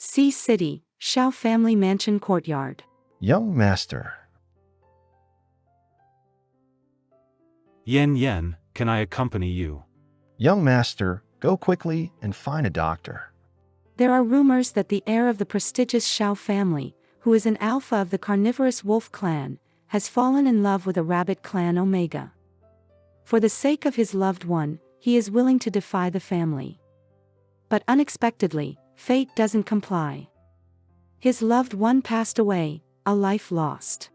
City, Shao family mansion courtyard. Young master. Yen, can I accompany you? Young master, go quickly and find a doctor. There are rumors that the heir of the prestigious Shao family, who is an alpha of the carnivorous wolf clan, has fallen in love with a rabbit clan Omega. For the sake of his loved one, he is willing to defy the family. But unexpectedly, fate doesn't comply. His loved one passed away, a life lost.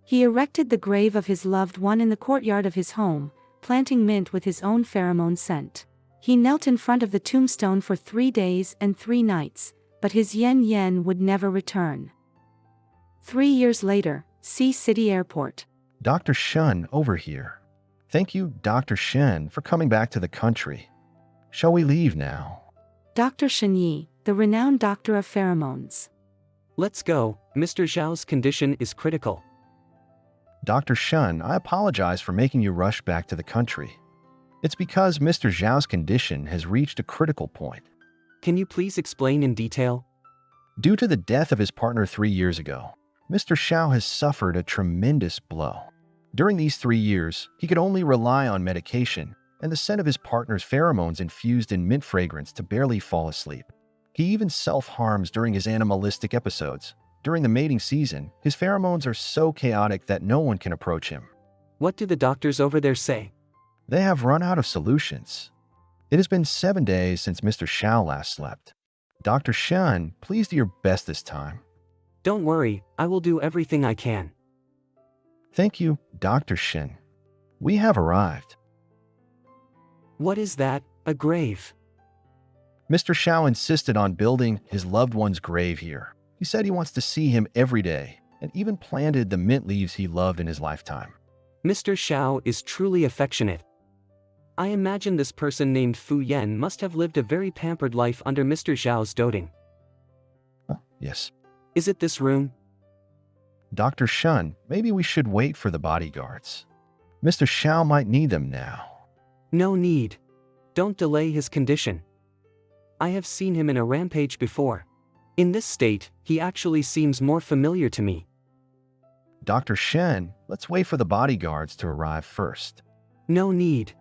He erected the grave of his loved one in the courtyard of his home, planting mint with his own pheromone scent. He knelt in front of the tombstone for 3 days and 3 nights, but his Yen would never return. 3 years later, City Airport. Dr. Shen, over here. Thank you, Dr. Shen, for coming back to the country. Shall we leave now? Dr. Shenyi, the renowned doctor of pheromones. Let's go, Mr. Zhao's condition is critical. Dr. Shen, I apologize for making you rush back to the country. It's because Mr. Zhao's condition has reached a critical point. Can you please explain in detail? Due to the death of his partner 3 years ago, Mr. Zhao has suffered a tremendous blow. During these 3 years, he could only rely on medication and the scent of his partner's pheromones infused in mint fragrance to barely fall asleep. He even self-harms during his animalistic episodes. During the mating season, his pheromones are so chaotic that no one can approach him. What do the doctors over there say? They have run out of solutions. It has been 7 days since Mr. Zhao last slept. Dr. Shen, please do your best this time. Don't worry, I will do everything I can. Thank you, Dr. Shen. We have arrived. What is that, a grave? Mr. Zhao insisted on building his loved one's grave here. He said he wants to see him every day, and even planted the mint leaves he loved in his lifetime. Mr. Zhao is truly affectionate. I imagine this person named Fu Yan must have lived a very pampered life under Mr. Zhao's doting. Yes. Is it this room? Dr. Shen, maybe we should wait for the bodyguards. Mr. Zhao might need them now. No need. Don't delay his condition. I have seen him in a rampage before. In this state, he actually seems more familiar to me. Dr. Shen, let's wait for the bodyguards to arrive first. No need.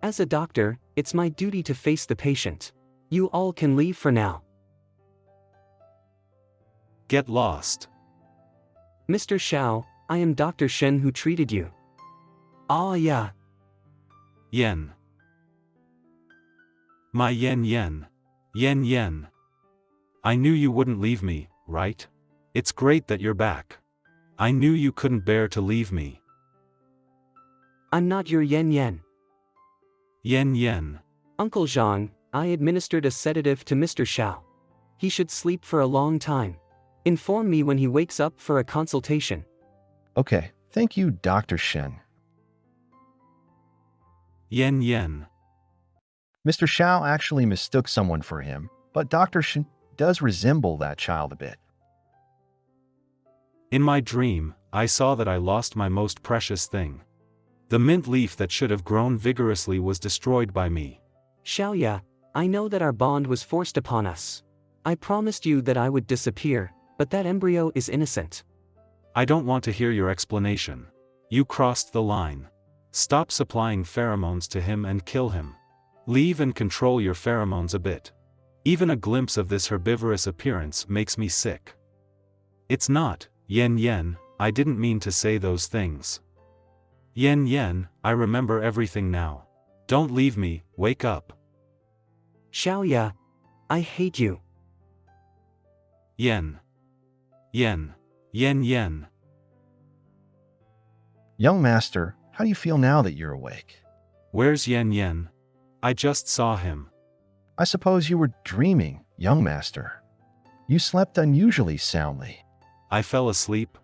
As a doctor, it's my duty to face the patient. You all can leave for now. Get lost. Mr. Zhao, I am Dr. Shen who treated you. Ah yeah. Yen. My Yen. Yen. I knew you wouldn't leave me, right? It's great that you're back. I knew you couldn't bear to leave me. I'm not your Yen. Yen. Uncle Zhang, I administered a sedative to Mr. Zhao. He should sleep for a long time. Inform me when he wakes up for a consultation. Okay, thank you, Dr. Shen. Yen. Mr. Zhao actually mistook someone for him, but Dr. Shen does resemble that child a bit. In my dream, I saw that I lost my most precious thing. The mint leaf that should have grown vigorously was destroyed by me. Xiaoya, I know that our bond was forced upon us. I promised you that I would disappear, but that embryo is innocent. I don't want to hear your explanation. You crossed the line. Stop supplying pheromones to him and kill him. Leave and control your pheromones a bit. Even a glimpse of this herbivorous appearance makes me sick. It's not, Yen, I didn't mean to say those things. Yen, I remember everything now. Don't leave me, wake up. Xiaoya, I hate you. Yen. Young master, how do you feel now that you're awake? Where's Yen? I just saw him. I suppose you were dreaming, young master. You slept unusually soundly. I fell asleep.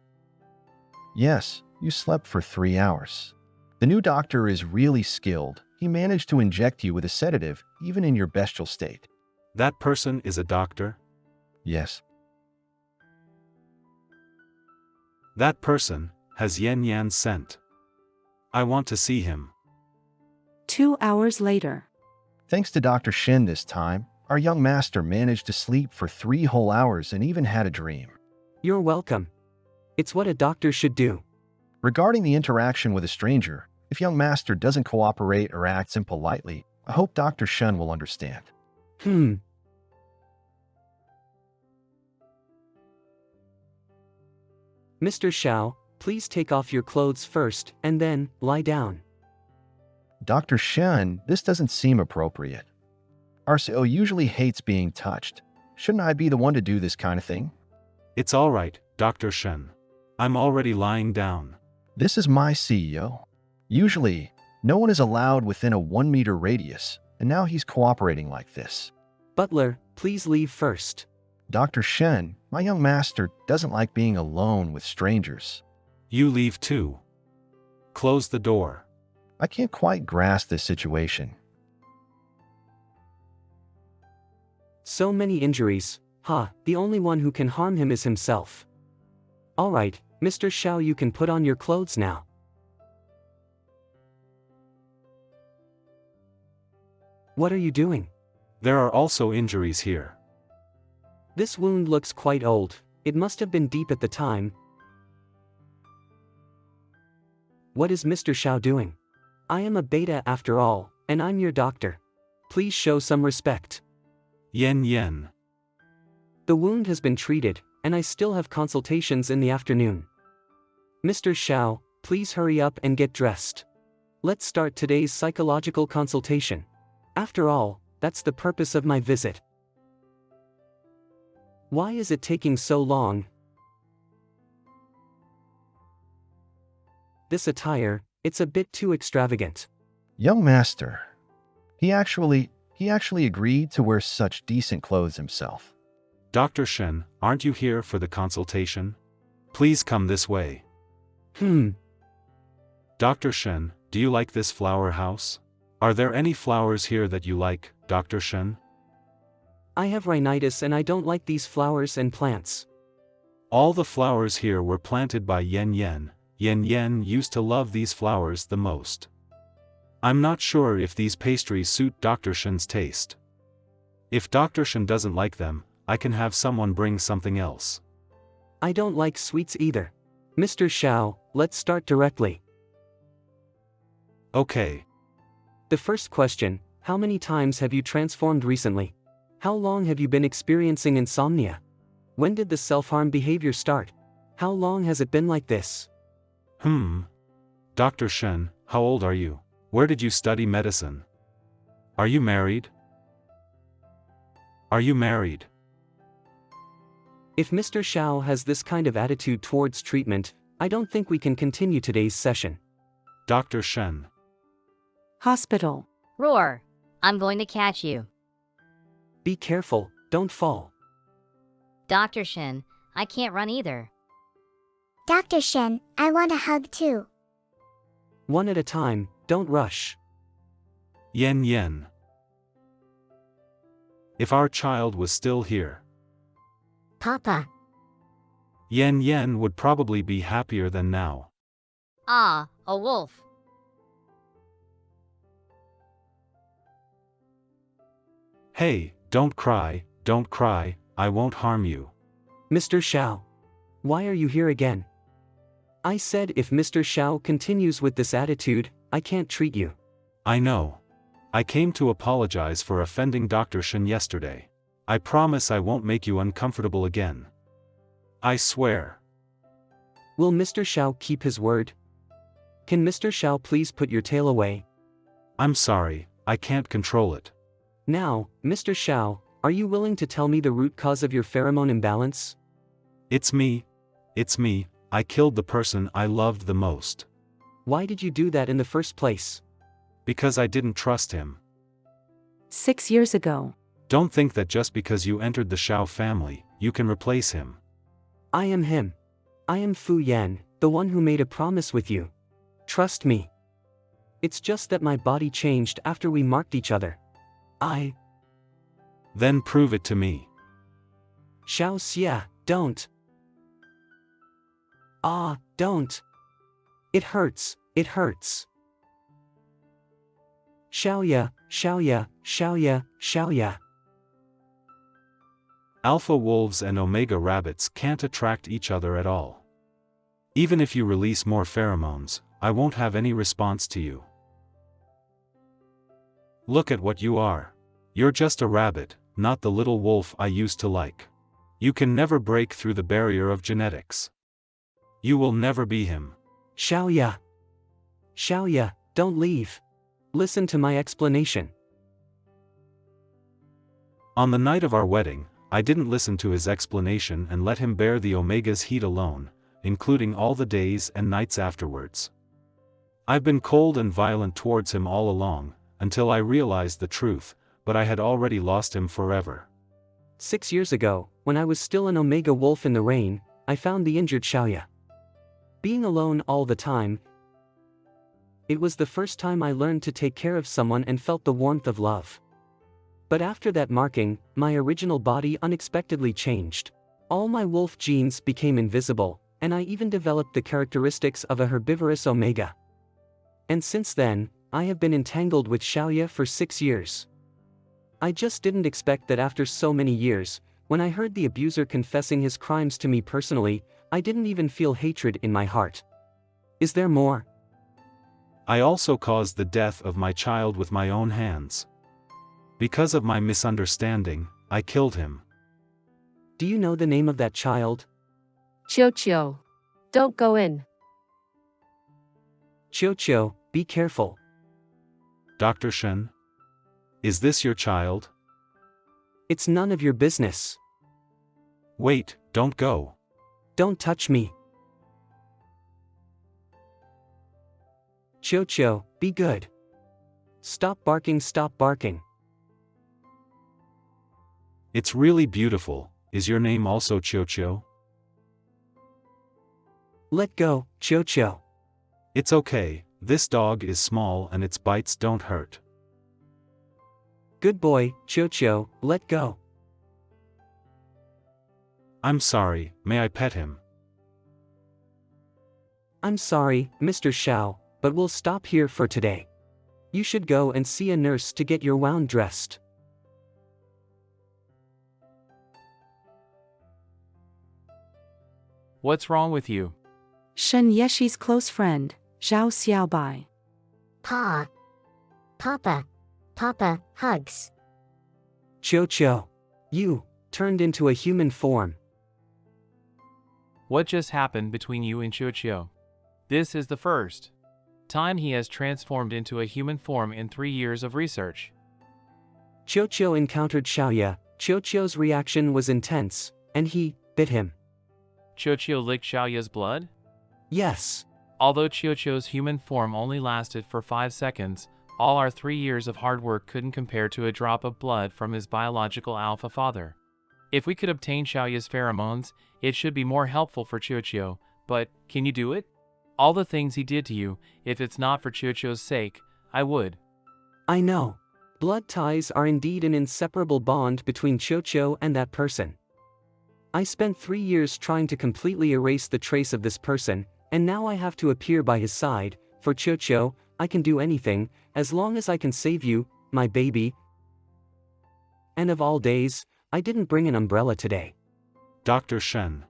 Yes, you slept for 3 hours. The new doctor is really skilled. He managed to inject you with a sedative, even in your bestial state. That person is a doctor? Yes. That person has Yen scent. I want to see him. 2 hours later. Thanks to Dr. Shen this time, Our young master managed to sleep for 3 whole hours and even had a dream. You're welcome. It's what a doctor should do. Regarding the interaction with a stranger, if young master doesn't cooperate or acts impolitely, I hope Dr. Shun will understand. Mr. Shao, please take off your clothes first, and then, lie down. Dr. Shun, this doesn't seem appropriate. RCO usually hates being touched. Shouldn't I be the one to do this kind of thing? It's all right, Dr. Shen. I'm already lying down. This is my CEO. Usually, no one is allowed within a 1-meter radius, and now he's cooperating like this. Butler, please leave first. Dr. Shen, my young master doesn't like being alone with strangers. You leave too. Close the door. I can't quite grasp this situation. So many injuries. The only one who can harm him is himself. Alright, Mr. Shao, you can put on your clothes now. What are you doing? There are also injuries here. This wound looks quite old. It must have been deep at the time. What is Mr. Shao doing? I am a beta after all, and I'm your doctor. Please show some respect. Yen. The wound has been treated, and I still have consultations in the afternoon. Mr. Shao, please hurry up and get dressed. Let's start today's psychological consultation. After all, that's the purpose of my visit. Why is it taking so long? This attire, it's a bit too extravagant. Young master. He actually agreed to wear such decent clothes himself. Dr. Shen, aren't you here for the consultation? Please come this way. Dr. Shen, do you like this flower house? Are there any flowers here that you like, Dr. Shen? I have rhinitis and I don't like these flowers and plants. All the flowers here were planted by Yen. Yen used to love these flowers the most. I'm not sure if these pastries suit Dr. Shen's taste. If Dr. Shen doesn't like them, I can have someone bring something else. I don't like sweets either. Mr. Shao, let's start directly. Okay. The first question, how many times have you transformed recently? How long have you been experiencing insomnia? When did the self-harm behavior start? How long has it been like this? Dr. Shen, how old are you? Where did you study medicine? Are you married? Are you married? If Mr. Shao has this kind of attitude towards treatment, I don't think we can continue today's session. Dr. Shen. Hospital. Roar! I'm going to catch you. Be careful, don't fall. Dr. Shen, I can't run either. Dr. Shen, I want a hug too. One at a time, don't rush. Yen. If our child was still here, Papa. Yen would probably be happier than now. Ah, a wolf. Hey, don't cry, I won't harm you. Mr. Shao. Why are you here again? I said if Mr. Shao continues with this attitude, I can't treat you. I know. I came to apologize for offending Dr. Shen yesterday. I promise I won't make you uncomfortable again. I swear. Will Mr. Shao keep his word? Can Mr. Shao please put your tail away? I'm sorry, I can't control it. Now, Mr. Shao, are you willing to tell me the root cause of your pheromone imbalance? It's me, I killed the person I loved the most. Why did you do that in the first place? Because I didn't trust him. 6 years ago. Don't think that just because you entered the Shao family, you can replace him. I am him. I am Fu Yan, the one who made a promise with you. Trust me. It's just that my body changed after we marked each other. Then prove it to me. Shao Xia, don't. Don't. It hurts. Xiaoya. Alpha wolves and omega rabbits can't attract each other at all. Even if you release more pheromones, I won't have any response to you. Look at what you are. You're just a rabbit, not the little wolf I used to like. You can never break through the barrier of genetics. You will never be him. Xiaoya. Xiaoya, don't leave. Listen to my explanation. On the night of our wedding, I didn't listen to his explanation and let him bear the Omega's heat alone, including all the days and nights afterwards. I've been cold and violent towards him all along, until I realized the truth, but I had already lost him forever. 6 years ago, when I was still an Omega wolf in the rain, I found the injured Xiaoya. Being alone all the time, it was the first time I learned to take care of someone and felt the warmth of love. But after that marking, my original body unexpectedly changed. All my wolf genes became invisible, and I even developed the characteristics of a herbivorous Omega. And since then, I have been entangled with Xiaoya for 6 years. I just didn't expect that after so many years, when I heard the abuser confessing his crimes to me personally, I didn't even feel hatred in my heart. Is there more? I also caused the death of my child with my own hands. Because of my misunderstanding, I killed him. Do you know the name of that child? Choo, don't go in. Choo, be careful. Dr. Shen? Is this your child? It's none of your business. Wait, don't go. Don't touch me. Choo, be good. Stop barking, stop barking. It's really beautiful. Is your name also Choo? Let go, Choo. It's okay, this dog is small and its bites don't hurt. Good boy, Choo, let go. I'm sorry, may I pet him? I'm sorry, Mr. Xiao, but we'll stop here for today. You should go and see a nurse to get your wound dressed. What's wrong with you? Shen Yeshi's close friend, Zhao Xiaobai. Papa, hugs. Choo, you turned into a human form. What just happened between you and Choo? This is the first time he has transformed into a human form in 3 years of research. Choo encountered Xiaoya. Choo's reaction was intense, and he bit him. Choo licked Xiaoya's blood? Yes. Although Choo's human form only lasted for 5 seconds, all our 3 years of hard work couldn't compare to a drop of blood from his biological alpha father. If we could obtain Xiaoya's pheromones, it should be more helpful for Choo, but can you do it? All the things he did to you, if it's not for Choo's sake, I would. I know. Blood ties are indeed an inseparable bond between Choo and that person. I spent 3 years trying to completely erase the trace of this person, and now I have to appear by his side. For Choo, I can do anything, as long as I can save you, my baby. And of all days, I didn't bring an umbrella today. Dr. Shen.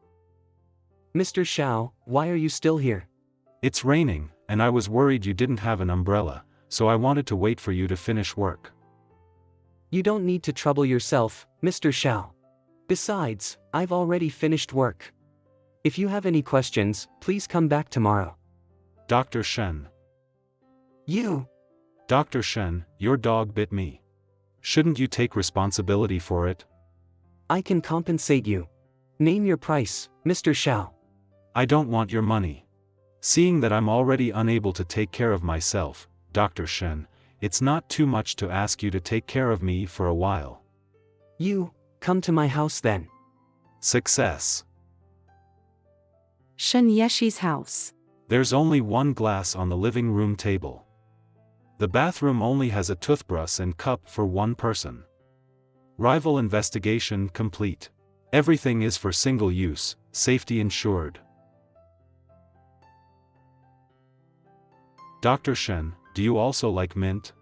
Mr. Xiao, why are you still here? It's raining, and I was worried you didn't have an umbrella, so I wanted to wait for you to finish work. You don't need to trouble yourself, Mr. Xiao. Besides, I've already finished work. If you have any questions, please come back tomorrow. Dr. Shen. You! Dr. Shen, your dog bit me. Shouldn't you take responsibility for it? I can compensate you. Name your price, Mr. Xiao. I don't want your money. Seeing that I'm already unable to take care of myself, Dr. Shen, it's not too much to ask you to take care of me for a while. You, come to my house then. Success. Shen Yeshi's house. There's only one glass on the living room table. The bathroom only has a toothbrush and cup for one person. Rival investigation complete. Everything is for single use, safety ensured. Dr. Shen, do you also like mint?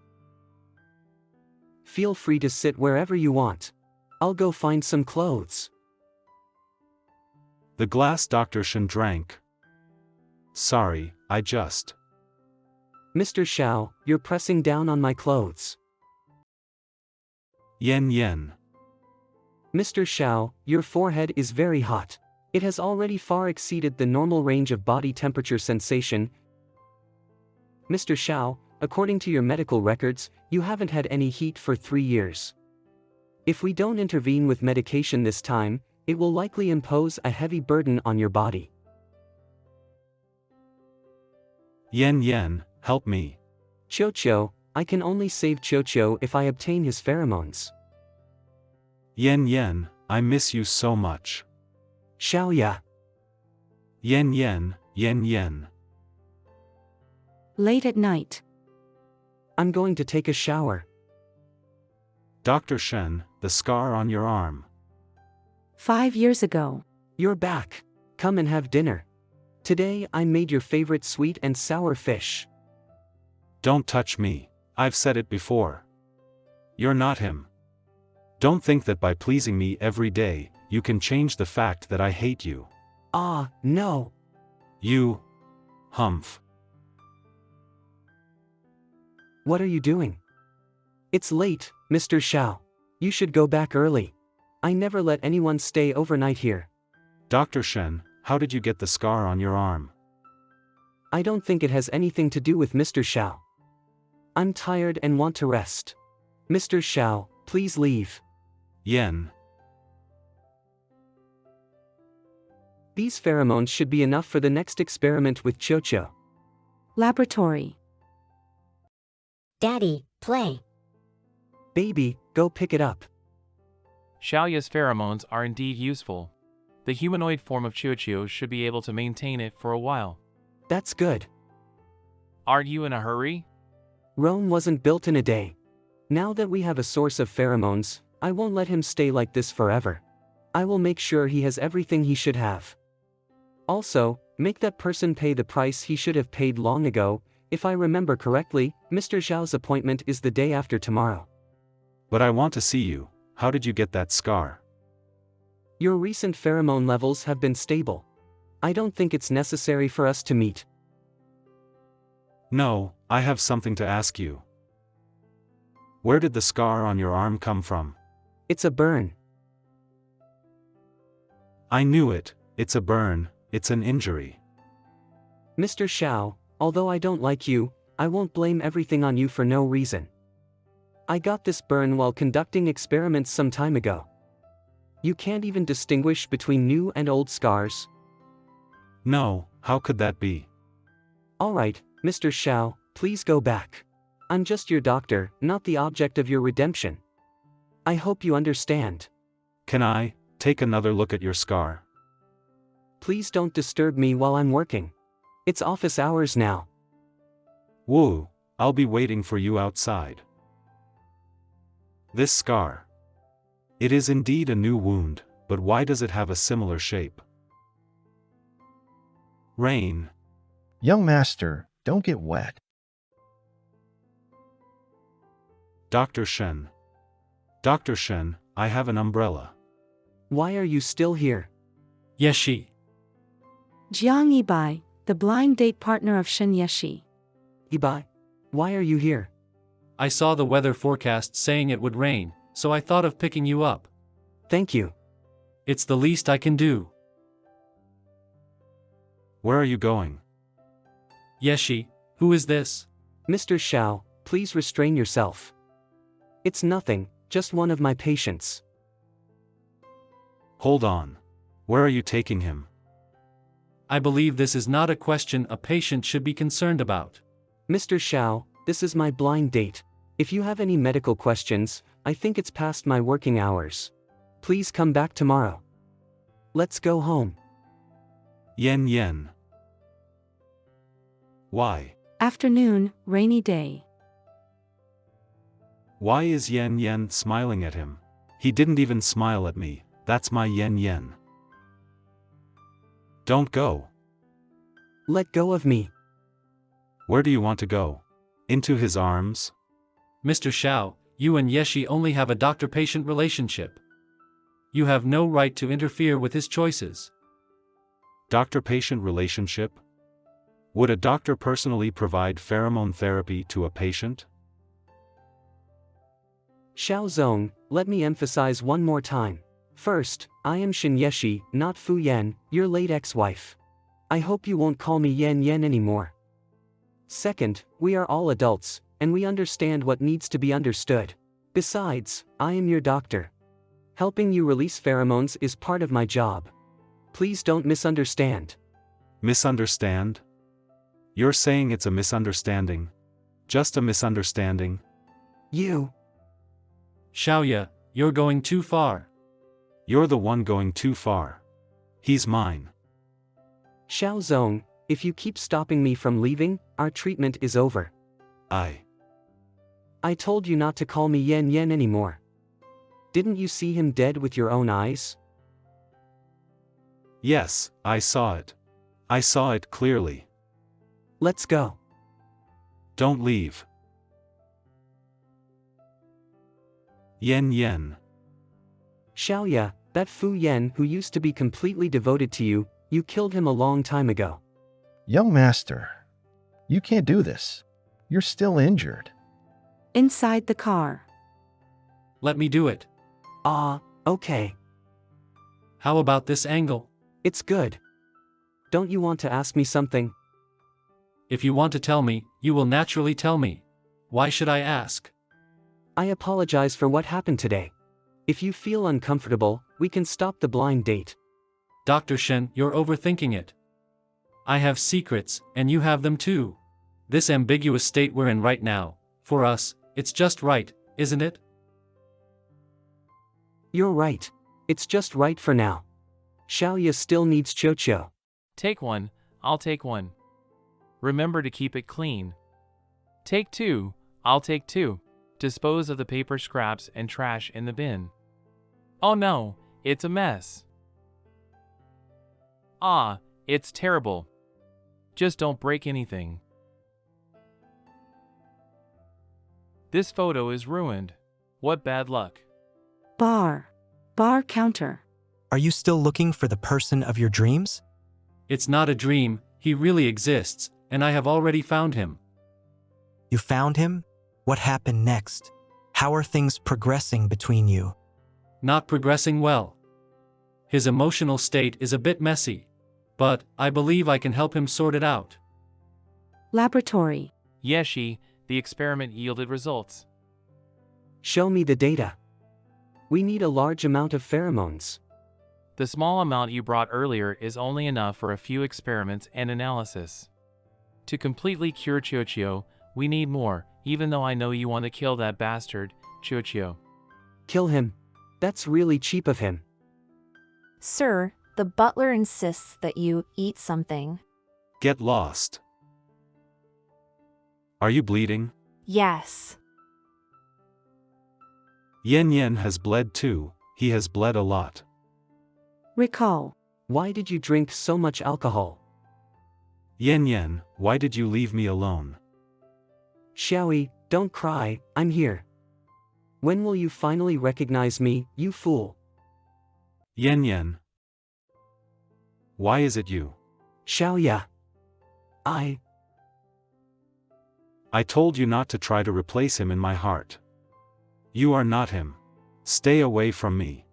Feel free to sit wherever you want. I'll go find some clothes. The glass Dr. Shen drank. Sorry, I just. Mr. Xiao, you're pressing down on my clothes. Yen yen. Mr. Xiao, your forehead is very hot. It has already far exceeded the normal range of body temperature sensation. Mr. Xiao, according to your medical records, you haven't had any heat for 3 years. If we don't intervene with medication this time, it will likely impose a heavy burden on your body. Yen yen, help me. Choo, I can only save Choo if I obtain his pheromones. Yen yen, I miss you so much. Xiaoya. Yen yen, yen yen. Late at night. I'm going to take a shower. Dr. Shen, the scar on your arm. 5 years ago. You're back. Come and have dinner. Today I made your favorite sweet and sour fish. Don't touch me. I've said it before. You're not him. Don't think that by pleasing me every day, you can change the fact that I hate you. Ah, no. You. Humph. What are you doing? It's late, Mr. Xiao. You should go back early. I never let anyone stay overnight here. Dr. Shen, how did you get the scar on your arm? I don't think it has anything to do with Mr. Xiao. I'm tired and want to rest. Mr. Xiao, please leave. Yen. These pheromones should be enough for the next experiment with Choo. Laboratory. Daddy, play. Baby, go pick it up. Xiaoya's pheromones are indeed useful. The humanoid form of Choo should be able to maintain it for a while. That's good. Aren't you in a hurry? Rome wasn't built in a day. Now that we have a source of pheromones, I won't let him stay like this forever. I will make sure he has everything he should have. Also, make that person pay the price he should have paid long ago. If I remember correctly, Mr. Zhao's appointment is the day after tomorrow. But I want to see you. How did you get that scar? Your recent pheromone levels have been stable. I don't think it's necessary for us to meet. No, I have something to ask you. Where did the scar on your arm come from? It's a burn. I knew it. It's a burn. It's an injury. Mr. Xiao, although I don't like you, I won't blame everything on you for no reason. I got this burn while conducting experiments some time ago. You can't even distinguish between new and old scars. No, how could that be? Alright, Mr. Xiao, please go back. I'm just your doctor, not the object of your redemption. I hope you understand. Can I take another look at your scar? Please don't disturb me while I'm working. It's office hours now. Woo, I'll be waiting for you outside. This scar. It is indeed a new wound, but why does it have a similar shape? Rain. Young master, don't get wet. Dr. Shen. Dr. Shen, I have an umbrella. Why are you still here? Yeshi. Jiang Yibai, the blind date partner of Shen Yeshi. Ibai, why are you here? I saw the weather forecast saying it would rain, so I thought of picking you up. Thank you. It's the least I can do. Where are you going? Yeshi, who is this? Mr. Xiao, please restrain yourself. It's nothing, just one of my patients. Hold on. Where are you taking him? I believe this is not a question a patient should be concerned about. Mr. Xiao, this is my blind date. If you have any medical questions, I think it's past my working hours. Please come back tomorrow. Let's go home. Yen yen. Why? Afternoon, rainy day. Why is Yen Yen smiling at him? He didn't even smile at me. That's my Yen Yen. Don't go. Let go of me. Where do you want to go? Into his arms? Mr. Xiao, you and Yeshi only have a doctor-patient relationship. You have no right to interfere with his choices. Doctor-patient relationship? Would a doctor personally provide pheromone therapy to a patient? Xiao Zong, let me emphasize one more time. First, I am Shin Yeshi, not Fu Yan, your late ex-wife. I hope you won't call me Yan Yan anymore. Second, we are all adults, and we understand what needs to be understood. Besides, I am your doctor. Helping you release pheromones is part of my job. Please don't misunderstand. Misunderstand? You're saying it's a misunderstanding? Just a misunderstanding? You. Xiaoya, you're going too far. You're the one going too far. He's mine. Xiao Zong, if you keep stopping me from leaving, our treatment is over. I told you not to call me Yan Yan anymore. Didn't you see him dead with your own eyes? Yes, I saw it. I saw it clearly. Let's go. Don't leave. Yan Yan. Xiaoya, that Fu Yan who used to be completely devoted to you, you killed him a long time ago. Young master, you can't do this. You're still injured. Inside the car. Let me do it. Okay. How about this angle? It's good. Don't you want to ask me something? If you want to tell me, you will naturally tell me. Why should I ask? I apologize for what happened today. If you feel uncomfortable, we can stop the blind date. Dr. Shen, you're overthinking it. I have secrets, and you have them too. This ambiguous state we're in right now, for us, it's just right, isn't it? You're right. It's just right for now. Xiaoya still needs Choo. Take one, I'll take one. Remember to keep it clean. Take two, I'll take two. Dispose of the paper scraps and trash in the bin. Oh no, it's a mess. It's terrible. Just don't break anything. This photo is ruined. What bad luck. Bar counter. Are you still looking for the person of your dreams? It's not a dream, he really exists, and I have already found him. You found him? What happened next? How are things progressing between you? Not progressing well. His emotional state is a bit messy, but I believe I can help him sort it out. Laboratory. Yeshi, the experiment yielded results. Show me the data. We need a large amount of pheromones. The small amount you brought earlier is only enough for a few experiments and analysis. To completely cure Choo, we need more, even though I know you want to kill that bastard, Choo. Kill him. That's really cheap of him. Sir, the butler insists that you eat something. Get lost. Are you bleeding? Yes. Yan Yan has bled too, he has bled a lot. Recall. Why did you drink so much alcohol? Yan Yan, why did you leave me alone? Xiaoyi, don't cry, I'm here. When will you finally recognize me, you fool? Yan Yan. Why is it you? Xiaoya. I told you not to try to replace him in my heart. You are not him. Stay away from me.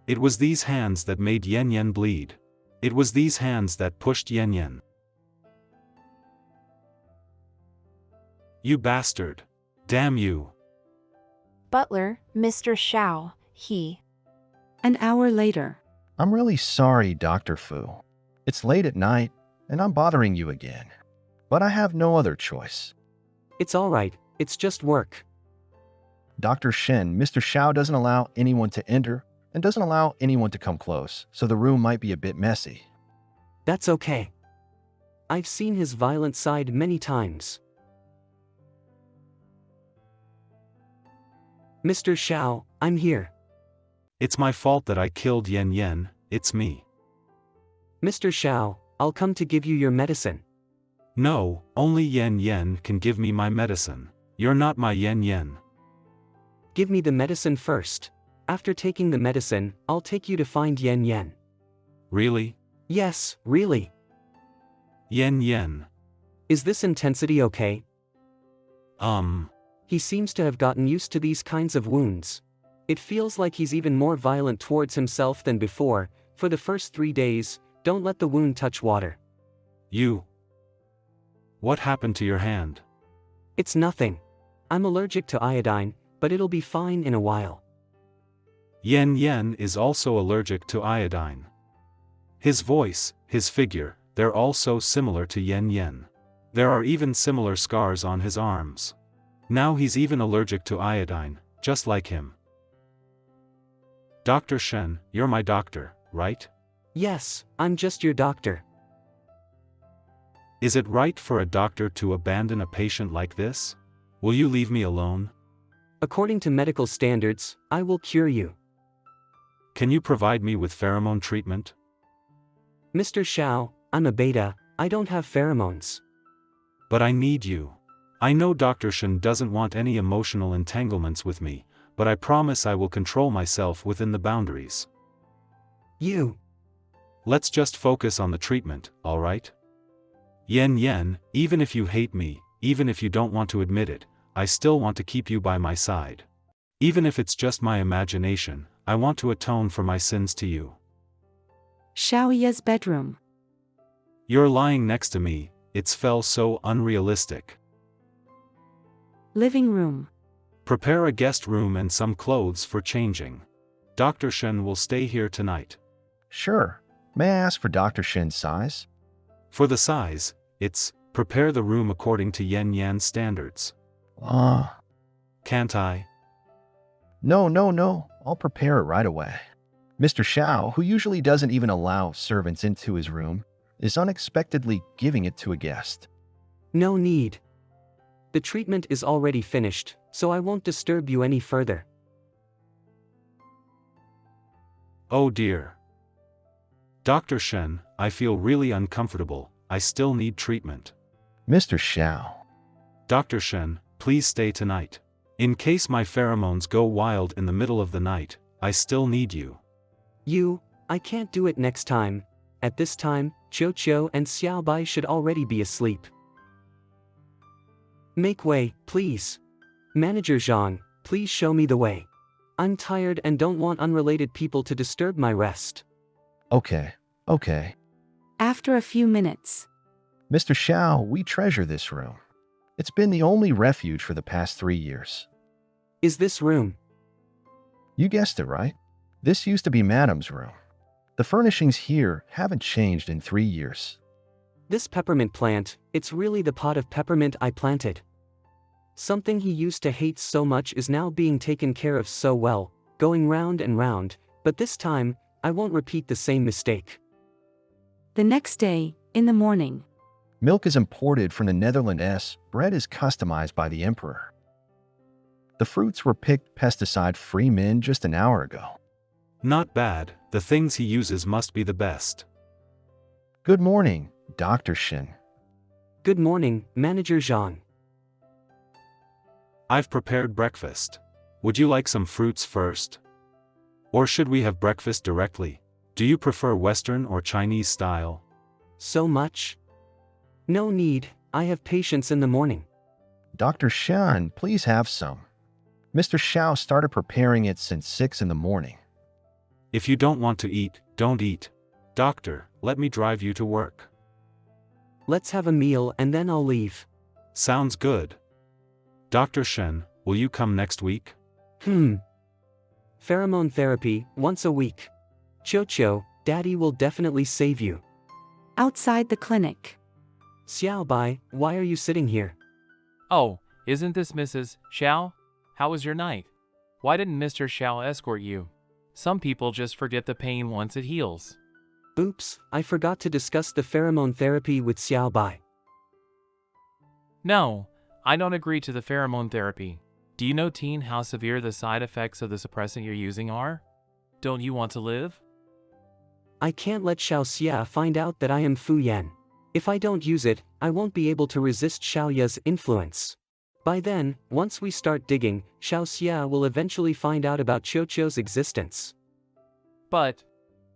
It was these hands that made Yan Yan bleed. It was these hands that pushed Yan Yan. You bastard. Damn you. Butler, Mr. Xiao, he. An hour later. I'm really sorry, Dr. Fu. It's late at night, and I'm bothering you again. But I have no other choice. It's alright, it's just work. Dr. Shen, Mr. Xiao doesn't allow anyone to enter, and doesn't allow anyone to come close, so the room might be a bit messy. That's okay. I've seen his violent side many times. Mr. Xiao, I'm here. It's my fault that I killed Yan Yan, it's me. Mr. Xiao, I'll come to give you your medicine. No, only Yan Yan can give me my medicine. You're not my Yan Yan. Give me the medicine first. After taking the medicine, I'll take you to find Yen Yen. Really? Yes, really. Yen Yen. Is this intensity okay? He He seems to have gotten used to these kinds of wounds. It feels like he's even more violent towards himself than before. For the first 3 days, don't let the wound touch water. What happened to your hand? It's nothing. I'm allergic to iodine, but it'll be fine in a while. Yen Yen is also allergic to iodine. His voice, his figure, they're all so similar to Yen Yen. There are even similar scars on his arms. Now he's even allergic to iodine, just like him. Dr. Shen, you're my doctor, right? Yes, I'm just your doctor. Is it right for a doctor to abandon a patient like this? Will you leave me alone? According to medical standards, I will cure you. Can you provide me with pheromone treatment? Mr. Xiao, I'm a beta, I don't have pheromones. But I need you. I know Dr. Shen doesn't want any emotional entanglements with me, but I promise I will control myself within the boundaries. Let's just focus on the treatment, alright? Yen Yen, even if you hate me, even if you don't want to admit it, I still want to keep you by my side. Even if it's just my imagination, I want to atone for my sins to you. Xiaoya's bedroom. You're lying next to me, it's felt so unrealistic. Living room. Prepare a guest room and some clothes for changing. Dr. Shen will stay here tonight. Sure. May I ask for Dr. Shen's size? For the size, it's, prepare the room according to Yen Yan standards. Can't I? No. I'll prepare it right away. Mr. Xiao, who usually doesn't even allow servants into his room, is unexpectedly giving it to a guest. No need. The treatment is already finished, so I won't disturb you any further. Oh dear. Dr. Shen, I feel really uncomfortable, I still need treatment. Mr. Xiao. Dr. Shen, please stay tonight. In case my pheromones go wild in the middle of the night, I still need you. I can't do it next time. At this time, Choo and Xiaobai should already be asleep. Make way, please. Manager Zhang, please show me the way. I'm tired and don't want unrelated people to disturb my rest. Okay. After a few minutes. Mr. Xiao, we treasure this room. It's been the only refuge for the past 3 years. Is this room? You guessed it, right? This used to be Madam's room. The furnishings here haven't changed in 3 years. This peppermint plant, it's really the pot of peppermint I planted. Something he used to hate so much is now being taken care of so well, going round and round, but this time, I won't repeat the same mistake. The next day, in the morning. Milk is imported from the Netherlands. Bread is customized by the emperor. The fruits were picked pesticide-free just an hour ago. Not bad, the things he uses must be the best. Good morning, Dr. Shen. Good morning, Manager Zhang. I've prepared breakfast. Would you like some fruits first? Or should we have breakfast directly? Do you prefer Western or Chinese style? So much? No need, I have patience in the morning. Dr. Shen, please have some. Mr. Xiao started preparing it since 6 in the morning. If you don't want to eat, don't eat. Doctor, let me drive you to work. Let's have a meal and then I'll leave. Sounds good. Dr. Shen, will you come next week? Pheromone therapy, once a week. Choo, Daddy will definitely save you. Outside the clinic. Xiaobai, why are you sitting here? Oh, isn't this Mrs. Xiao? How was your night? Why didn't Mr. Xiao escort you? Some people just forget the pain once it heals. Oops, I forgot to discuss the pheromone therapy with Xiaobai. No, I don't agree to the pheromone therapy. Do you know, teen, how severe the side effects of the suppressant you're using are? Don't you want to live? I can't let Xiao Xia find out that I am Fu Yan. If I don't use it, I won't be able to resist Xiaoya's influence. By then, once we start digging, Xiao Xia will eventually find out about Choo's existence. But,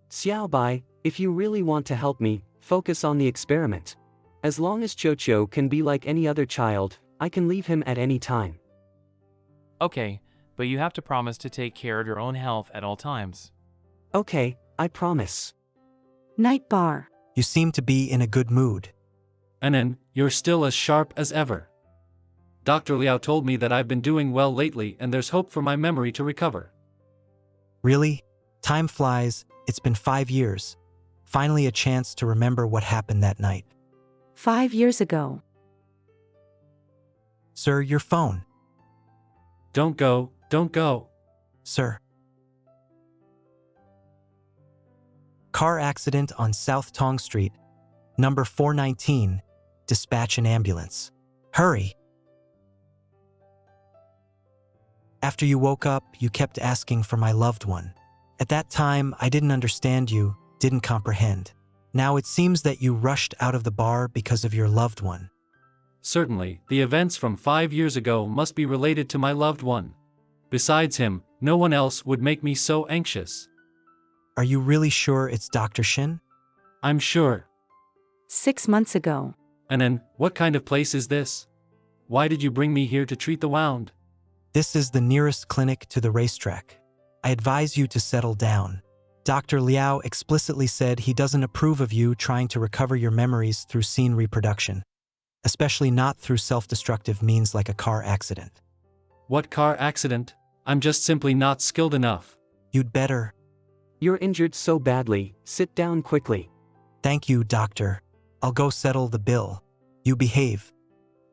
Xiao Bai, if you really want to help me, focus on the experiment. As long as Choo can be like any other child, I can leave him at any time. okay, but you have to promise to take care of your own health at all times. Okay, I promise. Night bar. You seem to be in a good mood. Anan, you're still as sharp as ever. Dr. Liao told me that I've been doing well lately and there's hope for my memory to recover. Really? Time flies, it's been 5 years. Finally a chance to remember what happened that night. 5 years ago. Sir, your phone. Don't go, don't go. Sir. Car accident on South Tong Street, number 419. Dispatch an ambulance. Hurry. After you woke up, you kept asking for my loved one. At that time, I didn't understand you, didn't comprehend. Now it seems that you rushed out of the bar because of your loved one. Certainly, the events from 5 years ago must be related to my loved one. Besides him, no one else would make me so anxious. Are you really sure it's Dr. Shin? I'm sure. 6 months ago. Anan, what kind of place is this? Why did you bring me here to treat the wound? This is the nearest clinic to the racetrack. I advise you to settle down. Dr. Liao explicitly said he doesn't approve of you trying to recover your memories through scene reproduction, especially not through self-destructive means like a car accident. What car accident? I'm just simply not skilled enough. You'd better. You're injured so badly, sit down quickly. Thank you, doctor. I'll go settle the bill. You behave.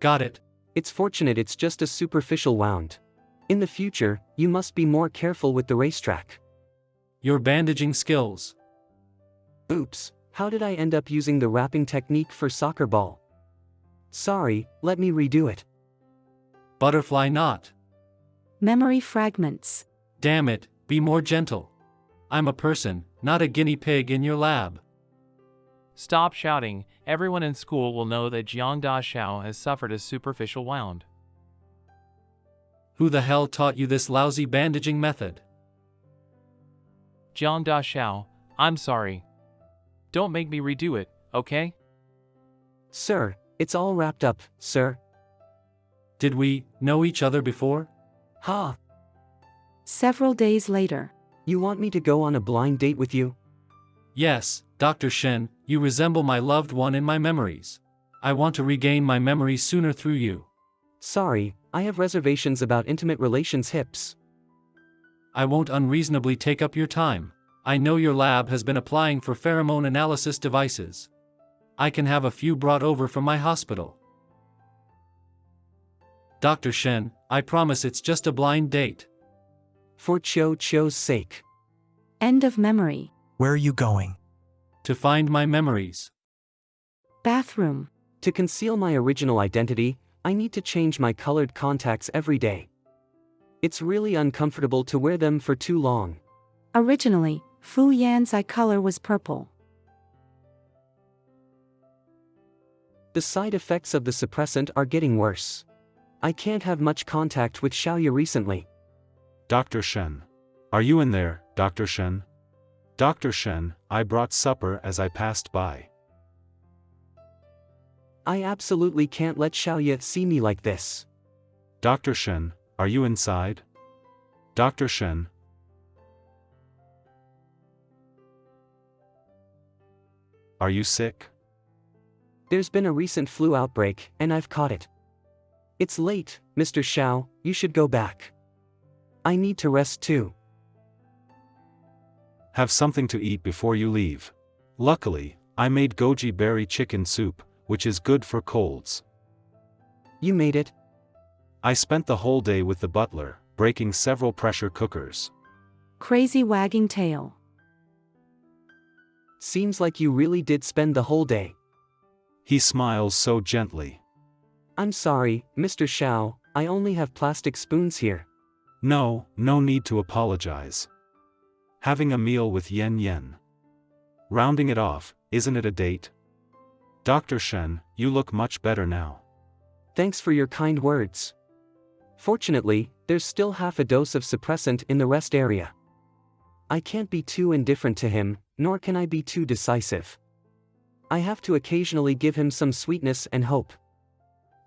Got it. It's fortunate it's just a superficial wound. In the future, you must be more careful with the racetrack. Your bandaging skills. Oops, how did I end up using the wrapping technique for soccer ball? Sorry, let me redo it. Butterfly knot. Memory fragments. Damn it, be more gentle. I'm a person, not a guinea pig in your lab. Stop shouting, everyone in school will know that Jiangda Xiao has suffered a superficial wound. Who the hell taught you this lousy bandaging method? Jiangda Xiao, I'm sorry. Don't make me redo it, okay? Sir, it's all wrapped up, sir. Did we know each other before? Ha! Several days later. You want me to go on a blind date with you? Yes, Dr. Shen, you resemble my loved one in my memories. I want to regain my memories sooner through you. Sorry, I have reservations about intimate relations hips. I won't unreasonably take up your time. I know your lab has been applying for pheromone analysis devices. I can have a few brought over from my hospital. Dr. Shen, I promise it's just a blind date. For Choo's sake. End of memory. Where are you going? To find my memories. Bathroom. To conceal my original identity, I need to change my colored contacts every day. It's really uncomfortable to wear them for too long. Originally, Fu Yan's eye color was purple. The side effects of the suppressant are getting worse. I can't have much contact with Xiaoya recently. Dr. Shen. Are you in there, Dr. Shen? Dr. Shen, I brought supper as I passed by. I absolutely can't let Xiaoya see me like this. Dr. Shen, are you inside? Dr. Shen. Are you sick? There's been a recent flu outbreak, and I've caught it. It's late, Mr. Xiao, you should go back. I need to rest too. Have something to eat before you leave. Luckily, I made goji berry chicken soup, which is good for colds. You made it? I spent the whole day with the butler, breaking several pressure cookers. Crazy wagging tail. Seems like you really did spend the whole day. He smiles so gently. I'm sorry, Mr. Xiao, I only have plastic spoons here. No need to apologize. Having a meal with Yen Yen. Rounding it off, isn't it a date? Dr. Shen, you look much better now. Thanks for your kind words. Fortunately, there's still half a dose of suppressant in the rest area. I can't be too indifferent to him, nor can I be too decisive. I have to occasionally give him some sweetness and hope.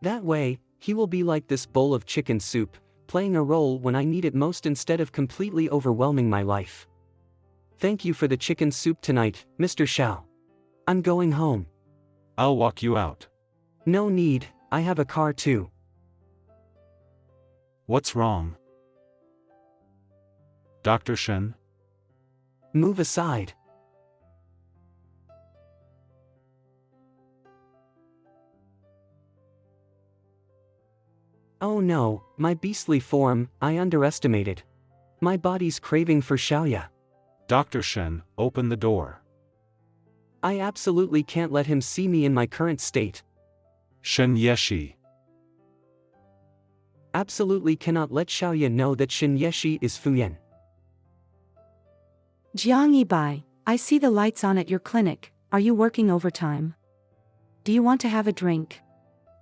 That way, he will be like this bowl of chicken soup, playing a role when I need it most instead of completely overwhelming my life. Thank you for the chicken soup tonight, Mr. Shao. I'm going home. I'll walk you out. No need, I have a car too. What's wrong? Dr. Shen? Move aside. Oh no, my beastly form, I underestimated. My body's craving for Xiaoya. Dr. Shen, open the door. I absolutely can't let him see me in my current state. Shen Yeshi. Absolutely cannot let Xiaoya know that Shen Yeshi is Fuyan. Jiang Yibai, I see the lights on at your clinic. Are you working overtime? Do you want to have a drink?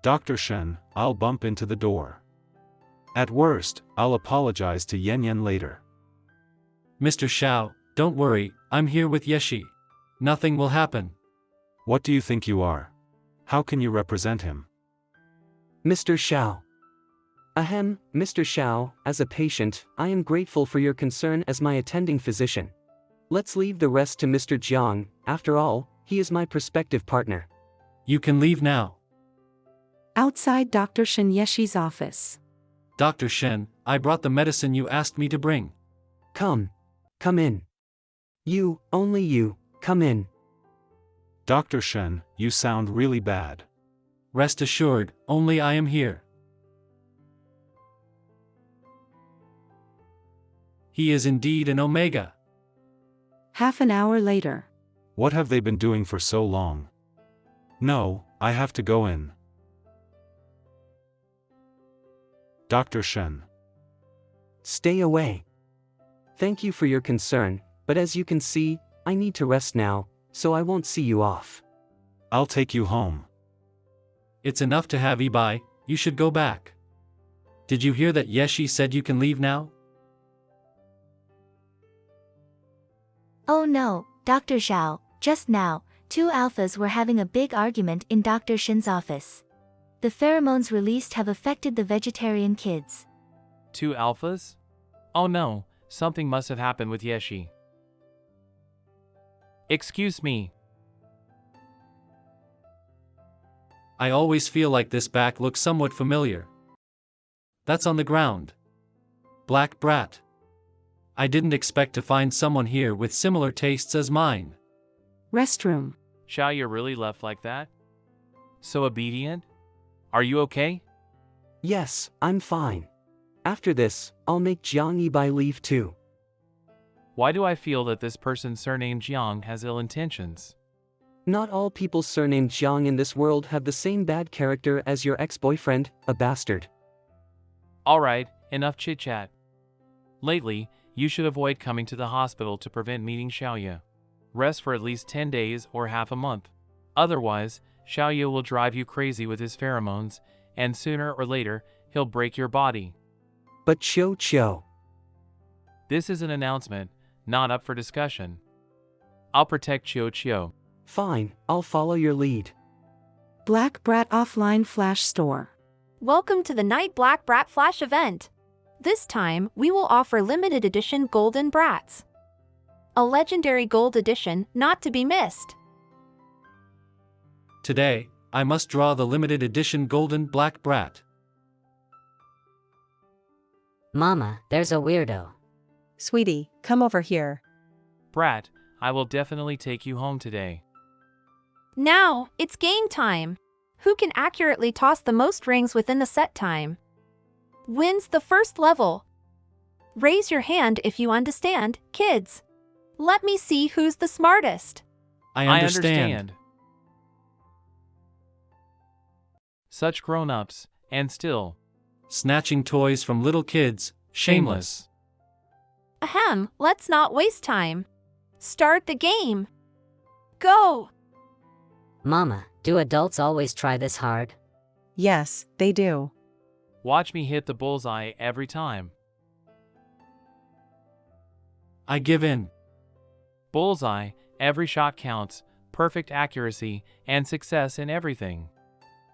Dr. Shen, I'll bump into the door. At worst, I'll apologize to Yen Yen later. Mr. Shao, don't worry, I'm here with Yeshi. Nothing will happen. What do you think you are? How can you represent him? Mr. Shao. Ahem, Mr. Shao, as a patient, I am grateful for your concern as my attending physician. Let's leave the rest to Mr. Jiang, after all, he is my prospective partner. You can leave now. Outside Dr. Shen Yeshi's office. Dr. Shen, I brought the medicine you asked me to bring. Come in. You, only you, come in. Dr. Shen, you sound really bad. Rest assured, only I am here. He is indeed an Omega. Half an hour later. What have they been doing for so long? No, I have to go in. Dr. Shen. Stay away. Thank you for your concern, but as you can see, I need to rest now, so I won't see you off. I'll take you home. It's enough to have Ibai, you should go back. Did you hear that Yeshi said you can leave now? Oh no, Dr. Zhao, just now, two alphas were having a big argument in Dr. Shen's office. The pheromones released have affected the vegetarian kids. Two alphas? Oh no, something must have happened with Yeshi. Excuse me. I always feel like this back looks somewhat familiar. That's on the ground. Black brat. I didn't expect to find someone here with similar tastes as mine. Restroom. Xiaoya really left like that? So obedient? Are you okay? Yes, I'm fine. After this, I'll make Jiang Yibai leave too. Why do I feel that this person surnamed Jiang has ill intentions? Not all people surnamed Jiang in this world have the same bad character as your ex-boyfriend, a bastard. Alright, enough chit-chat. Lately, you should avoid coming to the hospital to prevent meeting Xiaoya. Rest for at least 10 days or half a month. Otherwise, Xiaoya will drive you crazy with his pheromones, and sooner or later, he'll break your body. But Choo. This is an announcement, not up for discussion. I'll protect Choo. Fine, I'll follow your lead. Black Brat Offline Flash Store. Welcome to the Night Black Brat Flash event. This time, we will offer limited edition Golden Brats. A legendary gold edition not to be missed. Today, I must draw the limited edition Golden Black Brat. Mama, there's a weirdo. Sweetie, come over here. Brat, I will definitely take you home today. Now, it's game time. Who can accurately toss the most rings within the set time wins the first level. Raise your hand if you understand, kids. Let me see who's the smartest. I understand. Such grown-ups, and still Snatching toys from little kids, shameless. Ahem, let's not waste time. Start the game. Go! Mama, do adults always try this hard? Yes, they do. Watch me hit the bullseye every time. I give in. Bullseye, every shot counts, perfect accuracy, and success in everything.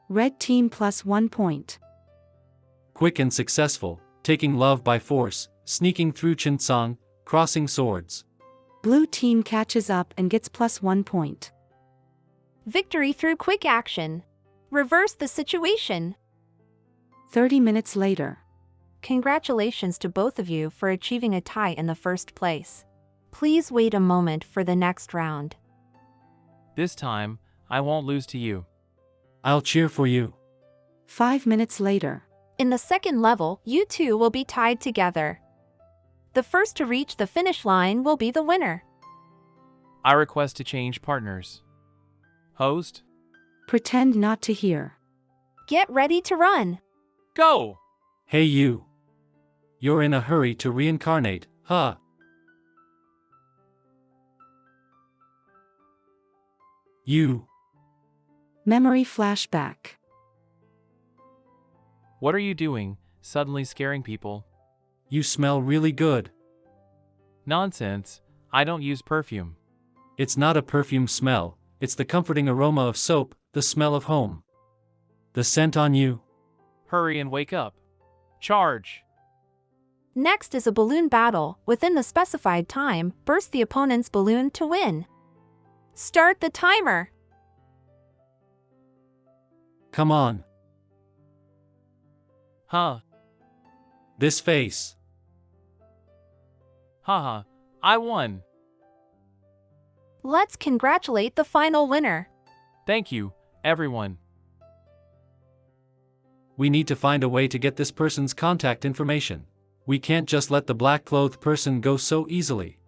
Red team plus 1 point. Quick and successful, taking love by force, sneaking through Chinsang, crossing swords. Blue team catches up and gets plus 1 point. Victory through quick action. Reverse the situation. 30 minutes later. Congratulations to both of you for achieving a tie in the first place. Please wait a moment for the next round. This time, I won't lose to you. I'll cheer for you. 5 minutes later. In the second level, you two will be tied together. The first to reach the finish line will be the winner. I request to change partners. Host? Pretend not to hear. Get ready to run. Go! Hey you. You're in a hurry to reincarnate, huh? You. Memory flashback. What are you doing, suddenly scaring people? You smell really good. Nonsense, I don't use perfume. It's not a perfume smell, it's the comforting aroma of soap, the smell of home. The scent on you. Hurry and wake up. Charge! Next is a balloon battle. Within the specified time, burst the opponent's balloon to win. Start the timer. Come on. Huh. This face. Haha, I won. Let's congratulate the final winner. Thank you, everyone. We need to find a way to get this person's contact information. We can't just let the black-clothed person go so easily.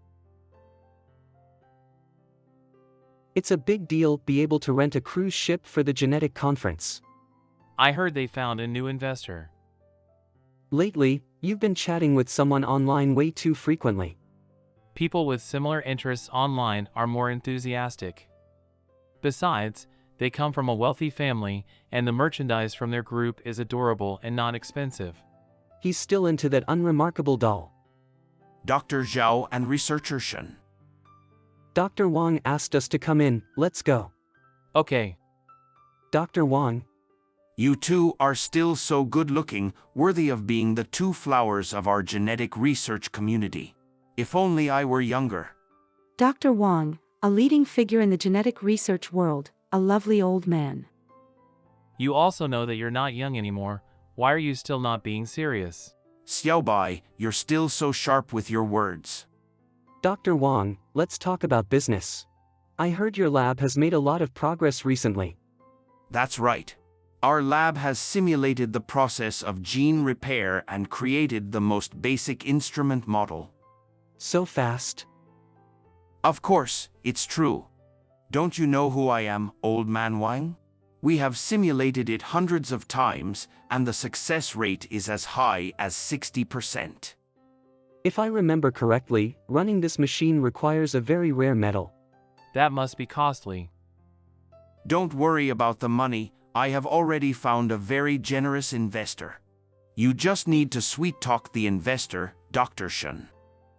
It's a big deal be able to rent a cruise ship for the genetic conference. I heard they found a new investor. Lately, you've been chatting with someone online way too frequently. People with similar interests online are more enthusiastic. Besides, they come from a wealthy family, and the merchandise from their group is adorable and not expensive. He's still into that unremarkable doll. Dr. Zhao and researcher Shen. Dr. Wang asked us to come in, let's go. Okay. Dr. Wang. You two are still so good-looking, worthy of being the two flowers of our genetic research community. If only I were younger. Dr. Wang, a leading figure in the genetic research world, a lovely old man. You also know that you're not young anymore. Why are you still not being serious? Xiaobai, you're still so sharp with your words. Dr. Wang, let's talk about business. I heard your lab has made a lot of progress recently. That's right. Our lab has simulated the process of gene repair and created the most basic instrument model. So fast. Of course, it's true. Don't you know who I am, old man Wang? We have simulated it hundreds of times, and the success rate is as high as 60%. If I remember correctly, running this machine requires a very rare metal. That must be costly. Don't worry about the money, I have already found a very generous investor. You just need to sweet-talk the investor, Dr. Shen.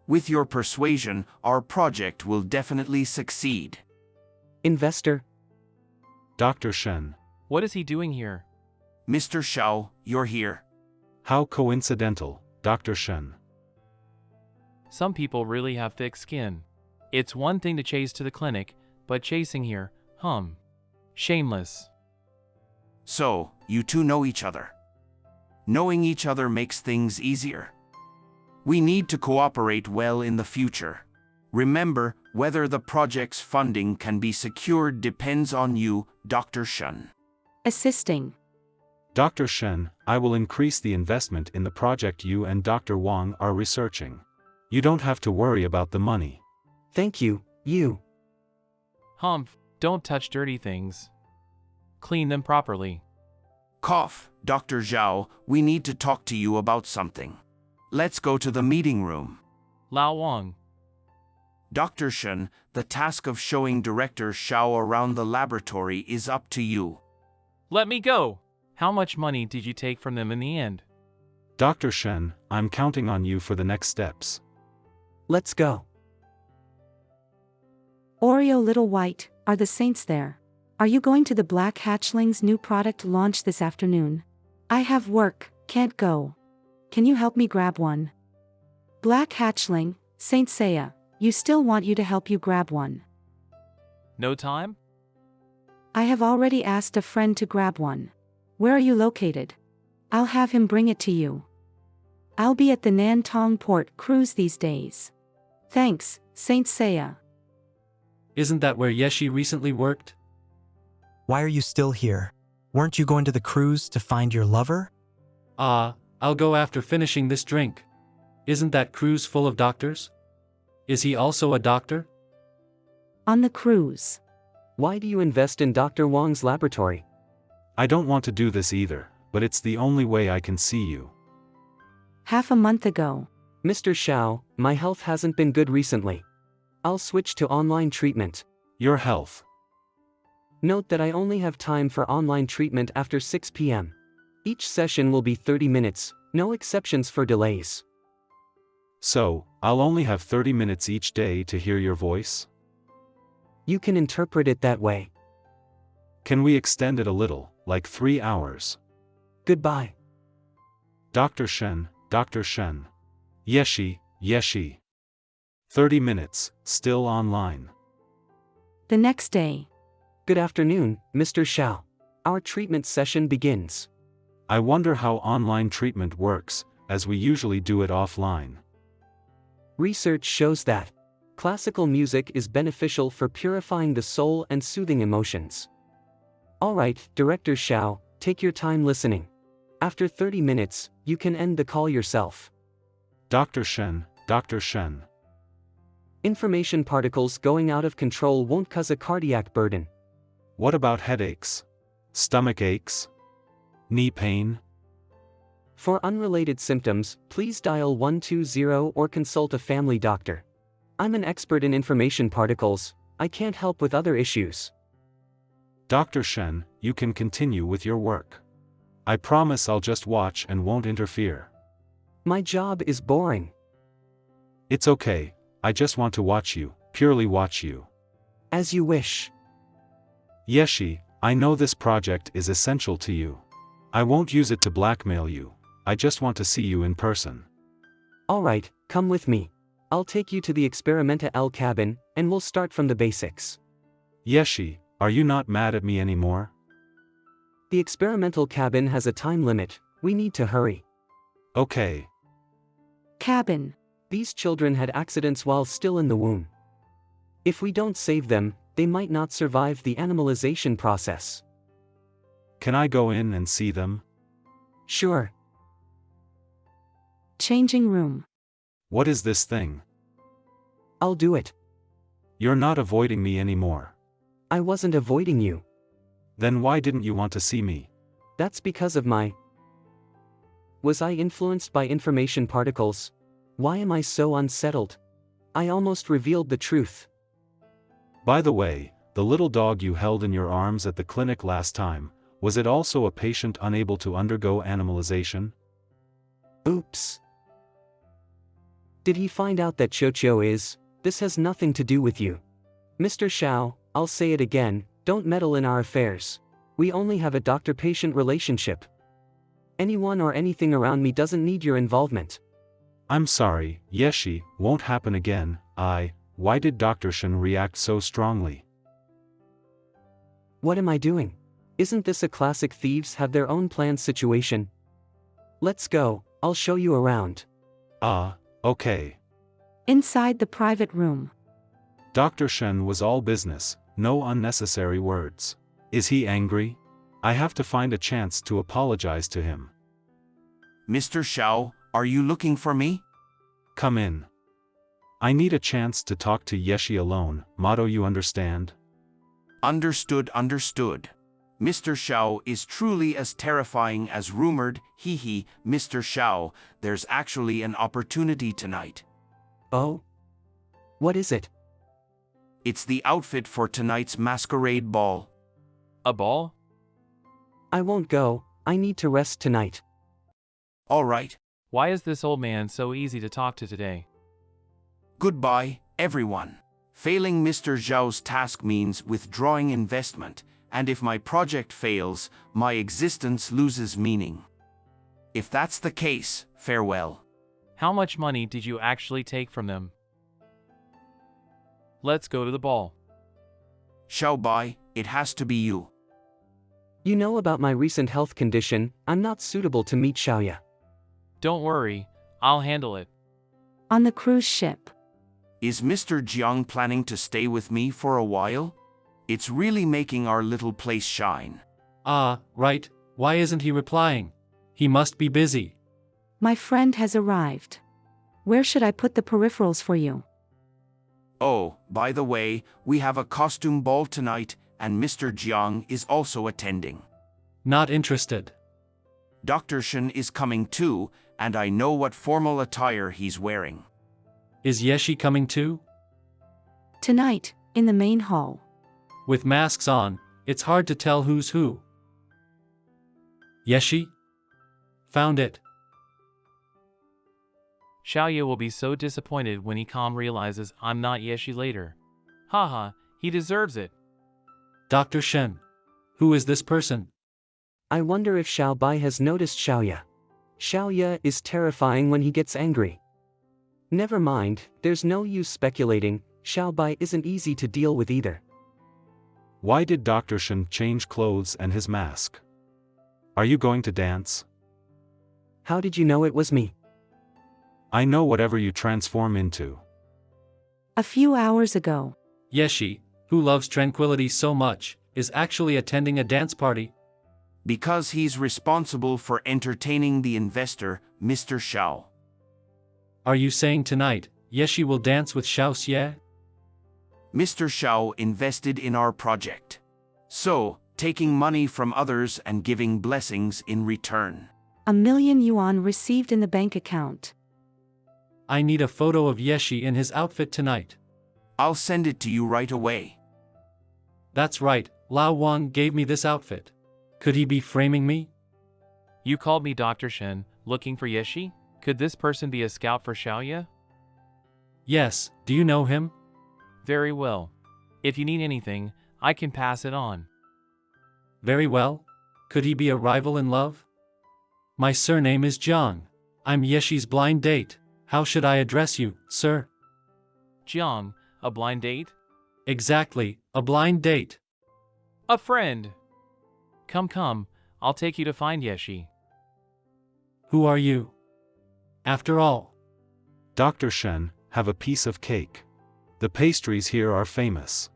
With your persuasion, our project will definitely succeed. Investor? Dr. Shen. What is he doing here? Mr. Xiao, you're here. How coincidental, Dr. Shen. Some people really have thick skin. It's one thing to chase to the clinic, but chasing here, shameless. So, you two know each other. Knowing each other makes things easier. We need to cooperate well in the future. Remember, whether the project's funding can be secured depends on you, Dr. Shen. Assisting. Dr. Shen, I will increase the investment in the project you and Dr. Wang are researching. You don't have to worry about the money. Thank you, you. Don't touch dirty things. Clean them properly. Cough, Dr. Zhao, we need to talk to you about something. Let's go to the meeting room. Lao Wang. Dr. Shen, the task of showing Director Xiao around the laboratory is up to you. Let me go. How much money did you take from them in the end? Dr. Shen, I'm counting on you for the next steps. Let's go. Oreo Little White, are the saints there? Are you going to the Black Hatchling's new product launch this afternoon? I have work, can't go. Can you help me grab one? Black Hatchling, Saint Seiya, you still want you to help you grab one. No time? I have already asked a friend to grab one. Where are you located? I'll have him bring it to you. I'll be at the Nantong port cruise these days. Thanks, Saint Seiya. Isn't that where Yeshi recently worked? Why are you still here? Weren't you going to the cruise to find your lover? I'll go after finishing this drink. Isn't that cruise full of doctors? Is he also a doctor? On the cruise. Why do you invest in Dr. Wang's laboratory? I don't want to do this either, but it's the only way I can see you. Half a month ago. Mr. Xiao, my health hasn't been good recently. I'll switch to online treatment. Your health. Note that I only have time for online treatment after 6 p.m. Each session will be 30 minutes, no exceptions for delays. So, I'll only have 30 minutes each day to hear your voice? You can interpret it that way. Can we extend it a little, like 3 hours? Goodbye. Dr. Shen, Dr. Shen. Yeshi, Yeshi. 30 minutes, still online. The next day. Good afternoon, Mr. Xiao. Our treatment session begins. I wonder how online treatment works, as we usually do it offline. Research shows that classical music is beneficial for purifying the soul and soothing emotions. Alright, Director Xiao, take your time listening. After 30 minutes, you can end the call yourself. Dr. Shen, Dr. Shen. Information particles going out of control won't cause a cardiac burden. What about headaches? Stomach aches? Knee pain? For unrelated symptoms, please dial 120 or consult a family doctor. I'm an expert in information particles, I can't help with other issues. Dr. Shen, you can continue with your work. I promise I'll just watch and won't interfere. My job is boring. It's okay, I just want to watch you, purely watch you. As you wish. Yeshi, I know this project is essential to you. I won't use it to blackmail you, I just want to see you in person. Alright, come with me. I'll take you to the Experimenta L cabin, and we'll start from the basics. Yeshi, are you not mad at me anymore? The experimental cabin has a time limit, we need to hurry. Okay. Cabin. These children had accidents while still in the womb. If we don't save them, they might not survive the animalization process. Can I go in and see them? Sure. Changing room. What is this thing? I'll do it. You're not avoiding me anymore. I wasn't avoiding you. Then why didn't you want to see me? That's because of my... Was I influenced by information particles? Why am I so unsettled? I almost revealed the truth. By the way, the little dog you held in your arms at the clinic last time, was it also a patient unable to undergo animalization? Oops. Did he find out that Choo is? This has nothing to do with you. Mr. Xiao, I'll say it again, don't meddle in our affairs. We only have a doctor-patient relationship. Anyone or anything around me doesn't need your involvement. I'm sorry, Yeshi, won't happen again. Why did Dr. Shen react so strongly? What am I doing? Isn't this a classic thieves have their own planned situation? Let's go, I'll show you around. Okay. Inside the private room. Dr. Shen was all business, no unnecessary words. Is he angry? I have to find a chance to apologize to him. Mr. Xiao, are you looking for me? Come in. I need a chance to talk to Yeshi alone, motto, you understand? Understood, understood. Mr. Xiao is truly as terrifying as rumored, hee. Mr. Xiao, there's actually an opportunity tonight. Oh? What is it? It's the outfit for tonight's masquerade ball. A ball? I won't go, I need to rest tonight. All right. Why is this old man so easy to talk to today? Goodbye, everyone. Failing Mr. Zhao's task means withdrawing investment, and if my project fails, my existence loses meaning. If that's the case, farewell. How much money did you actually take from them? Let's go to the ball. Xiaobai, it has to be you. You know about my recent health condition, I'm not suitable to meet Xiaoya. Don't worry, I'll handle it. On the cruise ship. Is Mr. Jiang planning to stay with me for a while? It's really making our little place shine. Ah, right, why isn't he replying? He must be busy. My friend has arrived. Where should I put the peripherals for you? Oh, by the way, we have a costume ball tonight, and Mr. Jiang is also attending. Not interested. Dr. Shen is coming too, and I know what formal attire he's wearing. Is Yeshi coming too? Tonight, in the main hall. With masks on, it's hard to tell who's who. Yeshi? Found it. Xiaoya will be so disappointed when he realizes I'm not Yeshi later. Haha, he deserves it. Dr. Shen. Who is this person? I wonder if Xiao Bai has noticed Xiaoya. Xiaoya is terrifying when he gets angry. Never mind, there's no use speculating, Xiao Bai isn't easy to deal with either. Why did Dr. Shen change clothes and his mask? Are you going to dance? How did you know it was me? I know whatever you transform into. A few hours ago. Yeshi, who loves tranquility so much, is actually attending a dance party. Because he's responsible for entertaining the investor, Mr. Xiao. Are you saying tonight, Yeshi will dance with Xiao Xie? Mr. Xiao invested in our project. So, taking money from others and giving blessings in return. 1 million yuan received in the bank account. I need a photo of Yeshi in his outfit tonight. I'll send it to you right away. That's right, Lao Wang gave me this outfit. Could he be framing me? You called me Dr. Shen, looking for Yeshi? Could this person be a scout for Xiaoya? Yes, do you know him? Very well. If you need anything, I can pass it on. Very well. Could he be a rival in love? My surname is Jiang. I'm Yeshi's blind date. How should I address you, sir? Jiang, a blind date? Exactly, a blind date. A friend. Come, I'll take you to find Yeshi. Who are you? After all. Dr. Shen, have a piece of cake. The pastries here are famous.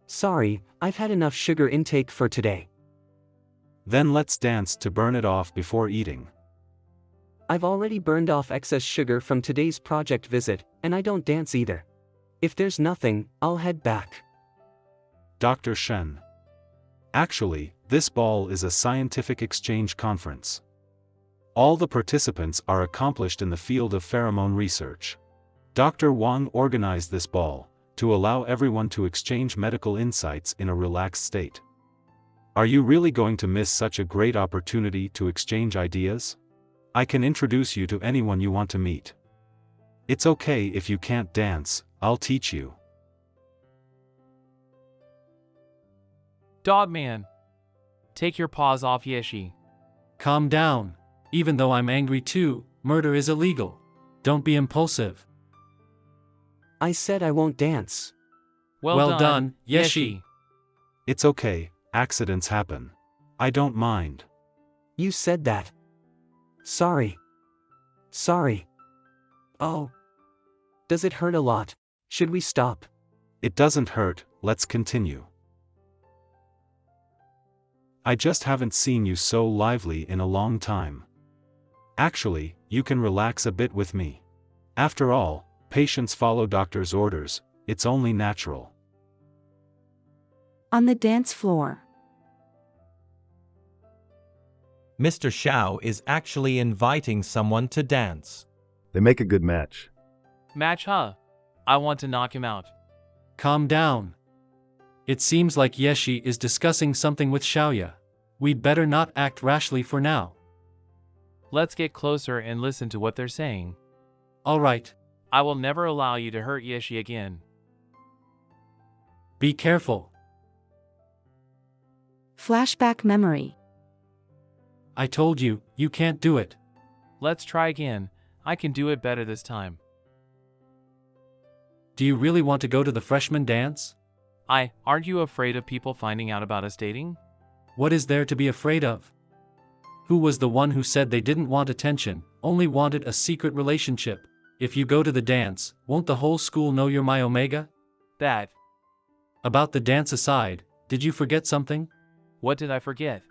Sorry, I've had enough sugar intake for today. Then let's dance to burn it off before eating. I've already burned off excess sugar from today's project visit, and I don't dance either. If there's nothing, I'll head back. Dr. Shen. Actually, this ball is a scientific exchange conference. All the participants are accomplished in the field of pheromone research. Dr. Wang organized this ball to allow everyone to exchange medical insights in a relaxed state. Are you really going to miss such a great opportunity to exchange ideas? I can introduce you to anyone you want to meet. It's okay if you can't dance, I'll teach you. Dogman. Take your paws off Yeshi. Calm down. Even though I'm angry too, murder is illegal. Don't be impulsive. I said I won't dance. Well done, Yeshi. It's okay, accidents happen. I don't mind. You said that. Sorry. Oh. Does it hurt a lot? Should we stop? It doesn't hurt, let's continue. I just haven't seen you so lively in a long time. Actually, you can relax a bit with me. After all, patients follow doctor's orders, it's only natural. On the dance floor. Mr. Xiao is actually inviting someone to dance. They make a good match. Match, huh? I want to knock him out. Calm down. It seems like Yeshi is discussing something with Xiaoya. We'd better not act rashly for now. Let's get closer and listen to what they're saying. All right. I will never allow you to hurt Yeshi again. Be careful. Flashback memory. I told you, you can't do it. Let's try again. I can do it better this time. Do you really want to go to the freshman dance? Aren't you afraid of people finding out about us dating? What is there to be afraid of? Who was the one who said they didn't want attention, only wanted a secret relationship? If you go to the dance, won't the whole school know you're my Omega? That. About the dance aside, did you forget something? What did I forget?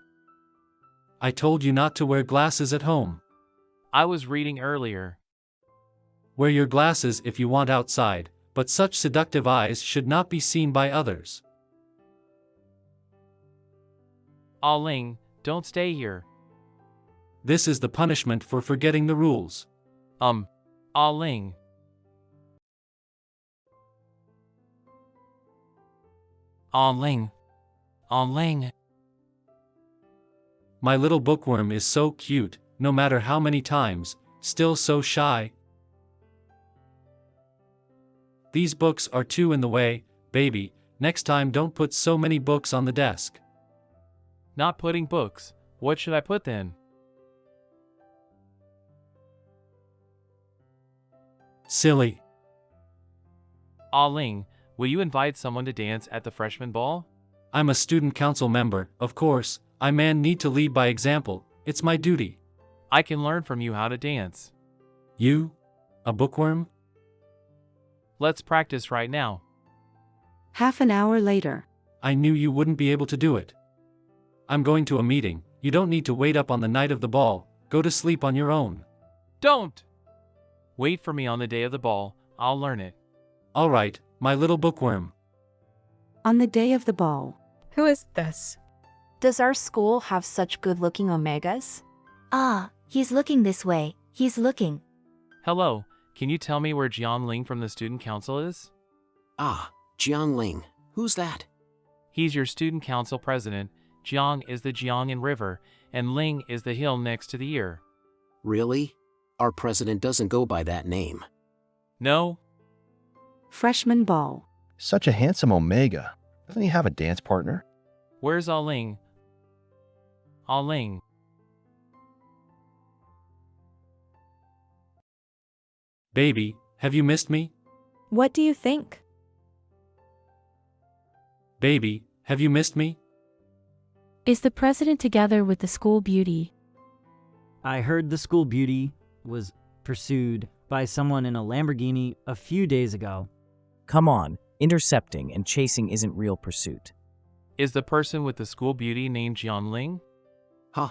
I told you not to wear glasses at home. I was reading earlier. Wear your glasses if you want outside, but such seductive eyes should not be seen by others. Ah Ling, don't stay here. This is the punishment for forgetting the rules. Ah Ling. Ah Ling. Ah Ling. My little bookworm is so cute, no matter how many times, still so shy. These books are too in the way, baby. Next time don't put so many books on the desk. Not putting books. What should I put then? Silly. Ah Ling, will you invite someone to dance at the freshman ball? I'm a student council member, of course. I need to lead by example. It's my duty. I can learn from you how to dance. You? A bookworm? Let's practice right now. Half an hour later. I knew you wouldn't be able to do it. I'm going to a meeting. You don't need to wait up on the night of the ball. Go to sleep on your own. Don't! Wait for me on the day of the ball. I'll learn it. All right, my little bookworm. On the day of the ball. Who is this? Does our school have such good-looking Omegas? Ah, he's looking this way. He's looking. Hello, can you tell me where Jiang Ling from the student council is? Ah, Jiang Ling. Who's that? He's your student council president. Jiang is the Jiangnan River, and Ling is the hill next to the ear. Really? Our president doesn't go by that name. No? Freshman ball. Such a handsome Omega. Doesn't he have a dance partner? Where's Ah Ling? Ah Ling. Baby, have you missed me? What do you think? Baby, have you missed me? Is the president together with the school beauty? I heard the school beauty was pursued by someone in a Lamborghini a few days ago. Come on, intercepting and chasing isn't real pursuit. Is the person with the school beauty named Jiang Ling? Huh?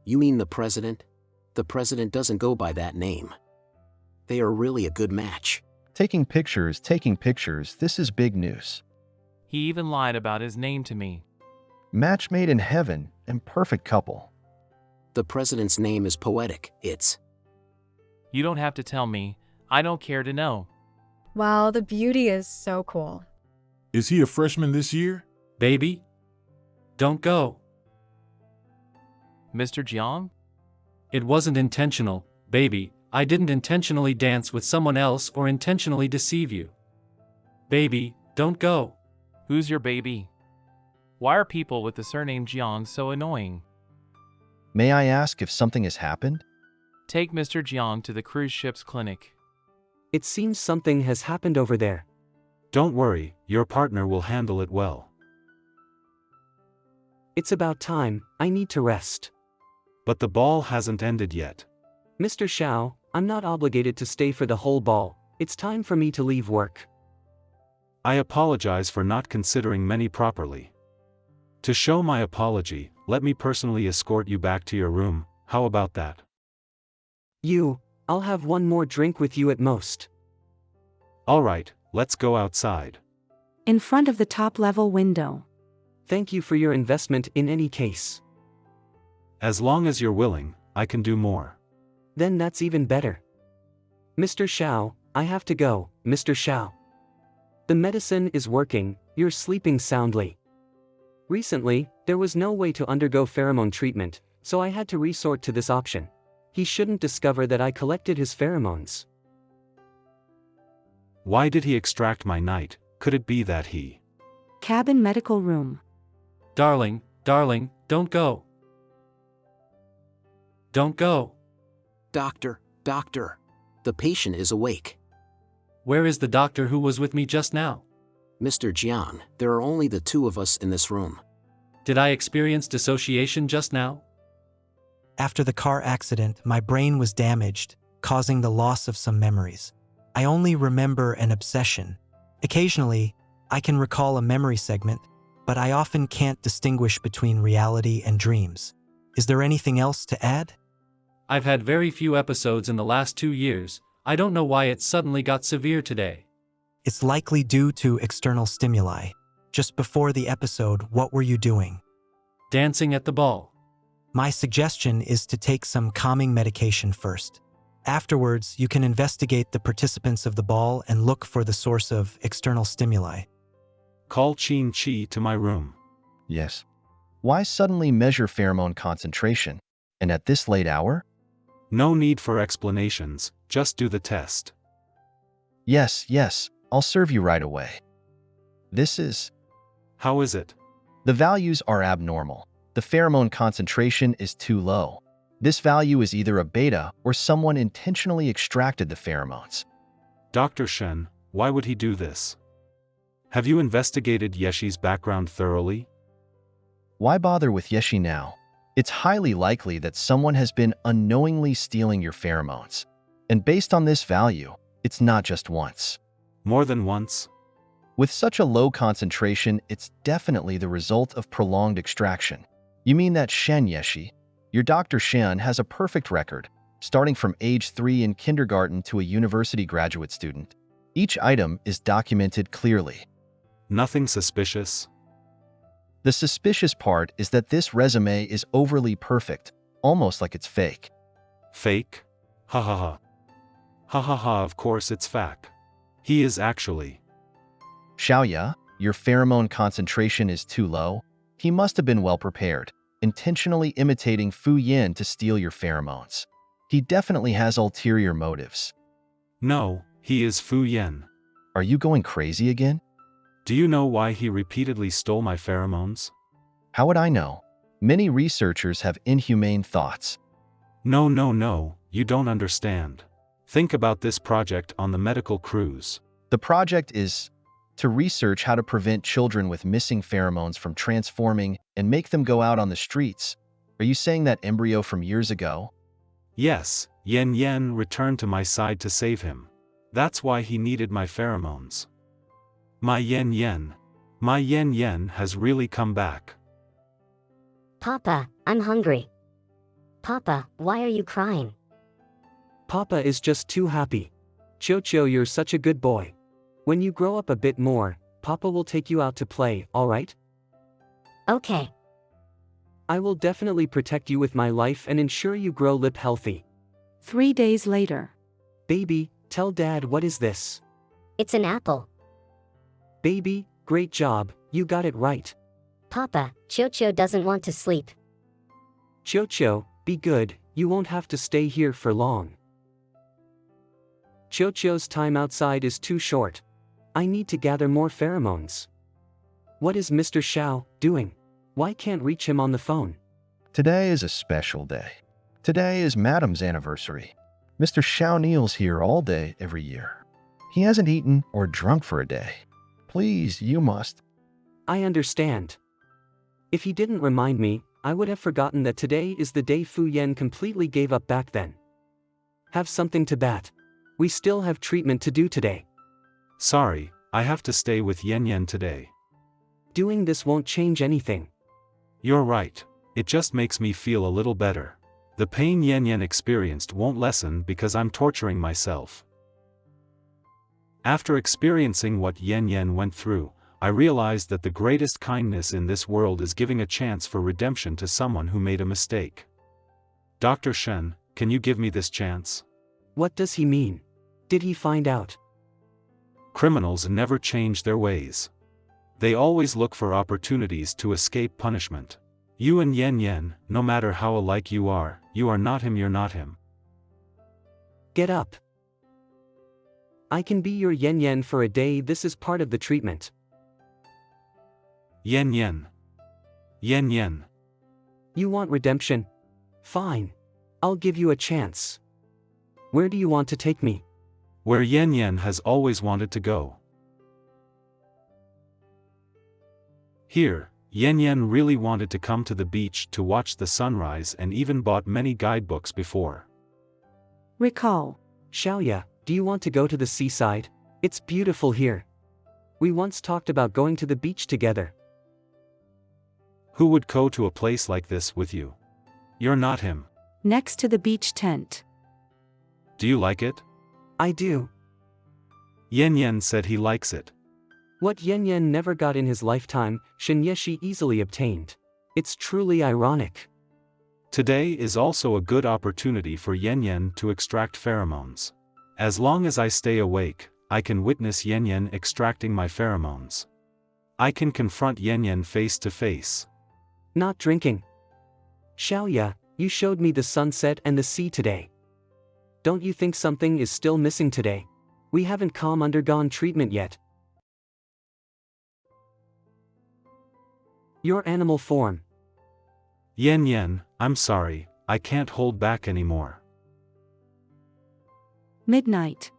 You mean the president? The president doesn't go by that name. They are really a good match. Taking pictures, this is big news. He even lied about his name to me. Match made in heaven and perfect couple. The president's name is poetic. It's... You don't have to tell me. I don't care to know. Wow, the beauty is so cool. Is he a freshman this year? Baby? Don't go. Mr. Jiang? It wasn't intentional, baby. I didn't intentionally dance with someone else or intentionally deceive you. Baby, don't go. Who's your baby? Why are people with the surname Jiang so annoying? May I ask if something has happened? Take Mr. Jiang to the cruise ship's clinic. It seems something has happened over there. Don't worry, your partner will handle it well. It's about time. I need to rest. But the ball hasn't ended yet. Mr. Shao, I'm not obligated to stay for the whole ball. It's time for me to leave work. I apologize for not considering many properly. To show my apology, let me personally escort you back to your room. How about that? I'll have one more drink with you at most. All right, let's go outside. In front of the top-level window. Thank you for your investment in any case. As long as you're willing, I can do more. Then that's even better. Mr. Shao, I have to go, Mr. Shao. The medicine is working, you're sleeping soundly. Recently, there was no way to undergo pheromone treatment, so I had to resort to this option. He shouldn't discover that I collected his pheromones. Why did he extract my night? Could it be that he... Cabin medical room. Darling, darling, don't go. Don't go. Doctor, doctor. The patient is awake. Where is the doctor who was with me just now? Mr. Jian, there are only the two of us in this room. Did I experience dissociation just now? After the car accident, my brain was damaged, causing the loss of some memories. I only remember an obsession. Occasionally, I can recall a memory segment, but I often can't distinguish between reality and dreams. Is there anything else to add? I've had very few episodes in the last 2 years. I don't know why it suddenly got severe today. It's likely due to external stimuli. Just before the episode, what were you doing? Dancing at the ball. My suggestion is to take some calming medication first. Afterwards, you can investigate the participants of the ball and look for the source of external stimuli. Call Chin Chi to my room. Yes. Why suddenly measure pheromone concentration? And at this late hour? No need for explanations, just do the test. Yes, yes, I'll serve you right away. This is... How is it? The values are abnormal. The pheromone concentration is too low. This value is either a beta or someone intentionally extracted the pheromones. Dr. Shen, why would he do this? Have you investigated Yeshi's background thoroughly? Why bother with Yeshi now? It's highly likely that someone has been unknowingly stealing your pheromones. And based on this value, it's not just once. More than once? With such a low concentration, it's definitely the result of prolonged extraction. You mean that Shen Yeshi, your Dr. Shen, has a perfect record, starting from age 3 in kindergarten to a university graduate student. Each item is documented clearly. Nothing suspicious? The suspicious part is that this resume is overly perfect, almost like it's fake. Fake? Ha ha ha. Ha ha ha, of course it's fake. He is actually... Xiaoya, your pheromone concentration is too low. He must have been well prepared, intentionally imitating Fu Yin to steal your pheromones. He definitely has ulterior motives. No, he is Fu Yin. Are you going crazy again? Do you know why he repeatedly stole my pheromones? How would I know? Many researchers have inhumane thoughts. No, you don't understand. Think about this project on the medical cruise. The project is to research how to prevent children with missing pheromones from transforming and make them go out on the streets. Are you saying that embryo from years ago? Yes, Yen returned to my side to save him. That's why he needed my pheromones. My Yen has really come back. Papa, I'm hungry. Papa, why are you crying? Papa is just too happy. Choo, you're such a good boy. When you grow up a bit more, Papa will take you out to play, alright? Okay. I will definitely protect you with my life and ensure you grow lip healthy. 3 days later. Baby, tell Dad what is this? It's an apple. Baby, great job, you got it right. Papa, Choo doesn't want to sleep. Choo, be good, you won't have to stay here for long. Choo's time outside is too short. I need to gather more pheromones. What is Mr. Xiao doing? Why can't reach him on the phone? Today is a special day. Today is Madam's anniversary. Mr. Xiao kneels here all day every year. He hasn't eaten or drunk for a day. Please, you must. I understand. If he didn't remind me, I would have forgotten that today is the day Fu Yen completely gave up back then. Have something to bat. We still have treatment to do today. Sorry, I have to stay with Yen today. Doing this won't change anything. You're right, it just makes me feel a little better. The pain Yen experienced won't lessen because I'm torturing myself. After experiencing what Yen went through, I realized that the greatest kindness in this world is giving a chance for redemption to someone who made a mistake. Dr. Shen, can you give me this chance? What does he mean? Did he find out? Criminals never change their ways. They always look for opportunities to escape punishment. You and Yen Yen, no matter how alike you are not him, you're not him. Get up. I can be your Yen Yen for a day, this is part of the treatment. Yen Yen. Yen Yen. You want redemption? Fine. I'll give you a chance. Where do you want to take me? Where Yen Yen has always wanted to go. Here, Yen Yen really wanted to come to the beach to watch the sunrise and even bought many guidebooks before. Recall. Xiaoya, do you want to go to the seaside? It's beautiful here. We once talked about going to the beach together. Who would go to a place like this with you? You're not him. Next to the beach tent. Do you like it? I do. Yen Yen said he likes it. What Yen Yen never got in his lifetime, Shen Yeshi easily obtained. It's truly ironic. Today is also a good opportunity for Yen Yen to extract pheromones. As long as I stay awake, I can witness Yen Yen extracting my pheromones. I can confront Yen Yen face to face. Not drinking. Xiaoya, you showed me the sunset and the sea today. Don't you think something is still missing today? We haven't undergone treatment yet. Your animal form. Yen Yen, I'm sorry, I can't hold back anymore. Midnight.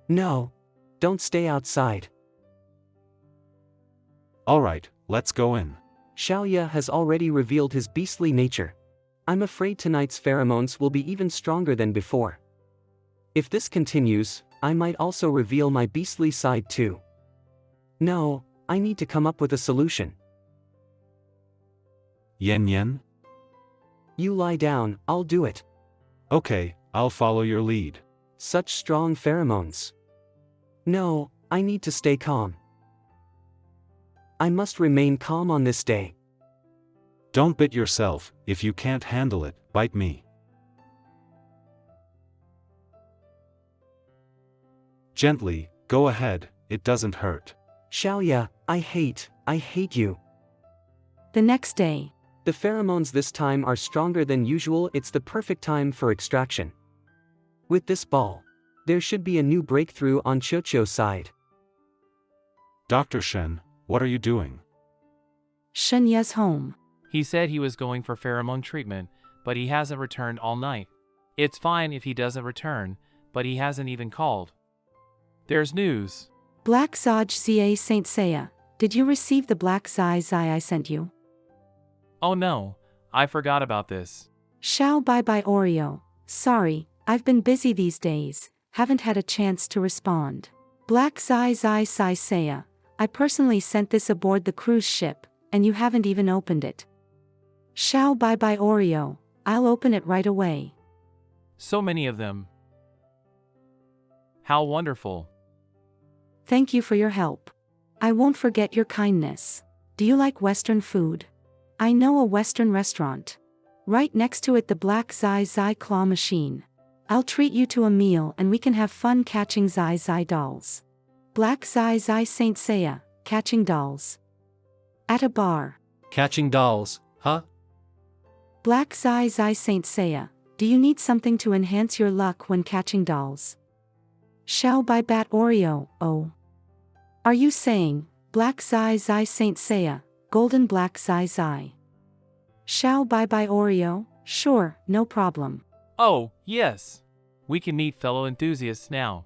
No. Don't stay outside. Alright, let's go in. Xiaoya has already revealed his beastly nature. I'm afraid tonight's pheromones will be even stronger than before. If this continues, I might also reveal my beastly side too. No, I need to come up with a solution. Yen Yen? You lie down, I'll do it. Okay, I'll follow your lead. Such strong pheromones. No, I need to stay calm. I must remain calm on this day. Don't bite yourself, if you can't handle it, bite me. Gently, go ahead, it doesn't hurt. Xiaoya, I hate you. The next day. The pheromones this time are stronger than usual, it's the perfect time for extraction. With this ball, there should be a new breakthrough on Choo's side. Dr. Shen, what are you doing? Shen Ye's home. He said he was going for pheromone treatment, but he hasn't returned all night. It's fine if he doesn't return, but he hasn't even called. There's news. Black Zaj Za Saint Seiya, did you receive the black Zai Zai I sent you? Oh no, I forgot about this. Xiao bye bye Oreo, sorry, I've been busy these days, haven't had a chance to respond. Black Zai Zai Sai Seiya, I personally sent this aboard the cruise ship, and you haven't even opened it. Xiao bye bye Oreo, I'll open it right away. So many of them. How wonderful. Thank you for your help. I won't forget your kindness. Do you like Western food? I know a Western restaurant. Right next to it the black Zai Zai claw machine. I'll treat you to a meal and we can have fun catching Zai Zai dolls. Black Zai Zai Saint Seiya, catching dolls. At a bar. Catching dolls, huh? Black Zai Zai Saint Seiya, do you need something to enhance your luck when catching dolls? Xiao bai bat Oreo, oh. Are you saying, Black Zai Zai Saint Seiya, golden black Zai Zai? Xiao bai bai Oreo, sure, no problem. Oh, yes. We can meet fellow enthusiasts now.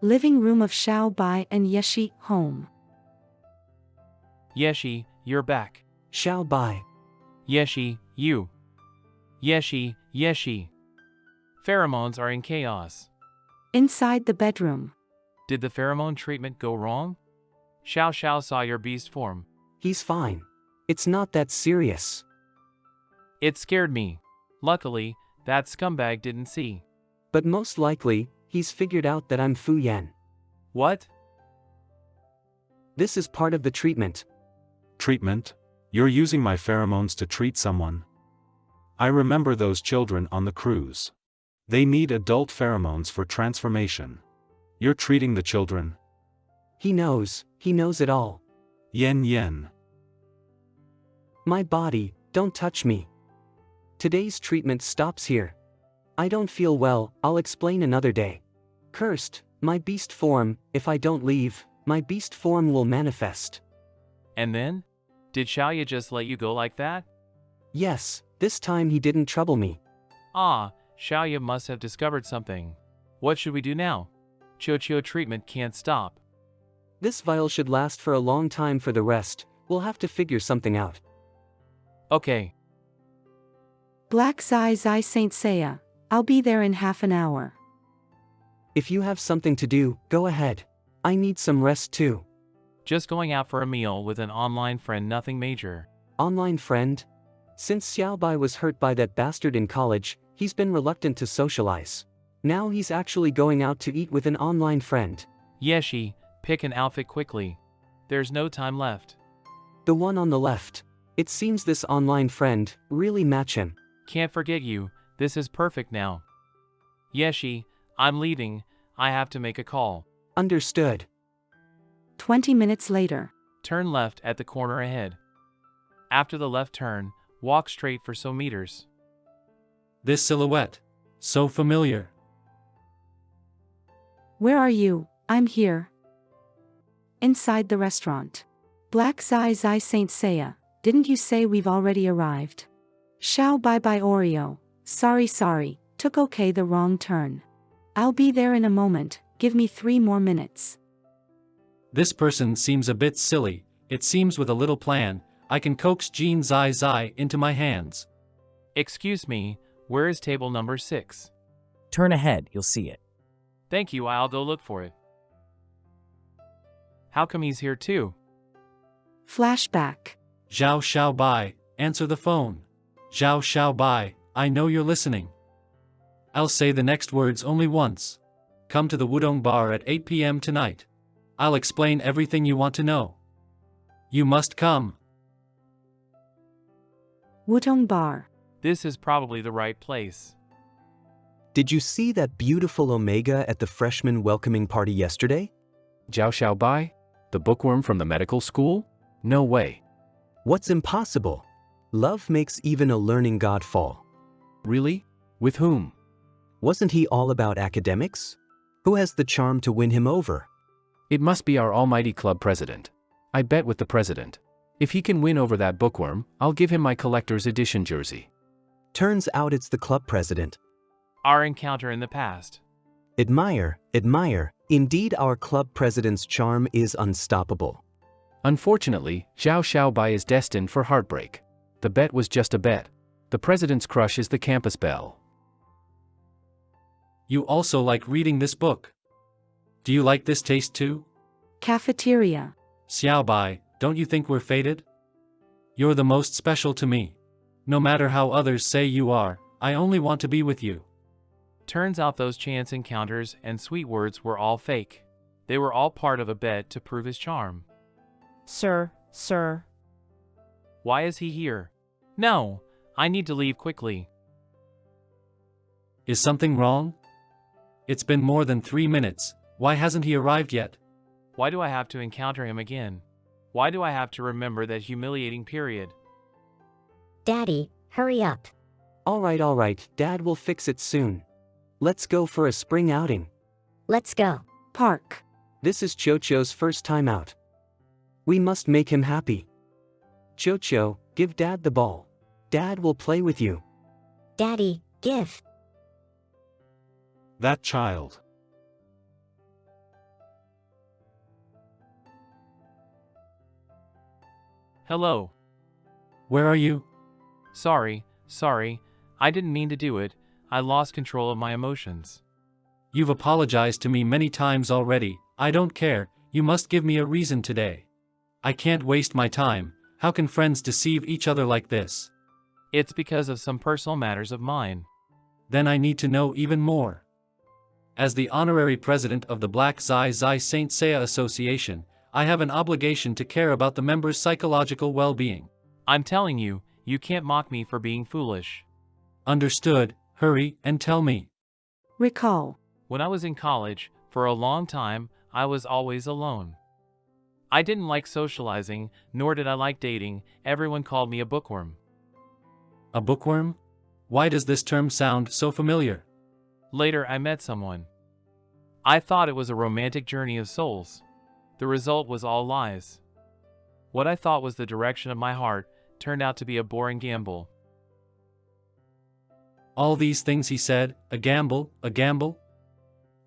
Living room of Xiao bai and Yeshi, home. Yeshi, you're back. Xiao bai. Yeshi, you. Yeshi, Yeshi. Pheromones are in chaos. Inside the bedroom. Did the pheromone treatment go wrong? Xiao Xiao saw your beast form. He's fine. It's not that serious. It scared me. Luckily, that scumbag didn't see. But most likely, he's figured out that I'm Fu Yan. What? This is part of the treatment. Treatment? You're using my pheromones to treat someone? I remember those children on the cruise. They need adult pheromones for transformation. You're treating the children? He knows it all. Yen yen. My body, don't touch me. Today's treatment stops here. I don't feel well, I'll explain another day. Cursed, my beast form, if I don't leave, my beast form will manifest. And then? Did Xiaoya just let you go like that? Yes, this time he didn't trouble me. Ah, Xiaoya must have discovered something. What should we do now? Choo treatment can't stop. This vial should last for a long time. For the rest, we'll have to figure something out. Okay. Black Zai Saint Seiya. I'll be there in half an hour. If you have something to do, go ahead. I need some rest too. Just going out for a meal with an online friend, nothing major. Online friend? Since Xiaobai was hurt by that bastard in college, he's been reluctant to socialize. Now he's actually going out to eat with an online friend. Yeshi, pick an outfit quickly. There's no time left. The one on the left. It seems this online friend really match him. Can't forget you, this is perfect now. Yeshi, I'm leaving, I have to make a call. Understood. 20 minutes later. Turn left at the corner ahead. After the left turn, walk straight for some meters. This silhouette. So familiar. Where are you? I'm here. Inside the restaurant. Black Zai Saint Seiya, didn't you say we've already arrived? Xiao bye bye Oreo, sorry, took okay the wrong turn. I'll be there in a moment, give me 3 more minutes. This person seems a bit silly. It seems with a little plan, I can coax Jean Zai into my hands. Excuse me, where is table number 6? Turn ahead, you'll see it. Thank you, I'll go look for it. How come he's here too? Flashback. Zhao Bai, answer the phone. Zhao Bai, I know you're listening. I'll say the next words only once. Come to the Wudong Bar at 8 p.m. tonight. I'll explain everything you want to know. You must come. Wudong Bar. This is probably the right place. Did you see that beautiful Omega at the freshman welcoming party yesterday? Zhao Bai? The bookworm from the medical school? No way. What's impossible? Love makes even a learning god fall. Really? With whom? Wasn't he all about academics? Who has the charm to win him over? It must be our almighty club president. I bet with the president. If he can win over that bookworm, I'll give him my collector's edition jersey. Turns out it's the club president. Our encounter in the past. Admire. Indeed, our club president's charm is unstoppable. Unfortunately, Zhao Bai is destined for heartbreak. The bet was just a bet. The president's crush is the campus belle. You also like reading this book. Do you like this taste too? Cafeteria. Xiao Bai, don't you think we're fated? You're the most special to me. No matter how others say you are, I only want to be with you. Turns out those chance encounters and sweet words were all fake. They were all part of a bet to prove his charm. Sir. Why is he here? No, I need to leave quickly. Is something wrong? It's been more than 3 minutes. Why hasn't he arrived yet? Why do I have to encounter him again? Why do I have to remember that humiliating period? Daddy, hurry up. All right, Dad will fix it soon. Let's go for a spring outing. Let's go. Park. This is Cho's first time out. We must make him happy. Cho, give Dad the ball. Dad will play with you. Daddy, give. That child. Hello. Where are you? Sorry, I didn't mean to do it. I lost control of my emotions. You've apologized to me many times already. I don't care, you must give me a reason today. I can't waste my time. How can friends deceive each other like this? It's because of some personal matters of mine. Then I need to know even more. As the honorary president of the Black Zai Saint Seiya Association, I have an obligation to care about the members' psychological well-being. I'm telling you, you can't mock me for being foolish. Understood. Hurry and tell me. Recall. When I was in college, for a long time, I was always alone. I didn't like socializing, nor did I like dating. Everyone called me a bookworm. A bookworm? Why does this term sound so familiar? Later, I met someone. I thought it was a romantic journey of souls. The result was all lies. What I thought was the direction of my heart turned out to be a boring gamble. All these things he said, a gamble, a gamble?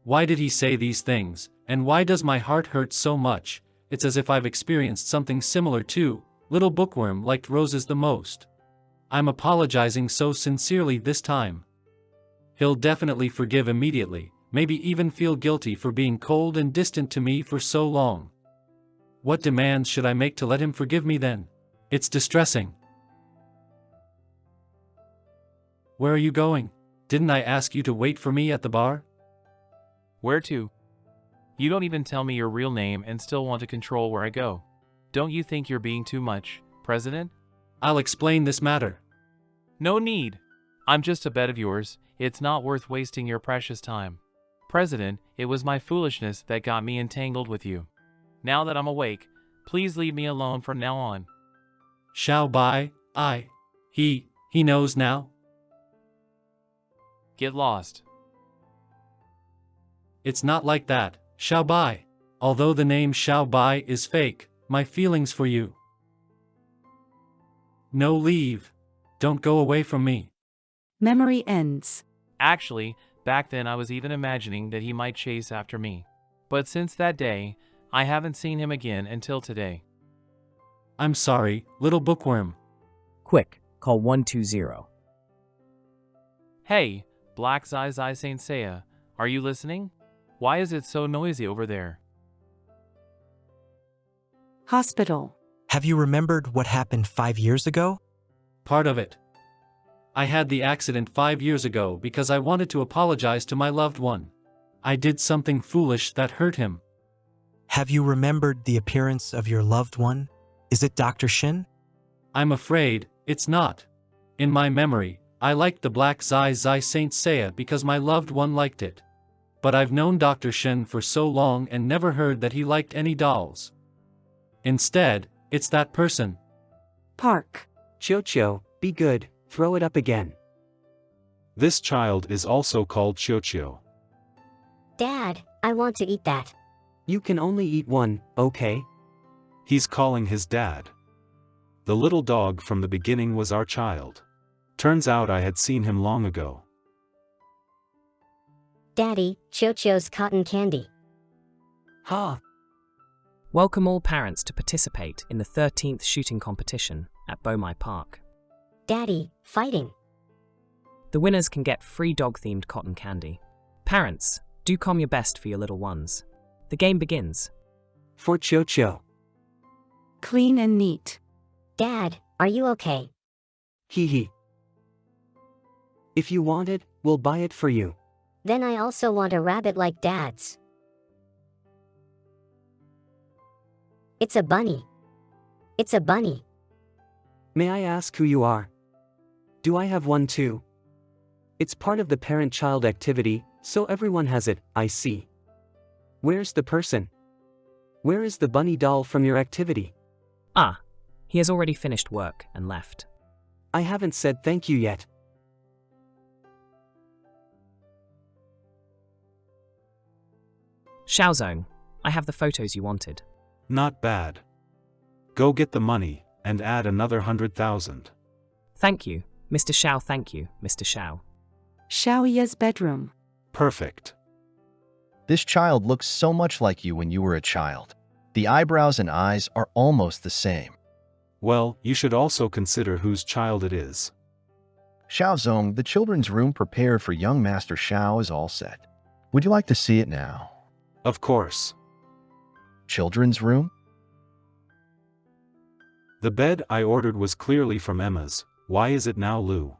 Why did he say these things, and why does my heart hurt so much? It's as if I've experienced something similar too. Little bookworm liked roses the most. I'm apologizing so sincerely this time. He'll definitely forgive immediately, maybe even feel guilty for being cold and distant to me for so long. What demands should I make to let him forgive me then? It's distressing. Where are you going? Didn't I ask you to wait for me at the bar? Where to? You don't even tell me your real name and still want to control where I go. Don't you think you're being too much, President? I'll explain this matter. No need. I'm just a bet of yours. It's not worth wasting your precious time. President, it was my foolishness that got me entangled with you. Now that I'm awake, please leave me alone from now on. Shall by, he knows now? Get lost. It's not like that, Shall by. Although the name Shall by is fake, my feelings for you. No leave. Don't go away from me. Memory ends. Actually, back then I was even imagining that he might chase after me. But since that day, I haven't seen him again until today. I'm sorry, little bookworm. Quick, call 120. Hey, Black Zai Saint Seiya, are you listening? Why is it so noisy over there? Hospital. Have you remembered what happened 5 years ago? Part of it. I had the accident 5 years ago because I wanted to apologize to my loved one. I did something foolish that hurt him. Have you remembered the appearance of your loved one? Is it Dr. Shin? I'm afraid it's not. In my memory, I liked the Black Zai Saint Seiya because my loved one liked it. But I've known Dr. Shin for so long and never heard that he liked any dolls. Instead, it's that person. Park. Choo, be good, throw it up again. This child is also called Choo. Dad, I want to eat that. You can only eat one, okay? He's calling his dad. The little dog from the beginning was our child. Turns out I had seen him long ago. Daddy, Choo's cotton candy. Ha! Welcome all parents to participate in the 13th shooting competition at Bomai Park. Daddy, fighting. The winners can get free dog-themed cotton candy. Parents, do calm your best for your little ones. The game begins. For Choo. Clean and neat. Dad, are you okay? Hee. If you want it, we'll buy it for you. Then I also want a rabbit like Dad's. It's a bunny. It's a bunny. May I ask who you are? Do I have one too? It's part of the parent-child activity, so everyone has it, I see. Where's the person? Where is the bunny doll from your activity? Ah, he has already finished work and left. I haven't said thank you yet. Xiaozong, I have the photos you wanted. Not bad. Go get the money, and add another 100,000. Thank you, Mr. Xiao. Thank you, Mr. Xiao. Xiaoya's bedroom. Perfect. This child looks so much like you when you were a child. The eyebrows and eyes are almost the same. Well, you should also consider whose child it is. Xiaozong, the children's room prepared for young Master Xiao is all set. Would you like to see it now? Of course. Children's room? The bed I ordered was clearly from Emma's. Why is it now Lou?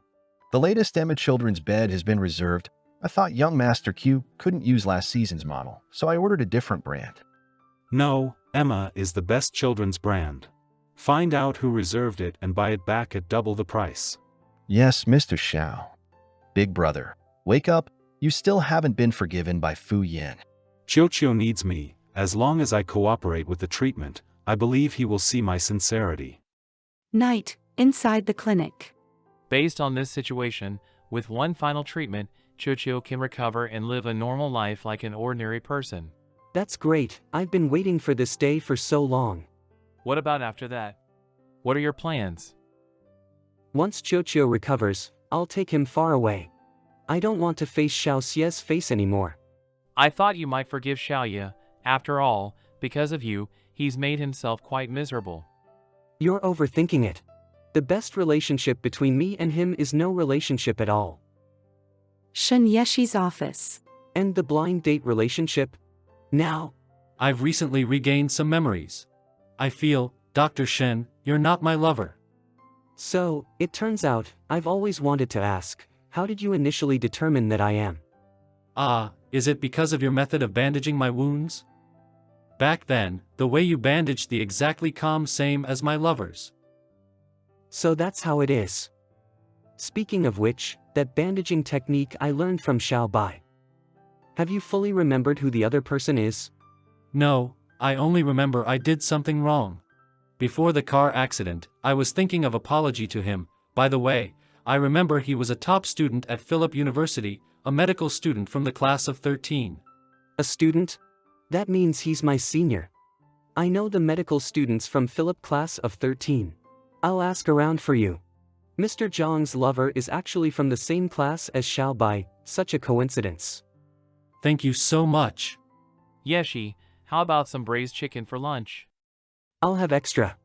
The latest Emma children's bed has been reserved. I thought young Master Q couldn't use last season's model, so I ordered a different brand. No, Emma is the best children's brand. Find out who reserved it and buy it back at double the price. Yes, Mr. Xiao. Big brother, wake up. You still haven't been forgiven by Fu Yin. Choo needs me. As long as I cooperate with the treatment, I believe he will see my sincerity. Night, inside the clinic. Based on this situation, with one final treatment, Choo can recover and live a normal life like an ordinary person. That's great, I've been waiting for this day for so long. What about after that? What are your plans? Once Choo recovers, I'll take him far away. I don't want to face Xiao Xie's face anymore. I thought you might forgive Xiaoye. After all, because of you, he's made himself quite miserable. You're overthinking it. The best relationship between me and him is no relationship at all. Shen Yeshi's office. And the blind date relationship? Now? I've recently regained some memories. I feel, Dr. Shen, you're not my lover. So, it turns out, I've always wanted to ask, how did you initially determine that I am? Is it because of your method of bandaging my wounds? Back then, the way you bandaged the exactly same as my lover's. So that's how it is. Speaking of which, that bandaging technique I learned from Xiao Bai. Have you fully remembered who the other person is? No, I only remember I did something wrong. Before the car accident, I was thinking of apology to him. By the way, I remember he was a top student at Philip University, a medical student from the class of 13. A student? That means he's my senior. I know the medical students from Philip class of 13. I'll ask around for you. Mr. Zhang's lover is actually from the same class as Xiao Bai, such a coincidence. Thank you so much. Yeshi, how about some braised chicken for lunch? I'll have extra.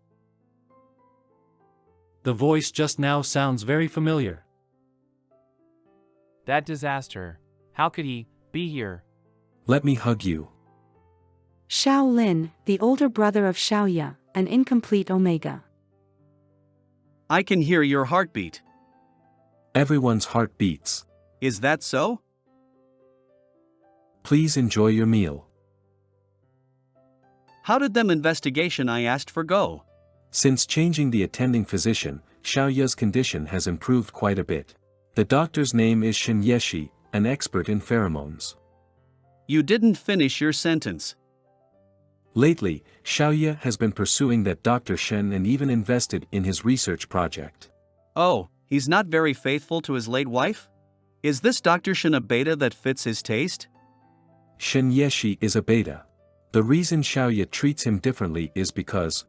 The voice just now sounds very familiar. That disaster. How could he be here? Let me hug you. Xiao Lin, the older brother of Xiaoye, an incomplete Omega. I can hear your heartbeat. Everyone's heart beats. Is that so? Please enjoy your meal. How did them investigation I asked for go? Since changing the attending physician, Xiaoye's condition has improved quite a bit. The doctor's name is Shen Yeshi, an expert in pheromones. You didn't finish your sentence. Lately, Xiaoye has been pursuing that Dr. Shen and even invested in his research project. Oh, he's not very faithful to his late wife? Is this Dr. Shen a beta that fits his taste? Shen Yeshi is a beta. The reason Xiaoye treats him differently is because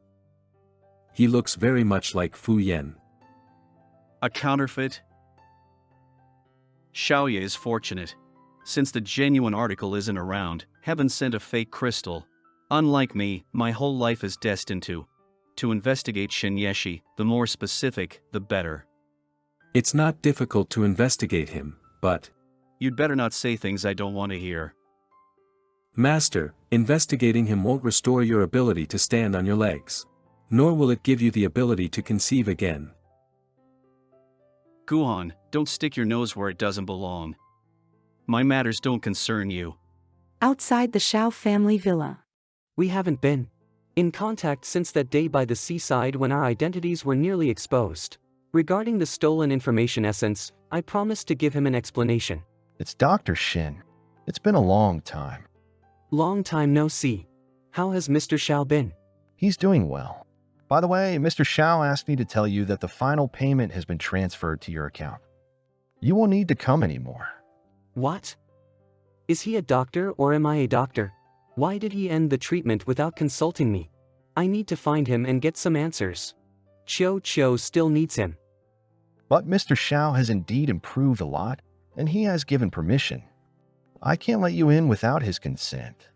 he looks very much like Fu Yan. A counterfeit? Xiaoye is fortunate. Since the genuine article isn't around, heaven sent a fake crystal. Unlike me, my whole life is destined to investigate Shen Yeshi. The more specific, the better. It's not difficult to investigate him, but you'd better not say things I don't want to hear. Master, investigating him won't restore your ability to stand on your legs. Nor will it give you the ability to conceive again. Guhan, don't stick your nose where it doesn't belong. My matters don't concern you. Outside the Xiao family villa. We haven't been in contact since that day by the seaside when our identities were nearly exposed. Regarding the stolen information essence, I promised to give him an explanation. It's Dr. Shen. It's been a long time. Long time no see. How has Mr. Xiao been? He's doing well. By the way, Mr. Xiao asked me to tell you that the final payment has been transferred to your account. You won't need to come anymore. What? Is he a doctor or am I a doctor? Why did he end the treatment without consulting me? I need to find him and get some answers. Choo still needs him. But Mr. Xiao has indeed improved a lot, and he has given permission. I can't let you in without his consent.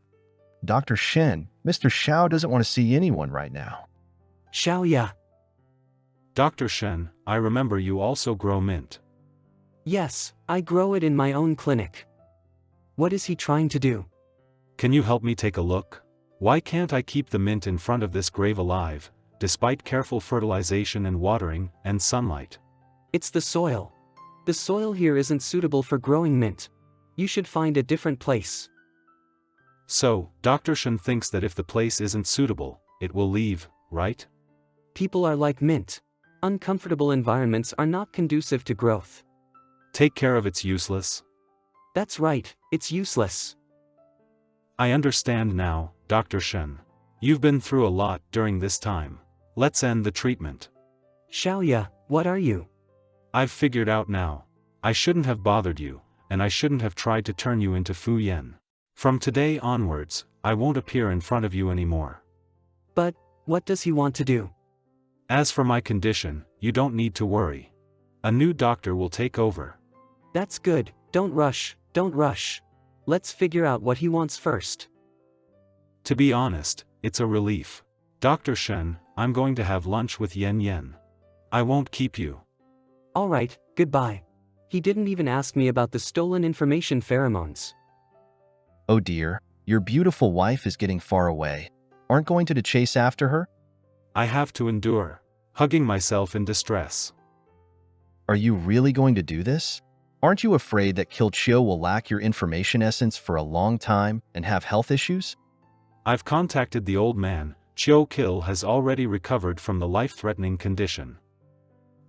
Dr. Shen, Mr. Xiao doesn't want to see anyone right now. Xiaoye. Dr. Shen, I remember you also grow mint. Yes, I grow it in my own clinic. What is he trying to do? Can you help me take a look? Why can't I keep the mint in front of this grave alive, despite careful fertilization and watering, and sunlight? It's the soil. The soil here isn't suitable for growing mint. You should find a different place. So, Dr. Shen thinks that if the place isn't suitable, it will leave, right? People are like mint. Uncomfortable environments are not conducive to growth. Take care of it's useless. That's right, it's useless. I understand now, Dr. Shen. You've been through a lot during this time. Let's end the treatment. Xiaoya, what are you? I've figured out now. I shouldn't have bothered you, and I shouldn't have tried to turn you into Fu Yen. From today onwards, I won't appear in front of you anymore. But, what does he want to do? As for my condition, you don't need to worry. A new doctor will take over. That's good, don't rush, don't rush. Let's figure out what he wants first. To be honest, it's a relief. Dr. Shen, I'm going to have lunch with Yen Yen. I won't keep you. Alright, goodbye. He didn't even ask me about the stolen information pheromones. Oh dear, your beautiful wife is getting far away. Aren't going to chase after her? I have to endure, hugging myself in distress. Are you really going to do this? Aren't you afraid that Choo will lack your information essence for a long time and have health issues? I've contacted the old man. Choo has already recovered from the life-threatening condition.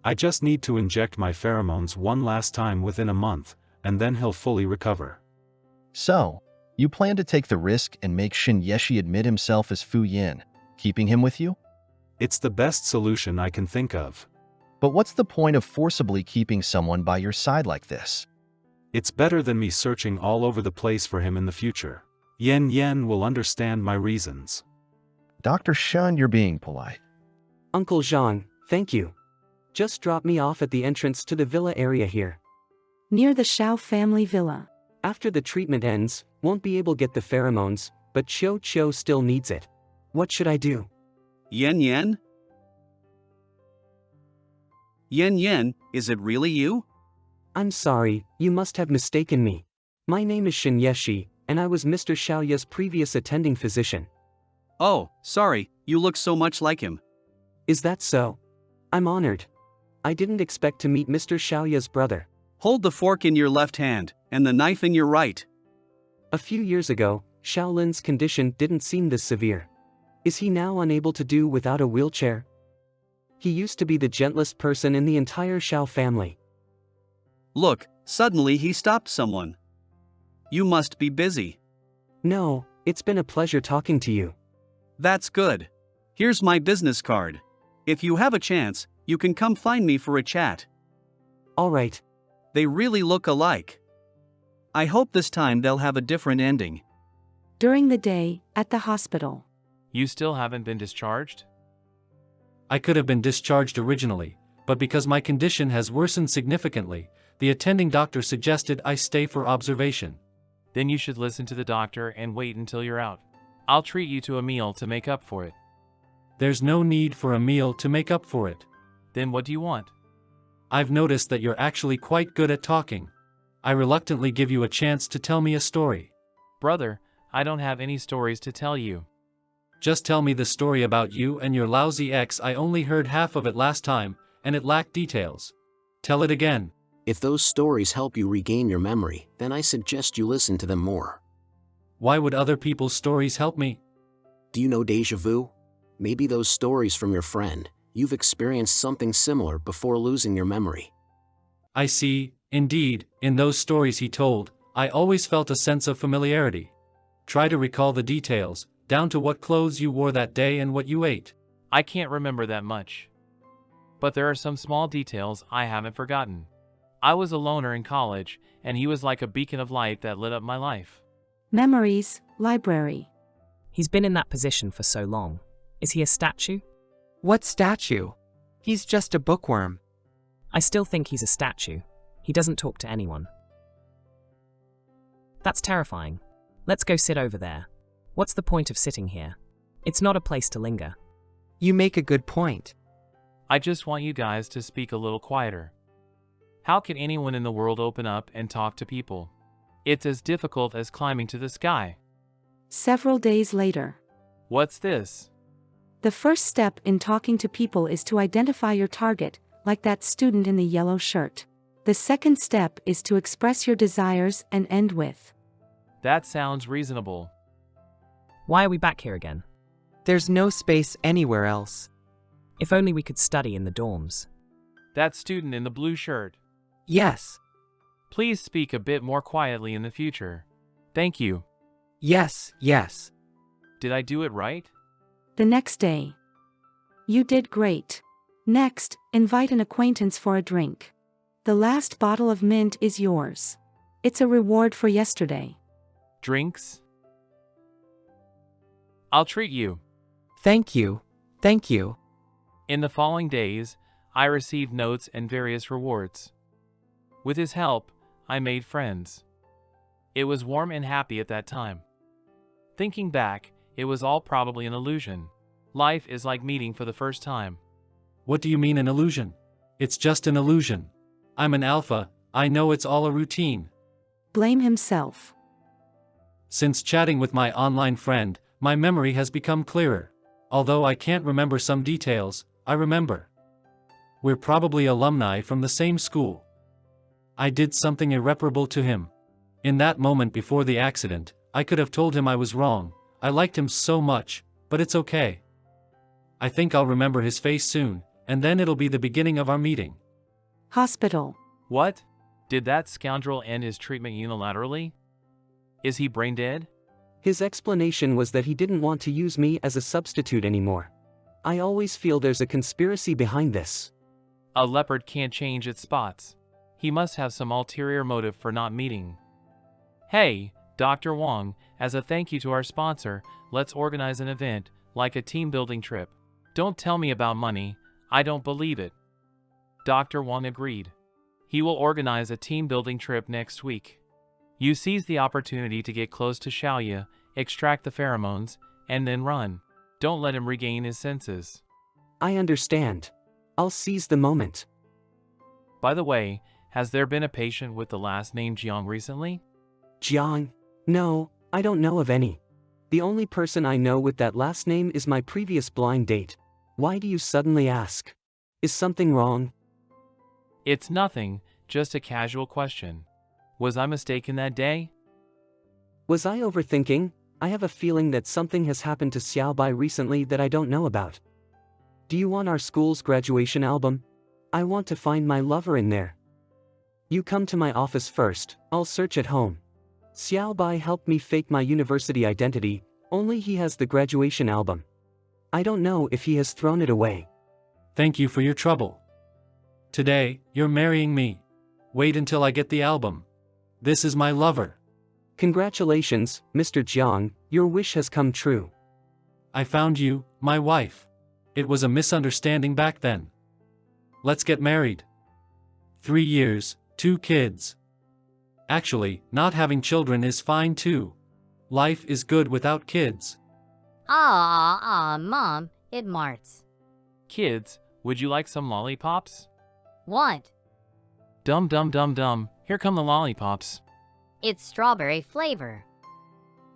I just need to inject my pheromones one last time within a month, and then he'll fully recover. So, you plan to take the risk and make Shin Yeshi admit himself as Fu Yin, keeping him with you? It's the best solution I can think of. But what's the point of forcibly keeping someone by your side like this? It's better than me searching all over the place for him in the future. Yen Yen will understand my reasons. Dr. Shen, you're being polite. Uncle Zhang, thank you. Just drop me off at the entrance to the villa area here. Near the Shao family villa. After the treatment ends, won't be able to get the pheromones, but Choo still needs it. What should I do? Yen Yen? Yen Yen, is it really you? I'm sorry, you must have mistaken me. My name is Shin Yeshi, and I was Mr. Xiaoya's previous attending physician. Oh, sorry, you look so much like him. Is that so? I'm honored. I didn't expect to meet Mr. Xiaoya's brother. Hold the fork in your left hand, and the knife in your right. A few years ago, Xiaolin's condition didn't seem this severe. Is he now unable to do without a wheelchair? He used to be the gentlest person in the entire Xiao family. Look, suddenly he stopped someone. You must be busy. No, it's been a pleasure talking to you. That's good. Here's my business card. If you have a chance, you can come find me for a chat. Alright. They really look alike. I hope this time they'll have a different ending. During the day, at the hospital. You still haven't been discharged? I could have been discharged originally, but because my condition has worsened significantly, the attending doctor suggested I stay for observation. Then you should listen to the doctor and wait until you're out. I'll treat you to a meal to make up for it. There's no need for a meal to make up for it. Then what do you want? I've noticed that you're actually quite good at talking. I reluctantly give you a chance to tell me a story. Brother, I don't have any stories to tell you. Just tell me the story about you and your lousy ex. I only heard half of it last time, and it lacked details. Tell it again. If those stories help you regain your memory, then I suggest you listen to them more. Why would other people's stories help me? Do you know déjà vu? Maybe those stories from your friend, you've experienced something similar before losing your memory. I see, indeed, in those stories he told, I always felt a sense of familiarity. Try to recall the details, down to what clothes you wore that day and what you ate. I can't remember that much. But there are some small details I haven't forgotten. I was a loner in college, and he was like a beacon of light that lit up my life. Memories, library. He's been in that position for so long. Is he a statue? What statue? He's just a bookworm. I still think he's a statue. He doesn't talk to anyone. That's terrifying. Let's go sit over there. What's the point of sitting here? It's not a place to linger. You make a good point. I just want you guys to speak a little quieter. How can anyone in the world open up and talk to people? It's as difficult as climbing to the sky. Several days later. What's this? The first step in talking to people is to identify your target, like that student in the yellow shirt. The second step is to express your desires and end with. That sounds reasonable. Why are we back here again? There's no space anywhere else. If only we could study in the dorms. That student in the blue shirt. Yes. Please speak a bit more quietly in the future. Thank you. Yes, yes. Did I do it right? The next day. You did great. Next, invite an acquaintance for a drink. The last bottle of mint is yours. It's a reward for yesterday. Drinks? I'll treat you. Thank you. Thank you. In the following days, I received notes and various rewards. With his help, I made friends. It was warm and happy at that time. Thinking back, it was all probably an illusion. Life is like meeting for the first time. What do you mean an illusion? It's just an illusion. I'm an alpha, I know it's all a routine. Blame himself. Since chatting with my online friend, my memory has become clearer. Although I can't remember some details, I remember. We're probably alumni from the same school. I did something irreparable to him. In that moment before the accident, I could have told him I was wrong. I liked him so much, but it's okay. I think I'll remember his face soon, and then it'll be the beginning of our meeting. Hospital. What? Did that scoundrel end his treatment unilaterally? Is he brain dead? His explanation was that he didn't want to use me as a substitute anymore. I always feel there's a conspiracy behind this. A leopard can't change its spots. He must have some ulterior motive for not meeting. Hey, Dr. Wong, as a thank you to our sponsor, let's organize an event, like a team-building trip. Don't tell me about money, I don't believe it. Dr. Wong agreed. He will organize a team-building trip next week. You seize the opportunity to get close to Xiaoya, extract the pheromones, and then run. Don't let him regain his senses. I understand. I'll seize the moment. By the way, has there been a patient with the last name Jiang recently? Jiang? No, I don't know of any. The only person I know with that last name is my previous blind date. Why do you suddenly ask? Is something wrong? It's nothing, just a casual question. Was I mistaken that day? Was I overthinking? I have a feeling that something has happened to Xiaobai recently that I don't know about. Do you want our school's graduation album? I want to find my lover in there. You come to my office first, I'll search at home. Xiaobai helped me fake my university identity, only he has the graduation album. I don't know if he has thrown it away. Thank you for your trouble. Today, you're marrying me. Wait until I get the album. This is my lover. Congratulations, Mr. Jiang, your wish has come true. I found you, my wife. It was a misunderstanding back then. Let's get married. 3 years, 2 kids. Actually, not having children is fine too. Life is good without kids. Mom, it marts. Kids, would you like some lollipops? What? Dum, here come the lollipops. It's strawberry flavor.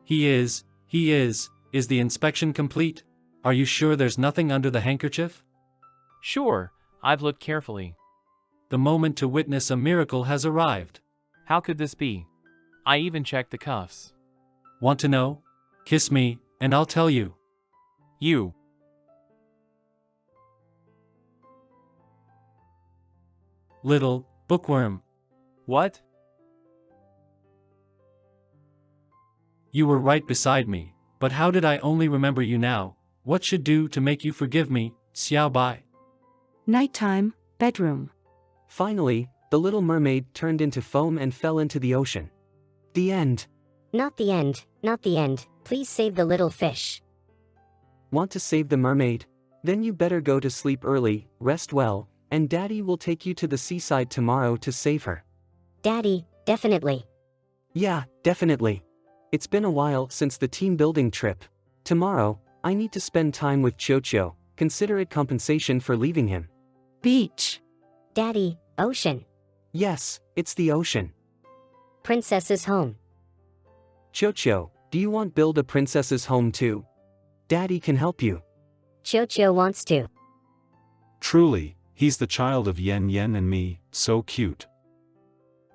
He is. Is the inspection complete? Are you sure there's nothing under the handkerchief? Sure, I've looked carefully. The moment to witness a miracle has arrived. How could this be? I even checked the cuffs. Want to know? Kiss me, and I'll tell you. You. Little bookworm. What? You were right beside me, but how did I only remember you now? What should do to make you forgive me, Xiaobai? Nighttime, bedroom. Finally, the little mermaid turned into foam and fell into the ocean. The end. Not the end, not the end. Please save the little fish. Want to save the mermaid? Then you better go to sleep early, rest well, and Daddy will take you to the seaside tomorrow to save her. Daddy, definitely. Yeah, definitely. It's been a while since the team building trip. Tomorrow, I need to spend time with Choo. Consider it compensation for leaving him. Beach. Daddy, ocean. Yes, it's the ocean. Princess's home. Choo, do you want build a princess's home too? Daddy can help you. Choo wants to. Truly, he's the child of Yen and me, so cute.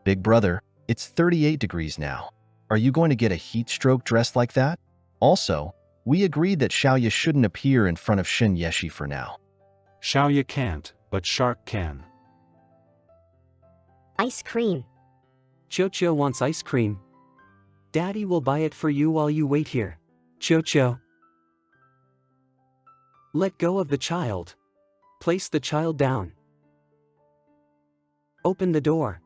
Big brother, it's 38 degrees now. Are you going to get a heat stroke dressed like that? Also, we agreed that Xiaoya shouldn't appear in front of Yeshi for now. Xiaoya can't, but Shark can. Ice cream. Choo wants ice cream. Daddy will buy it for you while you wait here. Choo. Let go of the child. Place the child down. Open the door.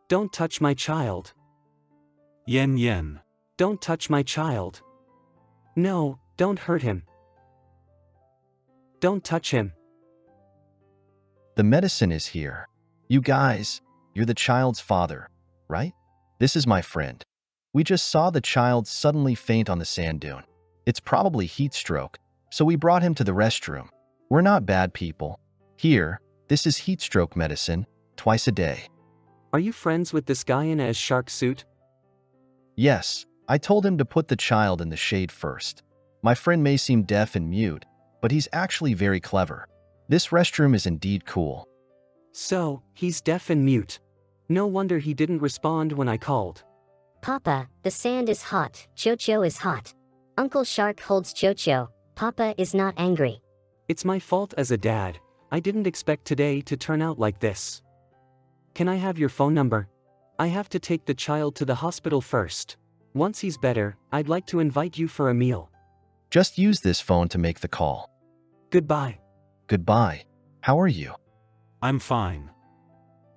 Don't touch my child. Yen Yen. Don't touch my child. No, don't hurt him. Don't touch him. The medicine is here. You guys, you're the child's father, right? This is my friend. We just saw the child suddenly faint on the sand dune. It's probably heat stroke, so we brought him to the restroom. We're not bad people. Here, this is heat stroke medicine, twice a day. Are you friends with this guy in a shark suit? Yes, I told him to put the child in the shade first. My friend may seem deaf and mute, but he's actually very clever. This restroom is indeed cool. So, he's deaf and mute. No wonder he didn't respond when I called. Papa, the sand is hot, Choo is hot. Uncle Shark holds Choo. Papa is not angry. It's my fault as a dad. I didn't expect today to turn out like this. Can I have your phone number? I have to take the child to the hospital first. Once he's better, I'd like to invite you for a meal. Just use this phone to make the call. Goodbye. Goodbye. How are you? I'm fine.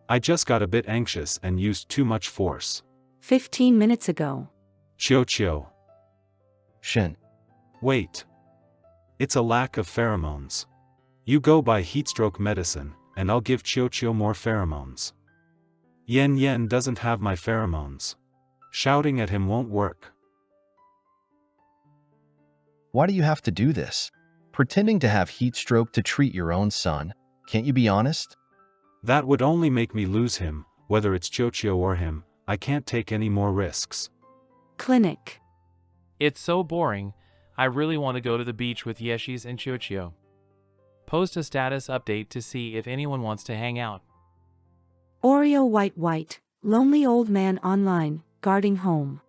I just got a bit anxious and used too much force. 15 minutes ago. Choo. Shin. Wait. It's a lack of pheromones. You go buy heatstroke medicine, and I'll give Choo more pheromones. Yen Yen doesn't have my pheromones. Shouting at him won't work. Why do you have to do this? Pretending to have heat stroke to treat your own son? Can't you be honest? That would only make me lose him, whether it's Choo or him. I can't take any more risks. Clinic. It's so boring. I really want to go to the beach with Yeshis and Choo. Post a status update to see if anyone wants to hang out. Oreo White, lonely old man online, guarding home.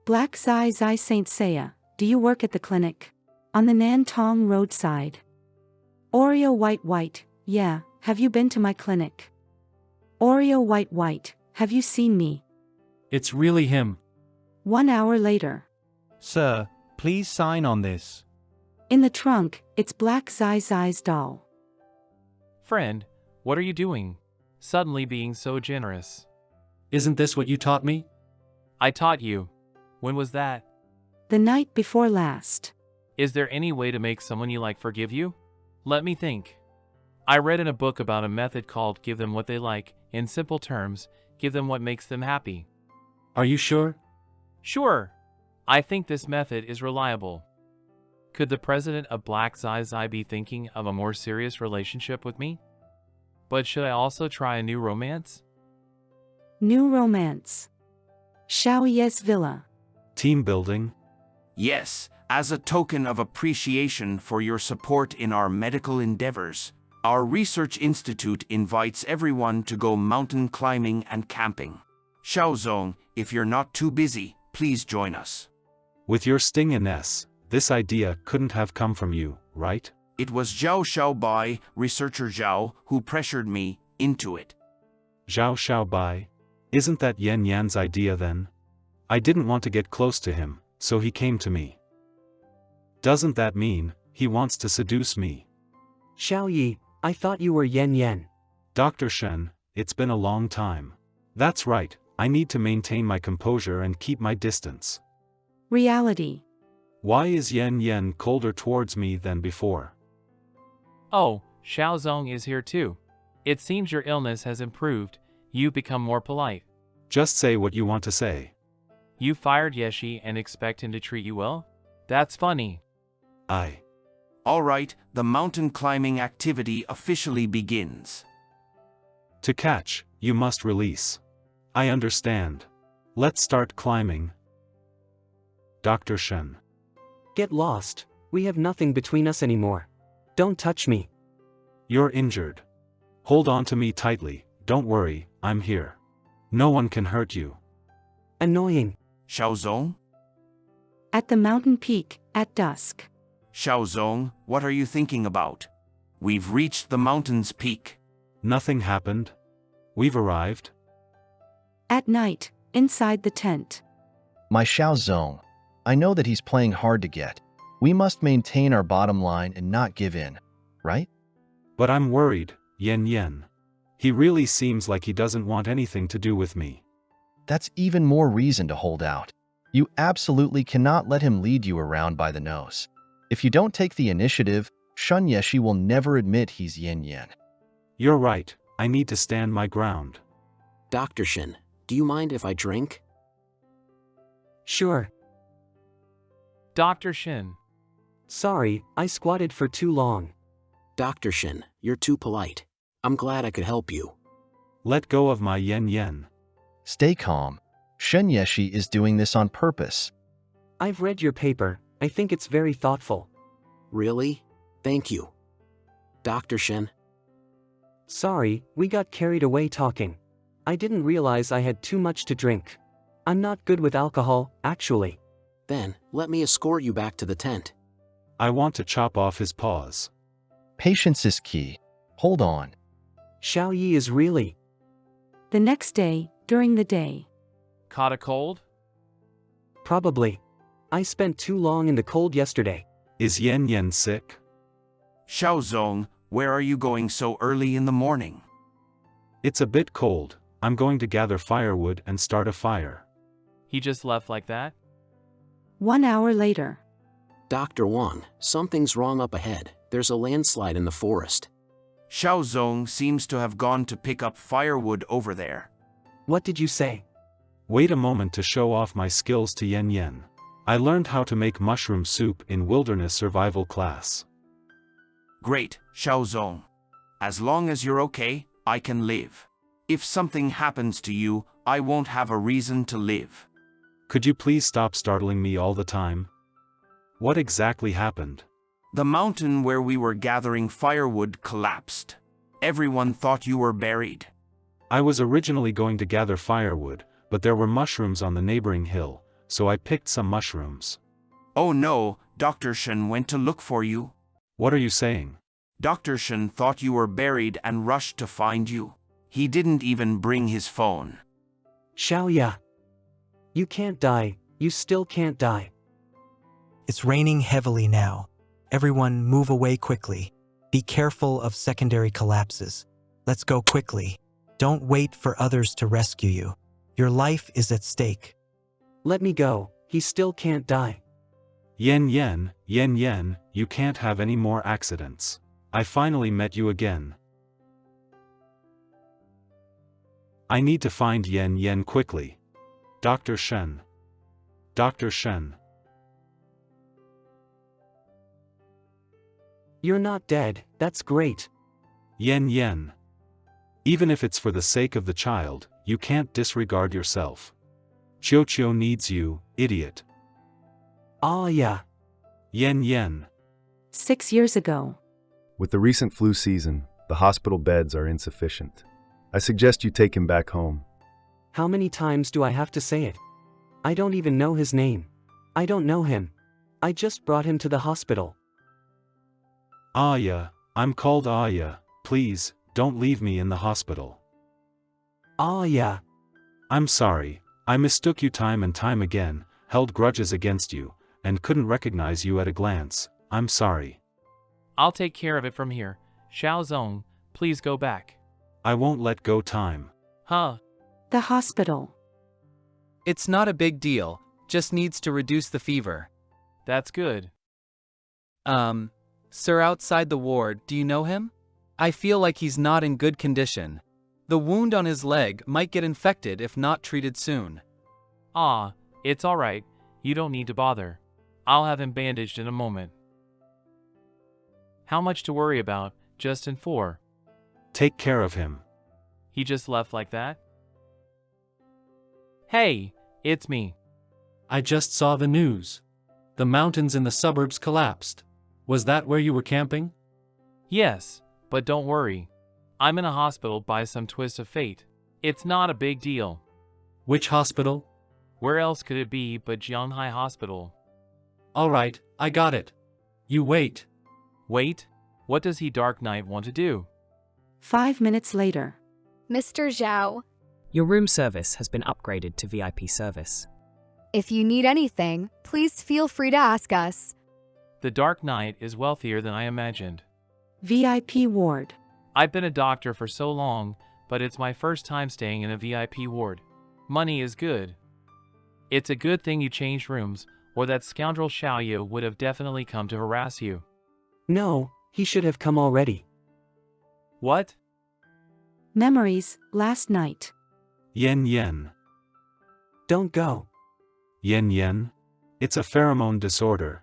Black Zai Saint Seiya, do you work at the clinic? On the Nantong roadside. Oreo White, yeah, have you been to my clinic? Oreo White, have you seen me? It's really him. 1 hour later. Sir, please sign on this. In the trunk, it's Black Zai's doll. Friend, what are you doing? Suddenly being so generous. Isn't this what you taught me? I taught you. When was that? The night before last. Is there any way to make someone you like forgive you? Let me think. I read in a book about a method called Give Them What They Like. In simple terms, give them what makes them happy. Are you sure? Sure. I think this method is reliable. Could the president of Black Zai be thinking of a more serious relationship with me? But should I also try a new romance? New romance. Xiaoye's villa. Team building? Yes, as a token of appreciation for your support in our medical endeavors, our research institute invites everyone to go mountain climbing and camping. Xiaozong, if you're not too busy, please join us. With your sting in S, this idea couldn't have come from you, right? It was Zhao Xiaobai, researcher Zhao, who pressured me into it. Zhao Xiaobai? Isn't that Yen Yan's idea then? I didn't want to get close to him, so he came to me. Doesn't that mean he wants to seduce me? Xiao Yi, I thought you were Yen Yen. Dr. Shen, it's been a long time. That's right, I need to maintain my composure and keep my distance. Reality. Why is Yen Yen colder towards me than before? Oh, Xiaozong is here too. It seems your illness has improved. You've become more polite. Just say what you want to say. You fired Yeshi and expect him to treat you well? That's funny. All right, the mountain climbing activity officially begins. To catch, you must release. I understand. Let's start climbing. Dr. Shen. Get lost. We have nothing between us anymore. Don't touch me. You're injured. Hold on to me tightly, don't worry, I'm here. No one can hurt you. Annoying. Xiaozong? At the mountain peak, at dusk. Xiaozong, what are you thinking about? We've reached the mountain's peak. Nothing happened. We've arrived. At night, inside the tent. My Xiaozong, I know that he's playing hard to get. We must maintain our bottom line and not give in, right? But I'm worried, Yen Yen. He really seems like he doesn't want anything to do with me. That's even more reason to hold out. You absolutely cannot let him lead you around by the nose. If you don't take the initiative, Shun Yeshi will never admit he's Yen Yen. You're right, I need to stand my ground. Dr. Shin, do you mind if I drink? Sure. Dr. Shin. Sorry, I squatted for too long. Dr. Shin, you're too polite. I'm glad I could help you. Let go of my Yen Yen. Stay calm. Shun Yeshi is doing this on purpose. I've read your paper. I think it's very thoughtful. Really? Thank you. Dr. Shin? Sorry, we got carried away talking. I didn't realize I had too much to drink. I'm not good with alcohol, actually. Then, let me escort you back to the tent. I want to chop off his paws. Patience is key. Hold on. Xiao Yi is really... The next day, during the day. Caught a cold? Probably. I spent too long in the cold yesterday. Is Yen Yen sick? Xiaozong, where are you going so early in the morning? It's a bit cold. I'm going to gather firewood and start a fire. He just left like that? 1 hour later. Dr. Wang, something's wrong up ahead. There's a landslide in the forest. Xiaozong seems to have gone to pick up firewood over there. What did you say? Wait a moment to show off my skills to Yen Yen. I learned how to make mushroom soup in wilderness survival class. Great, Xiaozong. As long as you're okay, I can live. If something happens to you, I won't have a reason to live. Could you please stop startling me all the time? What exactly happened? The mountain where we were gathering firewood collapsed. Everyone thought you were buried. I was originally going to gather firewood, but there were mushrooms on the neighboring hill, so I picked some mushrooms. Oh no, Dr. Shen went to look for you. What are you saying? Dr. Shen thought you were buried and rushed to find you. He didn't even bring his phone. Xiao Ya. You can't die. You still can't die. It's raining heavily now. Everyone move away quickly. Be careful of secondary collapses. Let's go quickly. Don't wait for others to rescue you. Your life is at stake. Let me go. He still can't die. Yen Yen, Yen Yen, you can't have any more accidents. I finally met you again. I need to find Yen Yen quickly. Dr. Shen. Dr. Shen. You're not dead, that's great. Yen Yen. Even if it's for the sake of the child, you can't disregard yourself. Choo needs you, idiot. Ah yeah. Yen Yen. 6 years ago. With the recent flu season, the hospital beds are insufficient. I suggest you take him back home. How many times do I have to say it? I don't even know his name. I don't know him. I just brought him to the hospital. Aya, I'm called Aya. Please, don't leave me in the hospital. Aya. I'm sorry. I mistook you time and time again, held grudges against you, and couldn't recognize you at a glance. I'm sorry. I'll take care of it from here. Xiaozong, please go back. I won't let go time. Huh? The hospital. It's not a big deal, just needs to reduce the fever. That's good. Sir outside the ward, do you know him? I feel like he's not in good condition. The wound on his leg might get infected if not treated soon. Ah, it's alright. You don't need to bother. I'll have him bandaged in a moment. How much to worry about, Justin 4? Take care of him. He just left like that? Hey, it's me. I just saw the news. The mountains in the suburbs collapsed. Was that where you were camping? Yes, but don't worry. I'm in a hospital by some twist of fate. It's not a big deal. Which hospital? Where else could it be but Jianhai Hospital? Alright, I got it. You wait. Wait? What does he Dark Knight want to do? 5 minutes later. Mr. Zhao. Your room service has been upgraded to VIP service. If you need anything, Please feel free to ask us. The Dark Knight is wealthier than I imagined. VIP ward. I've been a doctor for so long, but it's my first time staying in a VIP ward. Money is good. It's a good thing you changed rooms, or that scoundrel Xiaoyu would have definitely come to harass you. No, he should have come already. What? Memories, last night. Yen yen. Don't go. Yen yen? It's a pheromone disorder.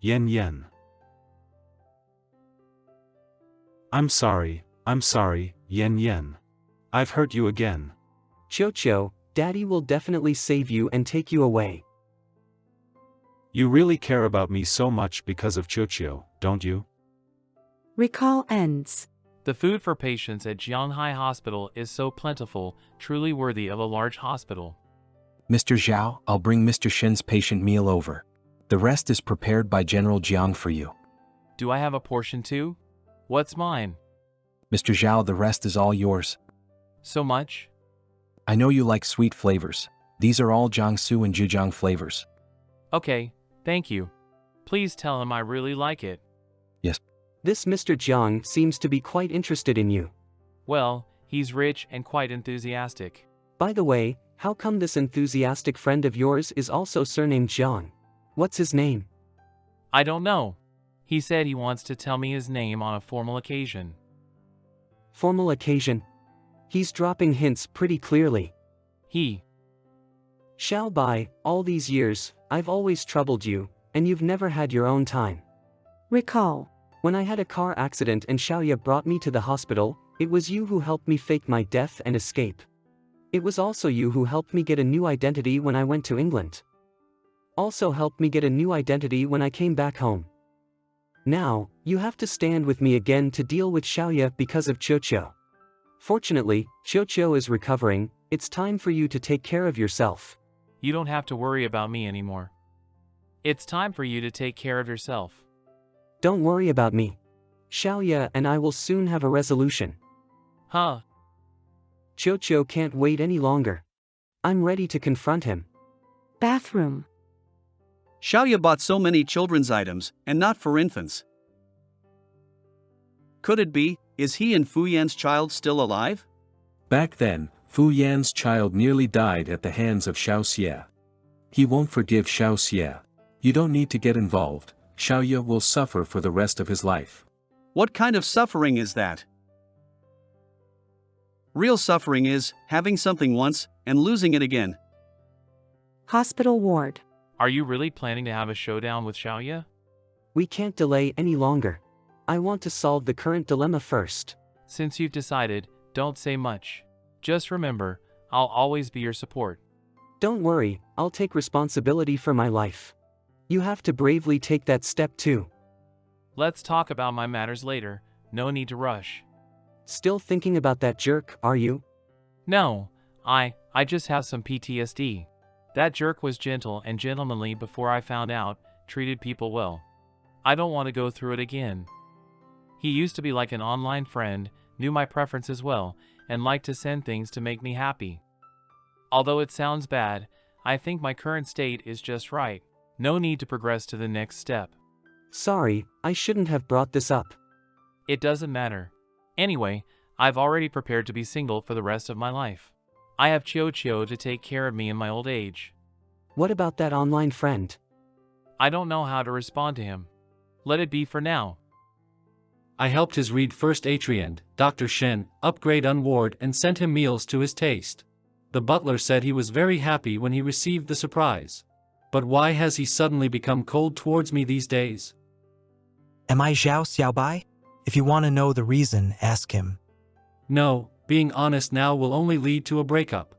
Yen yen. I'm sorry, yen yen. I've hurt you again. Choo, Daddy will definitely save you and take you away. You really care about me so much because of Choo, don't you? Recall ends. The food for patients at Jianghai Hospital is so plentiful, truly worthy of a large hospital. Mr. Zhao, I'll bring Mr. Shen's patient meal over. The rest is prepared by General Jiang for you. Do I have a portion too? What's mine? Mr. Zhao, the rest is all yours. So much? I know you like sweet flavors. These are all Jiangsu and Zhejiang flavors. Okay, thank you. Please tell him I really like it. Yes. This Mr. Jiang seems to be quite interested in you. Well, he's rich and quite enthusiastic. By the way, how come this enthusiastic friend of yours is also surnamed Jiang? What's his name? I don't know. He said he wants to tell me his name on a formal occasion. Formal occasion? He's dropping hints pretty clearly. Xiao Bai, all these years, I've always troubled you, and you've never had your own time. Recall. When I had a car accident and Xiaoya brought me to the hospital, it was you who helped me fake my death and escape. It was also you who helped me get a new identity when I went to England. Also helped me get a new identity when I came back home. Now, you have to stand with me again to deal with Xiaoya because of Choo. Fortunately, Choo is recovering. It's time for you to take care of yourself. You don't have to worry about me anymore. It's time for you to take care of yourself. Don't worry about me. Xiaoya and I will soon have a resolution. Huh? Choo can't wait any longer. I'm ready to confront him. Bathroom. Xiaoya bought so many children's items, and not for infants. Could it be, is he and Fu Yan's child still alive? Back then, Fu Yan's child nearly died at the hands of Xiao Xie. He won't forgive Xiao Xie. You don't need to get involved. Xiaoya will suffer for the rest of his life. What kind of suffering is that? Real suffering is having something once and losing it again. Hospital ward. Are you really planning to have a showdown with Xiaoya? We can't delay any longer. I want to solve the current dilemma first. Since you've decided, don't say much. Just remember, I'll always be your support. Don't worry, I'll take responsibility for my life. You have to bravely take that step too. Let's talk about my matters later, no need to rush. Still thinking about that jerk, are you? No, I just have some PTSD. That jerk was gentle and gentlemanly before I found out, treated people well. I don't want to go through it again. He used to be like an online friend, knew my preferences well, and liked to send things to make me happy. Although it sounds bad, I think my current state is just right. No need to progress to the next step. Sorry, I shouldn't have brought this up. It doesn't matter. Anyway, I've already prepared to be single for the rest of my life. I have Choo to take care of me in my old age. What about that online friend? I don't know how to respond to him. Let it be for now. I helped his read first Atriand, Dr. Shen, upgrade unward and sent him meals to his taste. The butler said he was very happy when he received the surprise. But why has he suddenly become cold towards me these days? Am I Zhao Xiaobai? If you want to know the reason, ask him. No, being honest now will only lead to a breakup.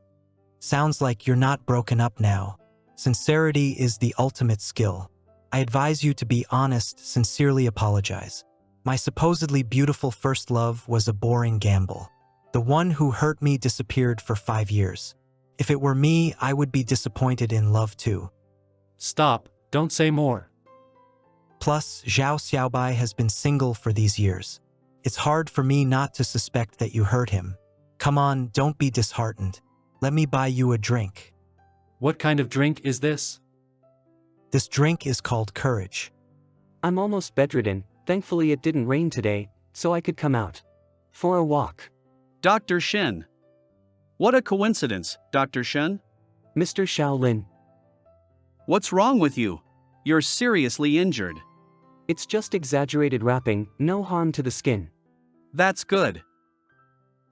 Sounds like you're not broken up now. Sincerity is the ultimate skill. I advise you to be honest, sincerely apologize. My supposedly beautiful first love was a boring gamble. The one who hurt me disappeared for 5 years. If it were me, I would be disappointed in love too. Stop, don't say more. Plus, Zhao Xiaobai has been single for these years. It's hard for me not to suspect that you hurt him. Come on, don't be disheartened. Let me buy you a drink. What kind of drink is this? This drink is called courage. I'm almost bedridden, thankfully it didn't rain today, so I could come out. For a walk. Dr. Shen. What a coincidence, Dr. Shen. Mr. Shaolin. What's wrong with you? You're seriously injured. It's just exaggerated wrapping, no harm to the skin. That's good.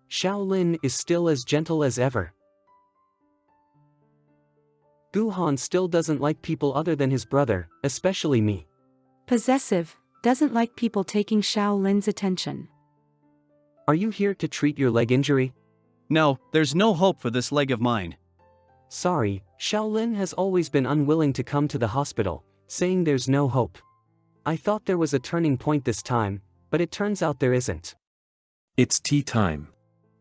Shaolin is still as gentle as ever. Guhan still doesn't like people other than his brother, especially me. Possessive, doesn't like people taking Shaolin's attention. Are you here to treat your leg injury? No, there's no hope for this leg of mine. Sorry, Shaolin has always been unwilling to come to the hospital, saying there's no hope. I thought there was a turning point this time, but it turns out there isn't. It's tea time.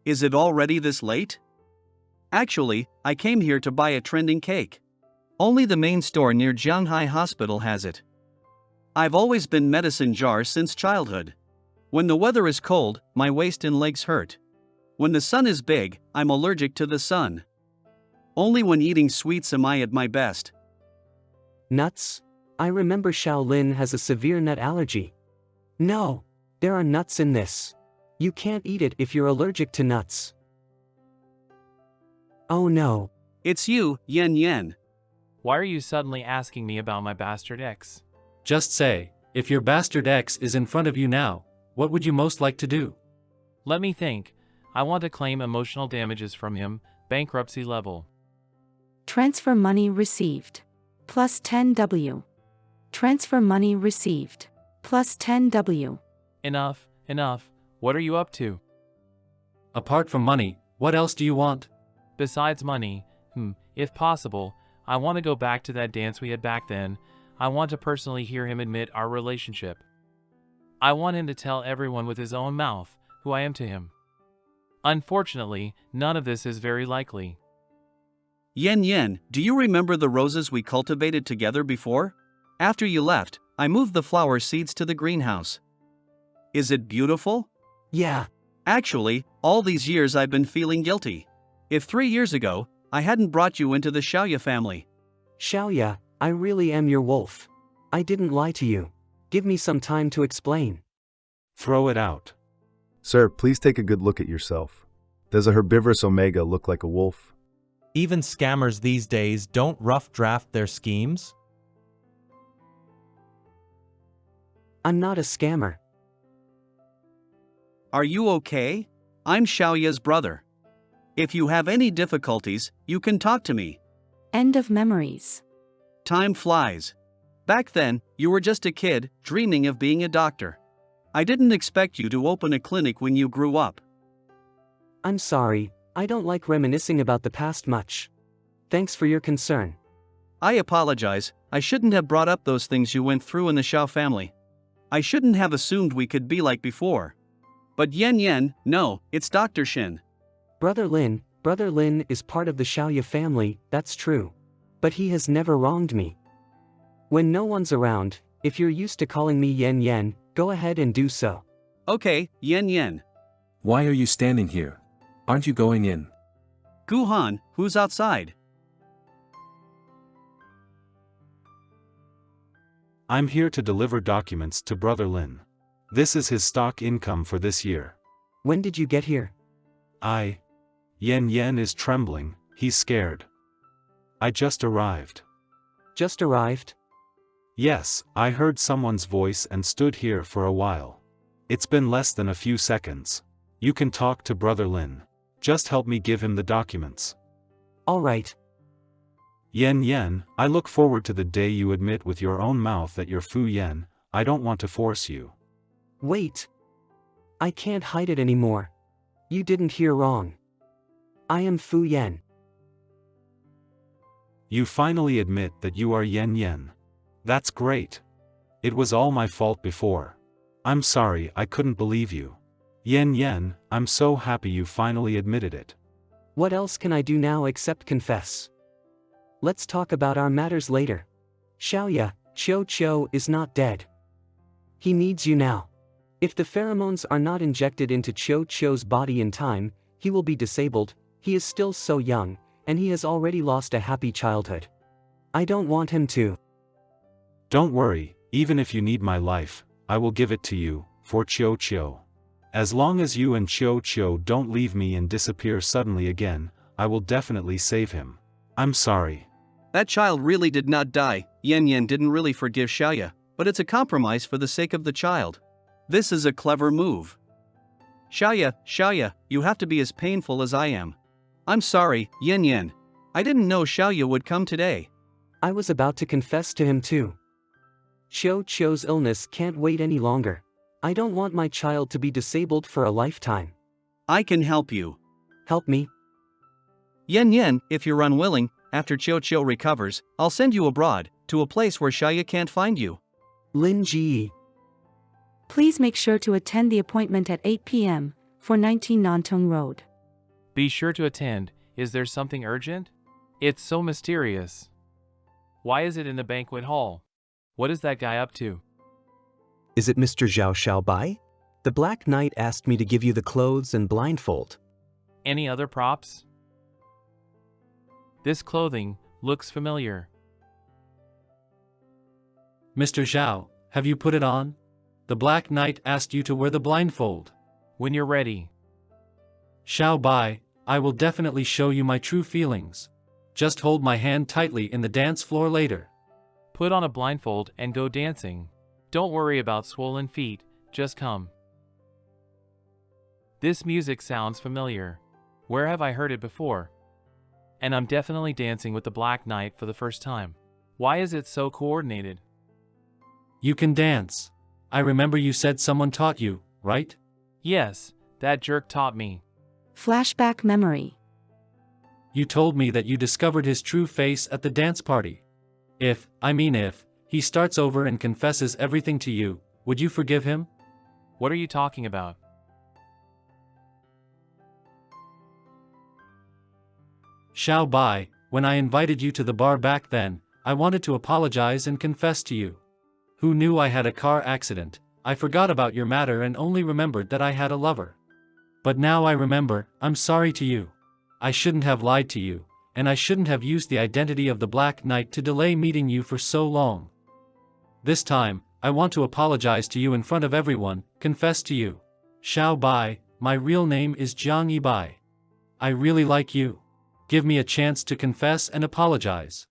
Is it already this late? Actually, I came here to buy a trending cake. Only the main store near Jianghai Hospital has it. I've always been medicine jar since childhood. When the weather is cold, my waist and legs hurt. When the sun is big, I'm allergic to the sun. Only when eating sweets am I at my best. Nuts? I remember Shaolin has a severe nut allergy. No, there are nuts in this. You can't eat it if you're allergic to nuts. Oh no. It's you, Yen Yen. Why are you suddenly asking me about my bastard ex? Just say, if your bastard ex is in front of you now, what would you most like to do? Let me think. I want to claim emotional damages from him, bankruptcy level. Transfer money received. Plus 10W. Transfer money received. Plus 10W. Enough, enough. What are you up to? Apart from money, what else do you want? Besides money, if possible, I want to go back to that dance we had back then. I want to personally hear him admit our relationship. I want him to tell everyone with his own mouth who I am to him. Unfortunately, none of this is very likely. Yen Yen, do you remember the roses we cultivated together before? After you left, I moved the flower seeds to the greenhouse. Is it beautiful? Yeah. Actually, all these years I've been feeling guilty. If 3 years ago, I hadn't brought you into the Xiaoya family. Xiaoya, I really am your wolf. I didn't lie to you. Give me some time to explain. Throw it out. Sir, please take a good look at yourself. Does a herbivorous Omega look like a wolf? Even scammers these days don't rough draft their schemes. I'm not a scammer. Are you okay? I'm Xiaoya's brother. If you have any difficulties, you can talk to me. End of memories. Time flies. Back then, you were just a kid, dreaming of being a doctor. I didn't expect you to open a clinic when you grew up. I'm sorry, I don't like reminiscing about the past much. Thanks for your concern. I apologize, I shouldn't have brought up those things you went through in the Xiao family. I shouldn't have assumed we could be like before. But Yen Yen, no, it's Dr. Shin. Brother Lin is part of the Xiaoya family, that's true. But he has never wronged me. When no one's around, if you're used to calling me Yen Yen, go ahead and do so. Okay, Yen Yen. Why are you standing here? Aren't you going in? Guhan, who's outside? I'm here to deliver documents to Brother Lin. This is his stock income for this year. When did you get here? Yen Yen is trembling, he's scared. I just arrived. Just arrived? Yes, I heard someone's voice and stood here for a while. It's been less than a few seconds. You can talk to Brother Lin. Just help me give him the documents. All right. Yen Yen, I look forward to the day you admit with your own mouth that you're Fu Yen. I don't want to force you. Wait. I can't hide it anymore. You didn't hear wrong. I am Fu Yen. You finally admit that you are Yen Yen. That's great. It was all my fault before. I'm sorry I couldn't believe you. Yen Yen, I'm so happy you finally admitted it. What else can I do now except confess? Let's talk about our matters later. Xiaoya, Choo is not dead. He needs you now. If the pheromones are not injected into Choo's body in time, he will be disabled. He is still so young, and he has already lost a happy childhood. I don't want him to. Don't worry, even if you need my life, I will give it to you, for Choo. As long as you and Choo don't leave me and disappear suddenly again, I will definitely save him. I'm sorry. That child really did not die. Yen didn't really forgive Xiaoya, but it's a compromise for the sake of the child. This is a clever move. Xiaoya, you have to be as painful as I am. I'm sorry, Yen. I didn't know Xiaoya would come today. I was about to confess to him too. Choo's illness can't wait any longer. I don't want my child to be disabled for a lifetime. I can help you. Help me? Yen, if you're unwilling, after Choo recovers, I'll send you abroad, to a place where Xiaoya can't find you. Lin Ji. Please make sure to attend the appointment at 8 p.m. for 19 Nantong Road. Be sure to attend. Is there something urgent? It's so mysterious. Why is it in the banquet hall? What is that guy up to? Is it Mr. Zhao Xiaobai? The Black Knight asked me to give you the clothes and blindfold. Any other props? This clothing looks familiar. Mr. Zhao, have you put it on? The Black Knight asked you to wear the blindfold. When you're ready. Xiaobai, I will definitely show you my true feelings. Just hold my hand tightly in the dance floor later. Put on a blindfold and go dancing. Don't worry about swollen feet, just come. This music sounds familiar. Where have I heard it before? And I'm definitely dancing with the Black Knight for the first time. Why is it so coordinated? You can dance. I remember you said someone taught you, right? Yes, that jerk taught me. Flashback memory. You told me that you discovered his true face at the dance party. If he starts over and confesses everything to you, would you forgive him? What are you talking about? Xiaobai, when I invited you to the bar back then, I wanted to apologize and confess to you. Who knew I had a car accident? I forgot about your matter and only remembered that I had a lover. But now I remember, I'm sorry to you. I shouldn't have lied to you, and I shouldn't have used the identity of the Black Knight to delay meeting you for so long. This time, I want to apologize to you in front of everyone, confess to you. Xiaobai, my real name is Jiang Yibai. I really like you. Give me a chance to confess and apologize.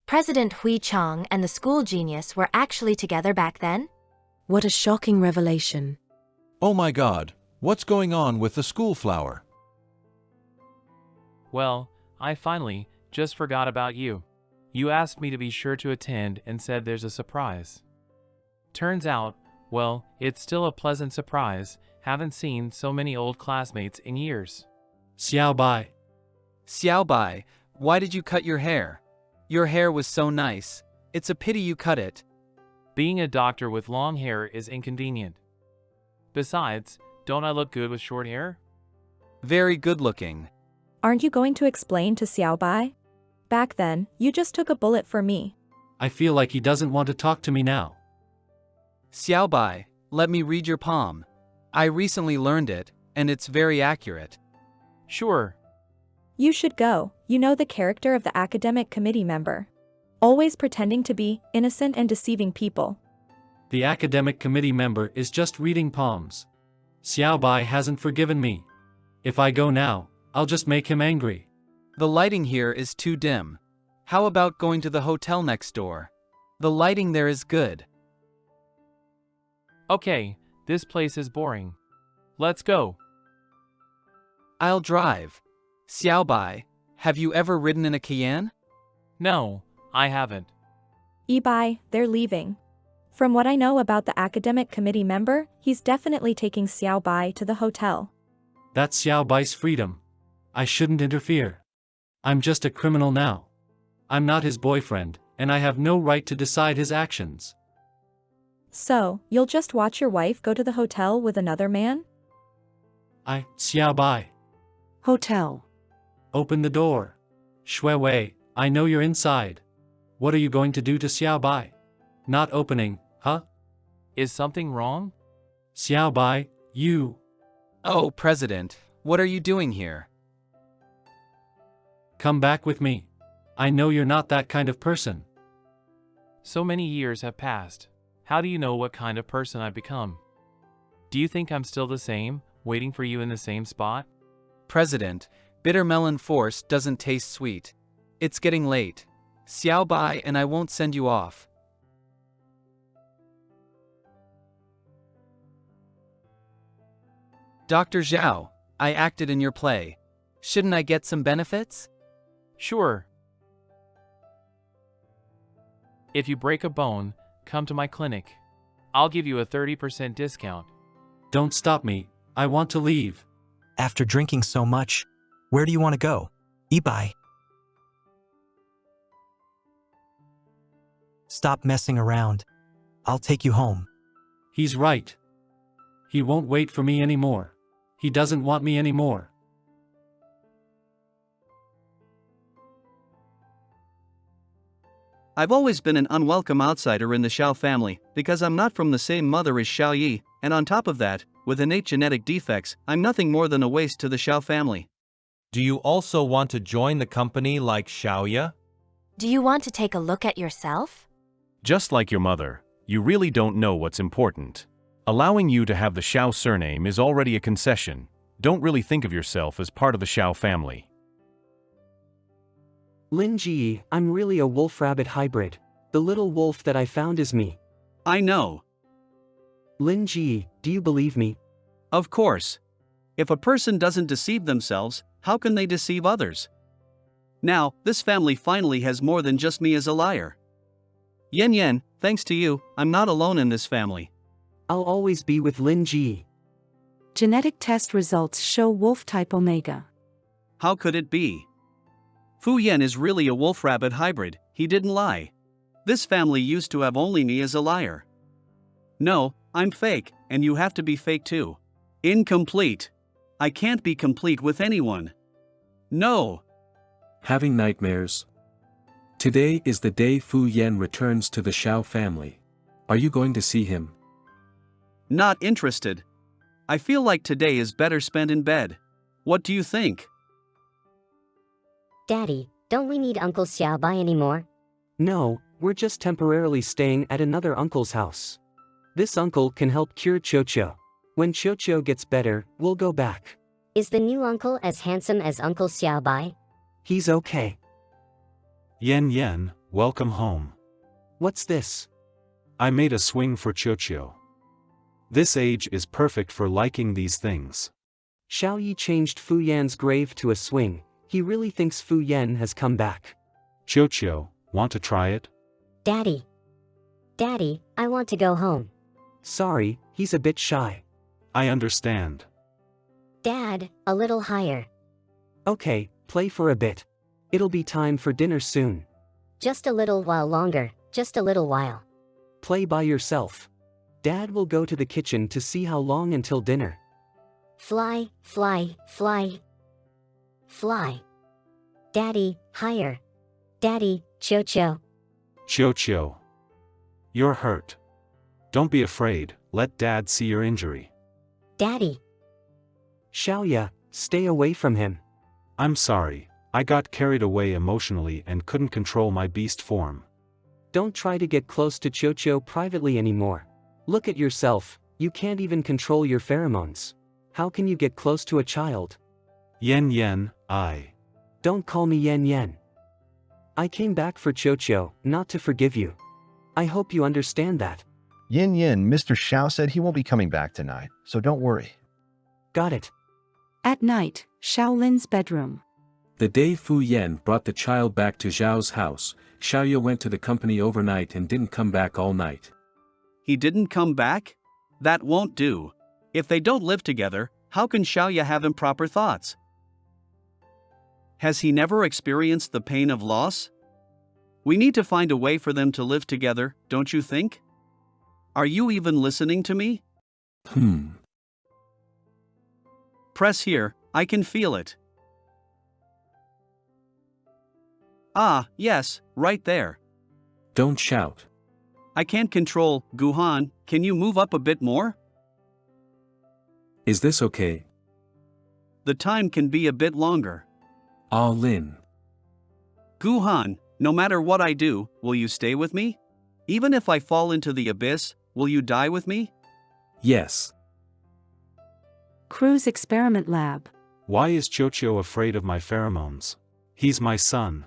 President Hui Chang and the school genius were actually together back then? What a shocking revelation. Oh my God, what's going on with the school flower? Well, I finally just forgot about you. You asked me to be sure to attend and said there's a surprise. Turns out, well, it's still a pleasant surprise. Haven't seen so many old classmates in years. Xiaobai. Xiaobai, why did you cut your hair? Your hair was so nice. It's a pity you cut it. Being a doctor with long hair is inconvenient. Besides, don't I look good with short hair? Very good looking. Aren't you going to explain to Xiaobai? Back then, you just took a bullet for me. I feel like he doesn't want to talk to me now. Xiaobai, let me read your palm. I recently learned it, and it's very accurate. Sure. You should go. You know the character of the academic committee member. Always pretending to be innocent and deceiving people. The academic committee member is just reading palms. Xiaobai hasn't forgiven me. If I go now, I'll just make him angry. The lighting here is too dim. How about going to the hotel next door? The lighting there is good. Okay, this place is boring. Let's go. I'll drive. Xiaobai, have you ever ridden in a Cayenne? No, I haven't. Yibai, they're leaving. From what I know about the academic committee member, he's definitely taking Xiaobai to the hotel. That's Xiaobai's freedom. I shouldn't interfere. I'm just a criminal now. I'm not his boyfriend, and I have no right to decide his actions. So, you'll just watch your wife go to the hotel with another man? Xiaobai. Hotel. Open the door. Shui Wei, I know you're inside. What are you going to do to Xiaobai? Not opening, huh? Is something wrong? Xiaobai, you. Oh, President, what are you doing here? Come back with me. I know you're not that kind of person. So many years have passed. How do you know what kind of person I've become? Do you think I'm still the same, waiting for you in the same spot? President, bitter melon force doesn't taste sweet. It's getting late. Xiao Bai and I won't send you off. Dr. Zhao, I acted in your play. Shouldn't I get some benefits? Sure. If you break a bone, come to my clinic. I'll give you a 30% discount. Don't stop me. I want to leave. After drinking so much, where do you want to go? Ibai. Stop messing around. I'll take you home. He's right. He won't wait for me anymore. He doesn't want me anymore. I've always been an unwelcome outsider in the Xiao family because I'm not from the same mother as Xiao Yi, and on top of that, with innate genetic defects, I'm nothing more than a waste to the Xiao family. Do you also want to join the company like Xiaoya? Do you want to take a look at yourself? Just like your mother, you really don't know what's important. Allowing you to have the Xiao surname is already a concession. Don't really think of yourself as part of the Xiao family. Lin Ji, I'm really a wolf-rabbit hybrid. The little wolf that I found is me. I know. Lin Ji, do you believe me? Of course. If a person doesn't deceive themselves, how can they deceive others? Now, this family finally has more than just me as a liar. Yen Yen, thanks to you, I'm not alone in this family. I'll always be with Lin Ji. Genetic test results show wolf type Omega. How could it be? Fu Yan is really a wolf-rabbit hybrid, he didn't lie. This family used to have only me as a liar. No, I'm fake, and you have to be fake too. Incomplete. I can't be complete with anyone. No. Having nightmares. Today is the day Fu Yan returns to the Xiao family. Are you going to see him? Not interested. I feel like today is better spent in bed. What do you think? Daddy, don't we need Uncle Xiao Bai anymore? No, we're just temporarily staying at another uncle's house. This uncle can help cure Cho. When Cho gets better, we'll go back. Is the new uncle as handsome as Uncle Xiao Bai? He's okay. Yen, welcome home. What's this? I made a swing for Cho. This age is perfect for liking these things. Xiao Yi changed Fu Yan's grave to a swing. He really thinks Fu Yan has come back. Cho, want to try it? Daddy, I want to go home. Sorry, he's a bit shy. I understand. Dad, a little higher. Okay, play for a bit. It'll be time for dinner soon. Just a little while longer, just a little while. Play by yourself. Dad will go to the kitchen to see how long until dinner. Fly. Daddy, higher. Daddy, Cho. Cho. You're hurt. Don't be afraid, let Dad see your injury. Daddy. Xiaoya, stay away from him. I'm sorry, I got carried away emotionally and couldn't control my beast form. Don't try to get close to Cho privately anymore. Look at yourself, you can't even control your pheromones. How can you get close to a child? Yen, I. Don't call me Yen. I came back for Cho, not to forgive you. I hope you understand that. Yin, Mr. Xiao said he won't be coming back tonight, so don't worry. Got it. At night, Shaolin's bedroom. The day Fu Yan brought the child back to Zhao's house, Xiaoya went to the company overnight and didn't come back all night. He didn't come back? That won't do. If they don't live together, how can Xiaoya have improper thoughts? Has he never experienced the pain of loss? We need to find a way for them to live together, don't you think? Are you even listening to me? Press here, I can feel it. Ah, yes, right there. Don't shout. I can't control, Guhan, can you move up a bit more? Is this okay? The time can be a bit longer. Ah, Lin. Guhan, no matter what I do, will you stay with me? Even if I fall into the abyss, will you die with me? Yes. Crew's experiment lab. Why is Choo afraid of my pheromones? He's my son.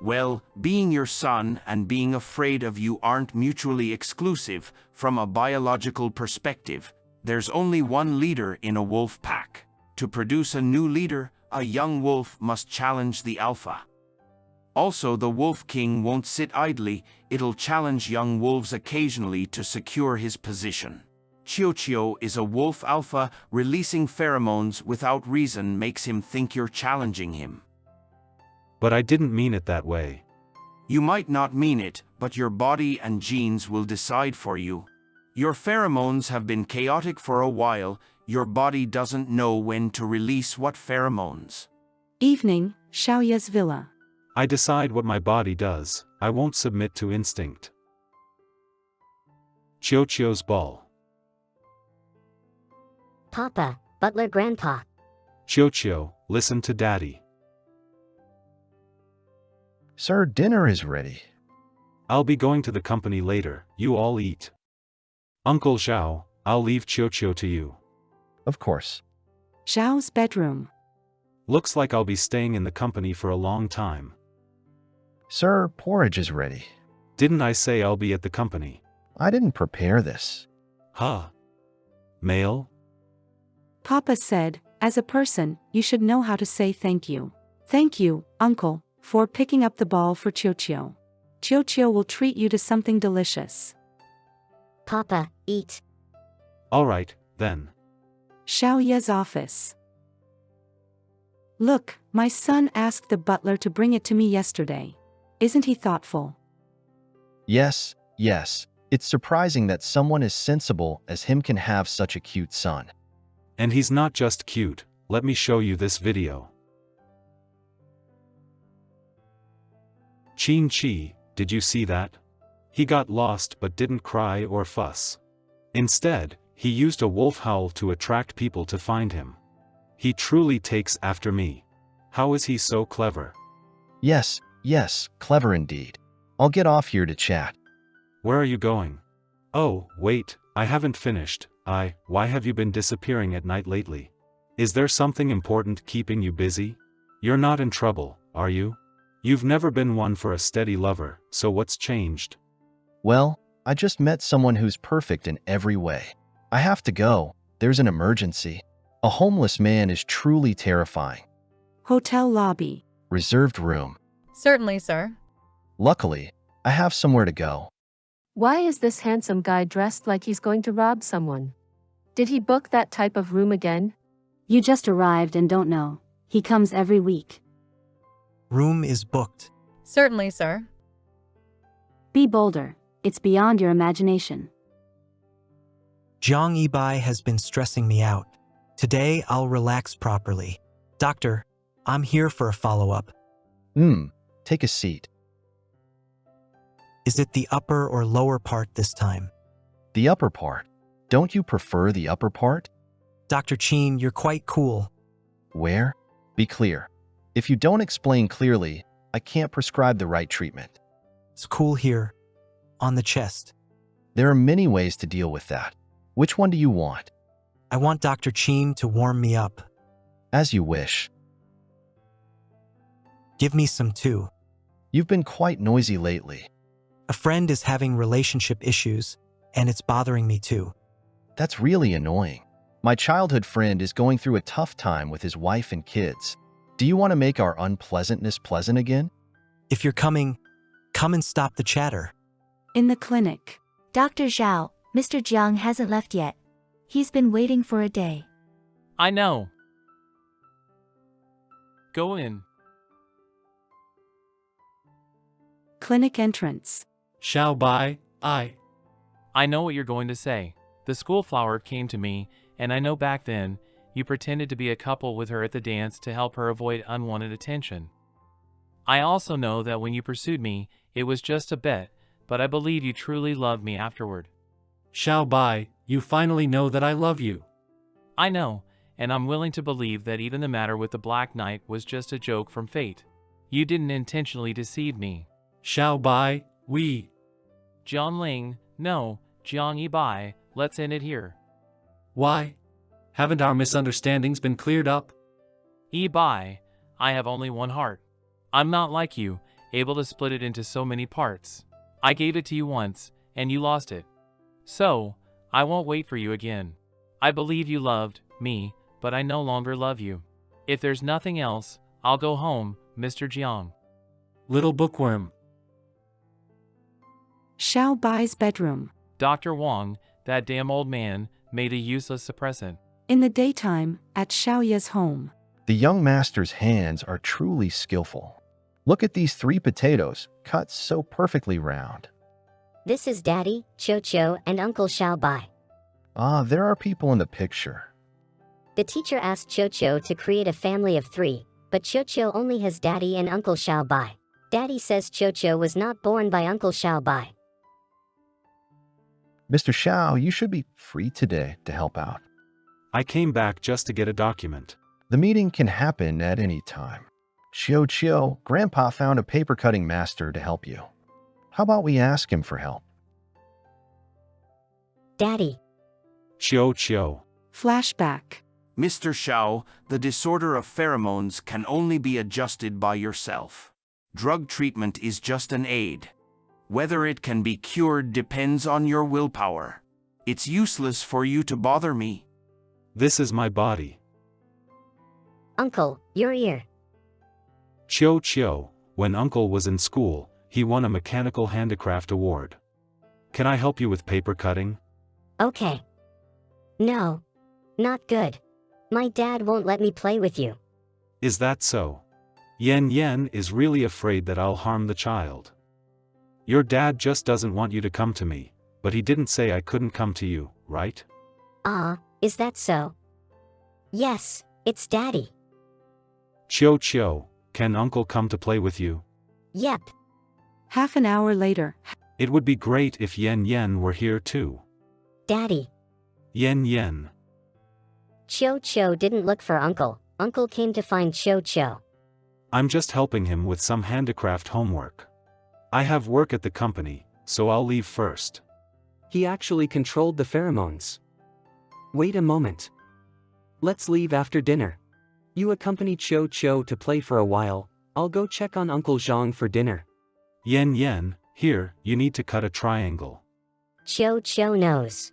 Well, being your son and being afraid of you aren't mutually exclusive from a biological perspective. There's only one leader in a wolf pack. To produce a new leader, a young wolf must challenge the alpha. Also, the Wolf King won't sit idly, it'll challenge young wolves occasionally to secure his position. Choo is a wolf alpha, releasing pheromones without reason makes him think you're challenging him. But I didn't mean it that way. You might not mean it, but your body and genes will decide for you. Your pheromones have been chaotic for a while, your body doesn't know when to release what pheromones. Evening, Xiaoya's villa. I decide what my body does, I won't submit to instinct. Choo's ball. Papa, butler grandpa. Choo, listen to daddy. Sir, dinner is ready. I'll be going to the company later, you all eat. Uncle Xiao, I'll leave Choo to you. Of course. Xiao's bedroom. Looks like I'll be staying in the company for a long time. Sir, porridge is ready. Didn't I say I'll be at the company? I didn't prepare this. Huh? Mail? Papa said, as a person, you should know how to say thank you. Thank you, uncle, for picking up the ball for Choo. Choo will treat you to something delicious. Papa, eat. Alright, then. Xiaoya's office. Look, my son asked the butler to bring it to me yesterday. Isn't he thoughtful? Yes. It's surprising that someone as sensible as him can have such a cute son. And he's not just cute, let me show you this video. Chi, did you see that? He got lost but didn't cry or fuss. Instead, he used a wolf howl to attract people to find him. He truly takes after me. How is he so clever? Yes, clever indeed. I'll get off here to chat. Where are you going? Oh, wait, I haven't finished. Why have you been disappearing at night lately? Is there something important keeping you busy? You're not in trouble, are you? You've never been one for a steady lover, so what's changed? Well, I just met someone who's perfect in every way. I have to go, there's an emergency. A homeless man is truly terrifying. Hotel lobby. Reserved room. Certainly, sir. Luckily, I have somewhere to go. Why is this handsome guy dressed like he's going to rob someone? Did he book that type of room again? You just arrived and don't know. He comes every week. Room is booked. Certainly, sir. Be bolder. It's beyond your imagination. Jiang Yibai has been stressing me out. Today, I'll relax properly. Doctor, I'm here for a follow-up. Take a seat. Is it the upper or lower part this time? The upper part. Don't you prefer the upper part? Dr. Chin, you're quite cool. Where? Be clear. If you don't explain clearly, I can't prescribe the right treatment. It's cool here. On the chest. There are many ways to deal with that. Which one do you want? I want Dr. Chin to warm me up. As you wish. Give me some too. You've been quite noisy lately. A friend is having relationship issues, and it's bothering me too. That's really annoying. My childhood friend is going through a tough time with his wife and kids. Do you want to make our unpleasantness pleasant again? If you're coming, come and stop the chatter. In the clinic. Dr. Zhao, Mr. Jiang hasn't left yet. He's been waiting for a day. I know. Go in. Clinic entrance. Xiao Bai, I know what you're going to say. The school flower came to me, and I know back then, you pretended to be a couple with her at the dance to help her avoid unwanted attention. I also know that when you pursued me, it was just a bet, but I believe you truly loved me afterward. Xiao Bai, you finally know that I love you. I know, and I'm willing to believe that even the matter with the Black Knight was just a joke from fate. You didn't intentionally deceive me. Xiao Bai, we. Jiang Ling, no, Jiang Yibai, let's end it here. Why? Haven't our misunderstandings been cleared up? Yibai, I have only one heart. I'm not like you, able to split it into so many parts. I gave it to you once, and you lost it. So, I won't wait for you again. I believe you loved me, but I no longer love you. If there's nothing else, I'll go home, Mr. Jiang. Little bookworm. Xiao Bai's bedroom. Dr. Wang, that damn old man, made a useless suppressant. In the daytime, at Xiaoya's home. The young master's hands are truly skillful. Look at these 3 potatoes, cut so perfectly round. This is Daddy, Choo, and Uncle Xiao Bai. Ah, there are people in the picture. The teacher asked Choo to create a family of 3, but Choo only has Daddy and Uncle Xiao Bai. Daddy says Choo was not born by Uncle Xiao Bai. Mr. Xiao, you should be free today to help out. I came back just to get a document. The meeting can happen at any time. Chio, Grandpa found a paper-cutting master to help you. How about we ask him for help? Daddy. Chio. Flashback. Mr. Xiao, the disorder of pheromones can only be adjusted by yourself. Drug treatment is just an aid. Whether it can be cured depends on your willpower. It's useless for you to bother me. This is my body. Uncle, your ear. Chio, when Uncle was in school, he won a mechanical handicraft award. Can I help you with paper cutting? Okay. No. Not good. My dad won't let me play with you. Is that so? Yen is really afraid that I'll harm the child. Your dad just doesn't want you to come to me, but he didn't say I couldn't come to you, right? Is that so? Yes, it's Daddy. Chio, can Uncle come to play with you? Yep. Half an hour later. It would be great if Yen were here too. Daddy. Yen. Choo didn't look for Uncle. Uncle came to find Choo. I'm just helping him with some handicraft homework. I have work at the company, so I'll leave first. He actually controlled the pheromones. Wait a moment. Let's leave after dinner. You accompany Choo to play for a while. I'll go check on Uncle Zhang for dinner. Yen, here, you need to cut a triangle. Choo knows.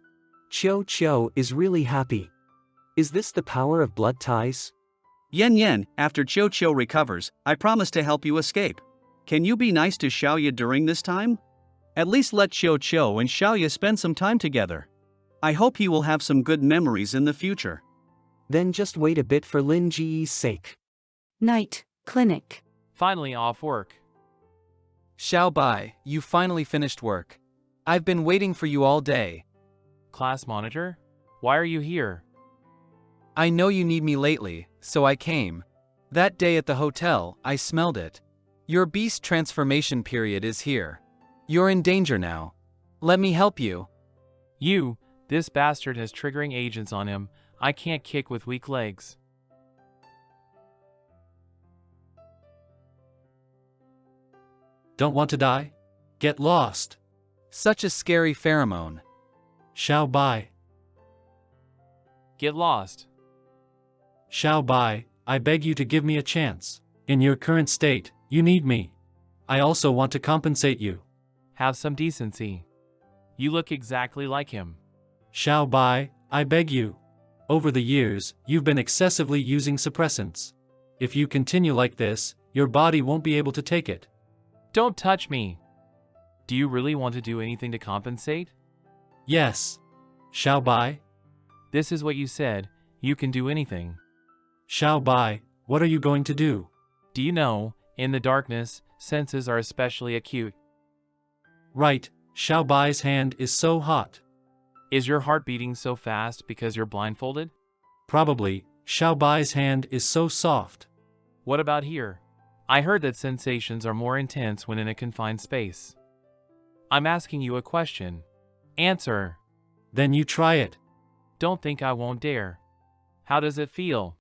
Choo is really happy. Is this the power of blood ties? Yen, after Choo recovers, I promise to help you escape. Can you be nice to Xiaoya during this time? At least let Choo and Xiaoya spend some time together. I hope he will have some good memories in the future. Then just wait a bit for Lin Ji's sake. Night, clinic. Finally off work. Xiao Bai, you finally finished work. I've been waiting for you all day. Class monitor? Why are you here? I know you need me lately, so I came. That day at the hotel, I smelled it. Your beast transformation period is here. You're in danger now. Let me help you. This bastard has triggering agents on him. I can't kick with weak legs. Don't want to die? Get lost. Such a scary pheromone. Xiao Bai. Get lost. Xiao Bai, I beg you to give me a chance. In your current state, you need me. I also want to compensate you. Have some decency. You look exactly like him. Xiao Bai, I beg you. Over the years, you've been excessively using suppressants. If you continue like this, your body won't be able to take it. Don't touch me. Do you really want to do anything to compensate? Yes. Xiao Bai? This is what you said. You can do anything. Xiao Bai, what are you going to do? Do you know, in the darkness, senses are especially acute. Right, Xiao Bai's hand is so hot. Is your heart beating so fast because you're blindfolded? Probably, Xiao Bai's hand is so soft. What about here? I heard that sensations are more intense when in a confined space. I'm asking you a question. Answer. Then you try it. Don't think I won't dare. How does it feel?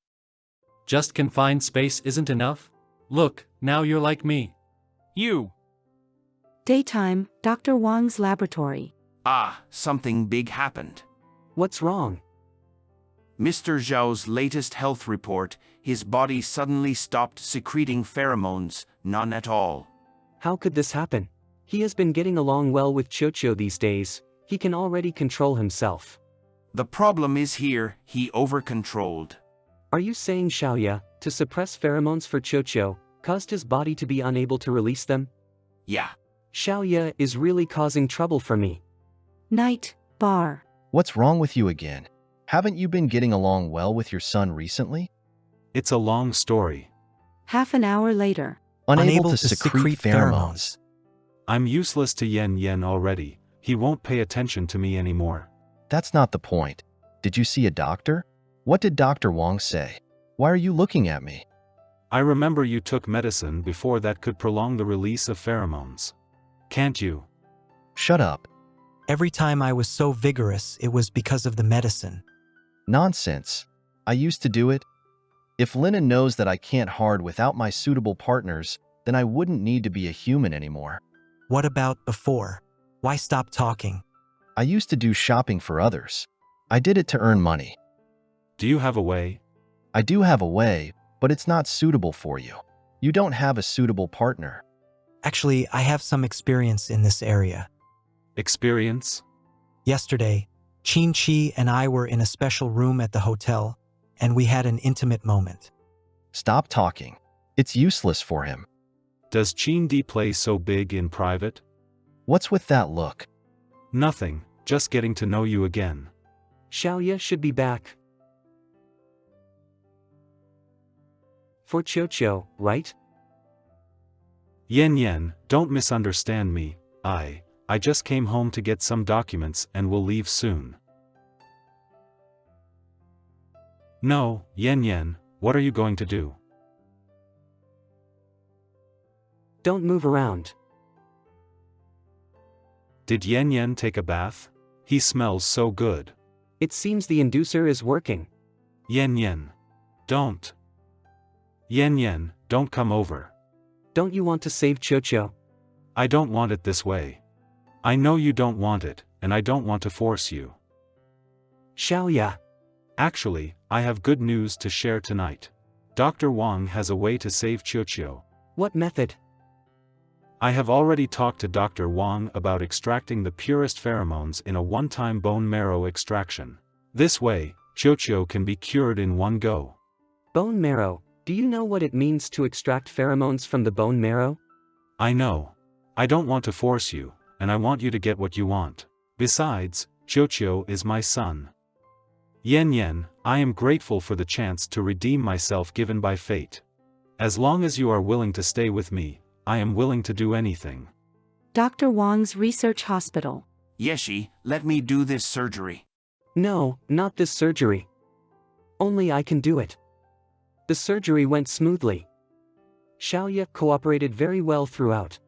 Just confined space isn't enough? Look, now you're like me. You. Daytime, Dr. Wang's laboratory. Ah, something big happened. What's wrong? Mr. Zhao's latest health report, his body suddenly stopped secreting pheromones, none at all. How could this happen? He has been getting along well with Choo these days. He can already control himself. The problem is here, he over-controlled. Are you saying Xiaoya, to suppress pheromones for Choo, caused his body to be unable to release them? Yeah. Xiaoya is really causing trouble for me. Night, bar. What's wrong with you again? Haven't you been getting along well with your son recently? It's a long story. Half an hour later. Unable to secrete pheromones. I'm useless to Yen already. He won't pay attention to me anymore. That's not the point. Did you see a doctor? What did Dr. Wang say? Why are you looking at me? I remember you took medicine before that could prolong the release of pheromones. Can't you? Shut up. Every time I was so vigorous, it was because of the medicine. Nonsense. I used to do it. If Lina knows that I can't hard without my suitable partners, then I wouldn't need to be a human anymore. What about before? Why stop talking? I used to do shopping for others. I did it to earn money. Do you have a way? I do have a way, but it's not suitable for you. You don't have a suitable partner. Actually, I have some experience in this area. Experience? Yesterday, Qin Chi and I were in a special room at the hotel, and we had an intimate moment. Stop talking. It's useless for him. Does Qin Di play so big in private? What's with that look? Nothing, just getting to know you again. Xiaoya should be back. For Choo, right? Yen, don't misunderstand me. I just came home to get some documents and will leave soon. No, Yen, what are you going to do? Don't move around. Did Yen take a bath? He smells so good. It seems the inducer is working. Yen, don't. Yen, don't come over. Don't you want to save Choo? I don't want it this way. I know you don't want it, and I don't want to force you. Xiaoya. Actually, I have good news to share tonight. Dr. Wang has a way to save Choo. What method? I have already talked to Dr. Wang about extracting the purest pheromones in a one-time bone marrow extraction. This way, Choo can be cured in one go. Bone marrow, do you know what it means to extract pheromones from the bone marrow? I know. I don't want to force you, and I want you to get what you want. Besides, Choo is my son. Yen, I am grateful for the chance to redeem myself given by fate. As long as you are willing to stay with me, I am willing to do anything. Dr. Wang's research hospital. Yeshi, let me do this surgery. No, not this surgery. Only I can do it. The surgery went smoothly. Xiaoya cooperated very well throughout.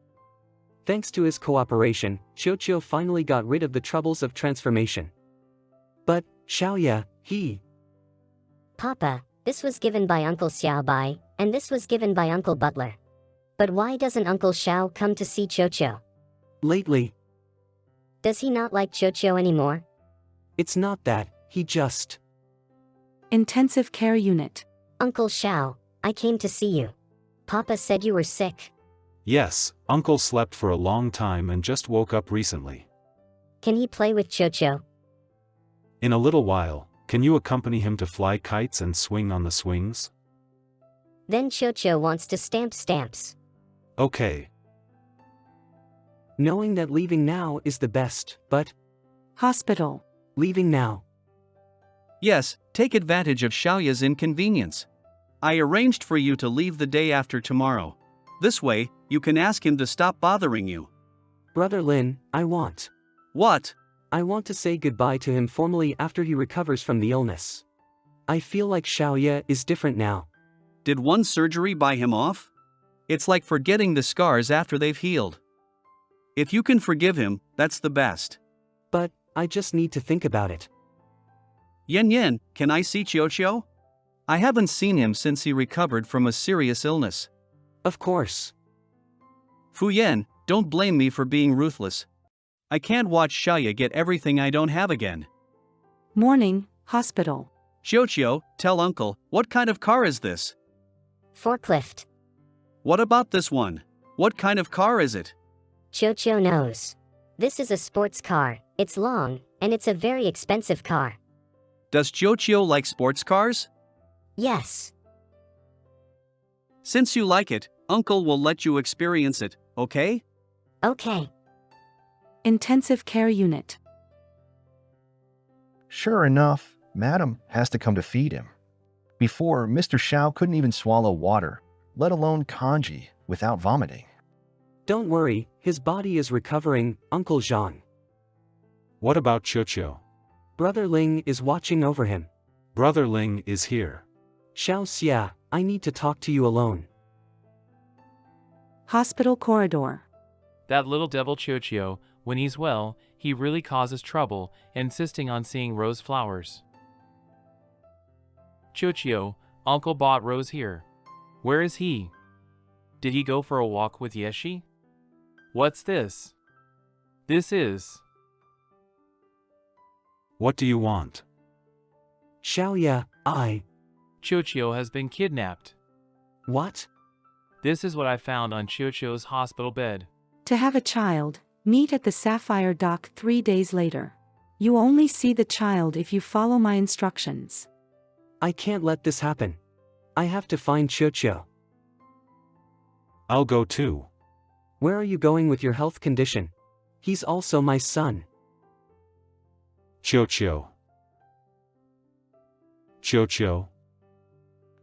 Thanks to his cooperation, Choo finally got rid of the troubles of transformation. But, Xiaoya, he... Papa, this was given by Uncle Xiao Bai, and this was given by Uncle Butler. But why doesn't Uncle Xiao come to see Choo? Lately. Does he not like Choo anymore? It's not that, he just... Intensive care unit. Uncle Xiao, I came to see you. Papa said you were sick. Yes, Uncle slept for a long time and just woke up recently. Can he play with Choo? In a little while, can you accompany him to fly kites and swing on the swings? Then Choo wants to stamp stamps. Okay. Knowing that leaving now is the best, but... Hospital. Leaving now. Yes, take advantage of Xiaoya's inconvenience. I arranged for you to leave the day after tomorrow. This way, you can ask him to stop bothering you. Brother Lin, I want... What? I want to say goodbye to him formally after he recovers from the illness. I feel like Xiaoya is different now. Did one surgery buy him off? It's like forgetting the scars after they've healed. If you can forgive him, that's the best. But, I just need to think about it. Yen, can I see Choo? I haven't seen him since he recovered from a serious illness. Of course. Fu Yan, don't blame me for being ruthless. I can't watch Xiaoya get everything I don't have again. Morning, hospital. Xiao, tell uncle, what kind of car is this? Forklift. What about this one? What kind of car is it? Choo knows. This is a sports car, it's long, and it's a very expensive car. Does Choo like sports cars? Yes. Since you like it, uncle will let you experience it, okay? Okay. Intensive care unit. Sure enough, Madam has to come to feed him. Before, Mr. Xiao couldn't even swallow water, let alone kanji, without vomiting. Don't worry, his body is recovering, Uncle Zhang. What about Choo? Brother Ling is watching over him. Brother Ling is here. Xiao Xia, I need to talk to you alone. Hospital corridor. That little devil Choo, when he's well, he really causes trouble, insisting on seeing rose flowers. Choo, Uncle bought Rose here. Where is he? Did he go for a walk with Yeshi? What's this? This is... What do you want? Xiaoya, Choo has been kidnapped. What? This is what I found on Choo's hospital bed. To have a child, meet at the Sapphire Dock 3 days later. You only see the child if you follow my instructions. I can't let this happen. I have to find Choo. I'll go too. Where are you going with your health condition? He's also my son. Choo.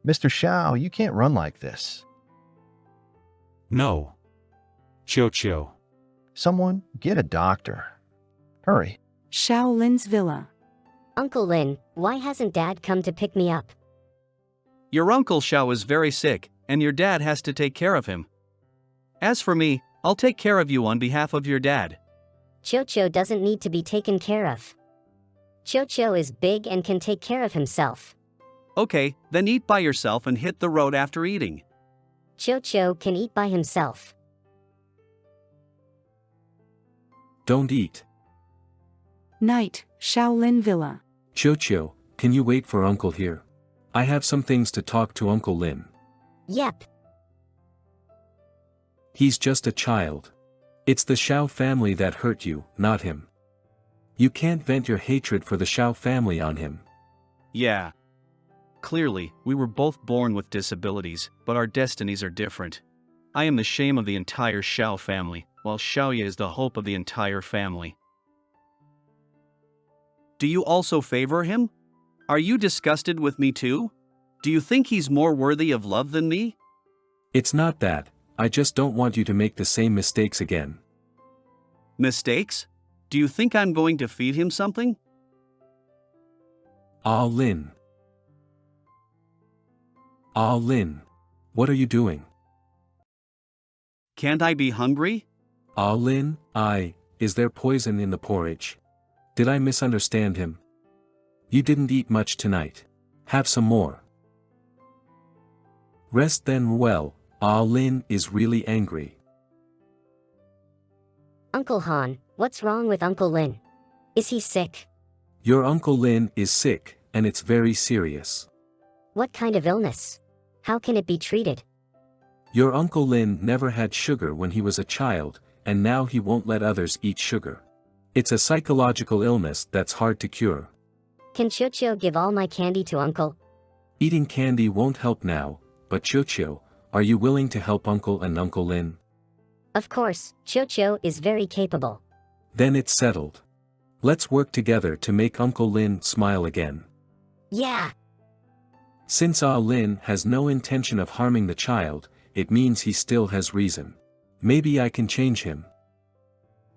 Mr. Xiao, you can't run like this. No. Choo. Someone, get a doctor. Hurry. Xiao Lin's villa. Uncle Lin, why hasn't Dad come to pick me up? Your Uncle Xiao is very sick, and your dad has to take care of him. As for me, I'll take care of you on behalf of your dad. Choo doesn't need to be taken care of. Choo is big and can take care of himself. Okay, then eat by yourself and hit the road after eating. Choo can eat by himself. Don't eat. Night, Xiao Lin villa. Choo, can you wait for Uncle here? I have some things to talk to Uncle Lin. Yep. He's just a child. It's the Xiao family that hurt you, not him. You can't vent your hatred for the Xiao family on him. Yeah. Clearly, we were both born with disabilities, but our destinies are different. I am the shame of the entire Xiao family, while Xiaoya is the hope of the entire family. Do you also favor him? Are you disgusted with me too? Do you think he's more worthy of love than me? It's not that, I just don't want you to make the same mistakes again. Mistakes? Do you think I'm going to feed him something? Lin. Lin. What are you doing? Can't I be hungry? Lin, is there poison in the porridge? Did I misunderstand him? You didn't eat much tonight. Have some more. Rest then well, Lin is really angry. Uncle Han, what's wrong with Uncle Lin? Is he sick? Your Uncle Lin is sick, and it's very serious. What kind of illness? How can it be treated? Your Uncle Lin never had sugar when he was a child, and now he won't let others eat sugar. It's a psychological illness that's hard to cure. Can Choo give all my candy to Uncle? Eating candy won't help now, but Choo, are you willing to help Uncle and Uncle Lin? Of course, Choo is very capable. Then it's settled. Let's work together to make Uncle Lin smile again. Yeah. Since Lin has no intention of harming the child, it means he still has reason. Maybe I can change him.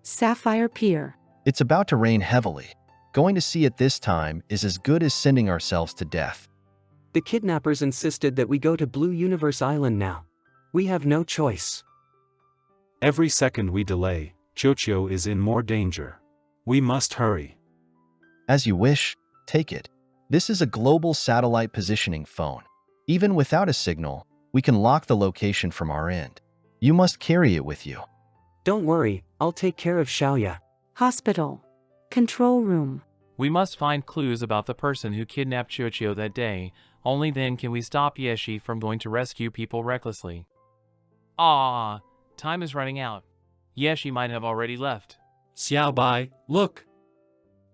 Sapphire Pier. It's about to rain heavily. Going to sea at this time is as good as sending ourselves to death. The kidnappers insisted that we go to Blue Universe Island now. We have no choice. Every second we delay, Choo is in more danger. We must hurry. As you wish, take it. This is a global satellite positioning phone. Even without a signal, We can lock the location from our end. You must carry it with you. Don't worry, I'll take care of Xiaoya. Hospital. Control room. We must find clues about the person who kidnapped Choo that day. Only then can we stop Yeshi from going to rescue people recklessly. Ah, time is running out. Yeshi might have already left. Xiao Bai, look!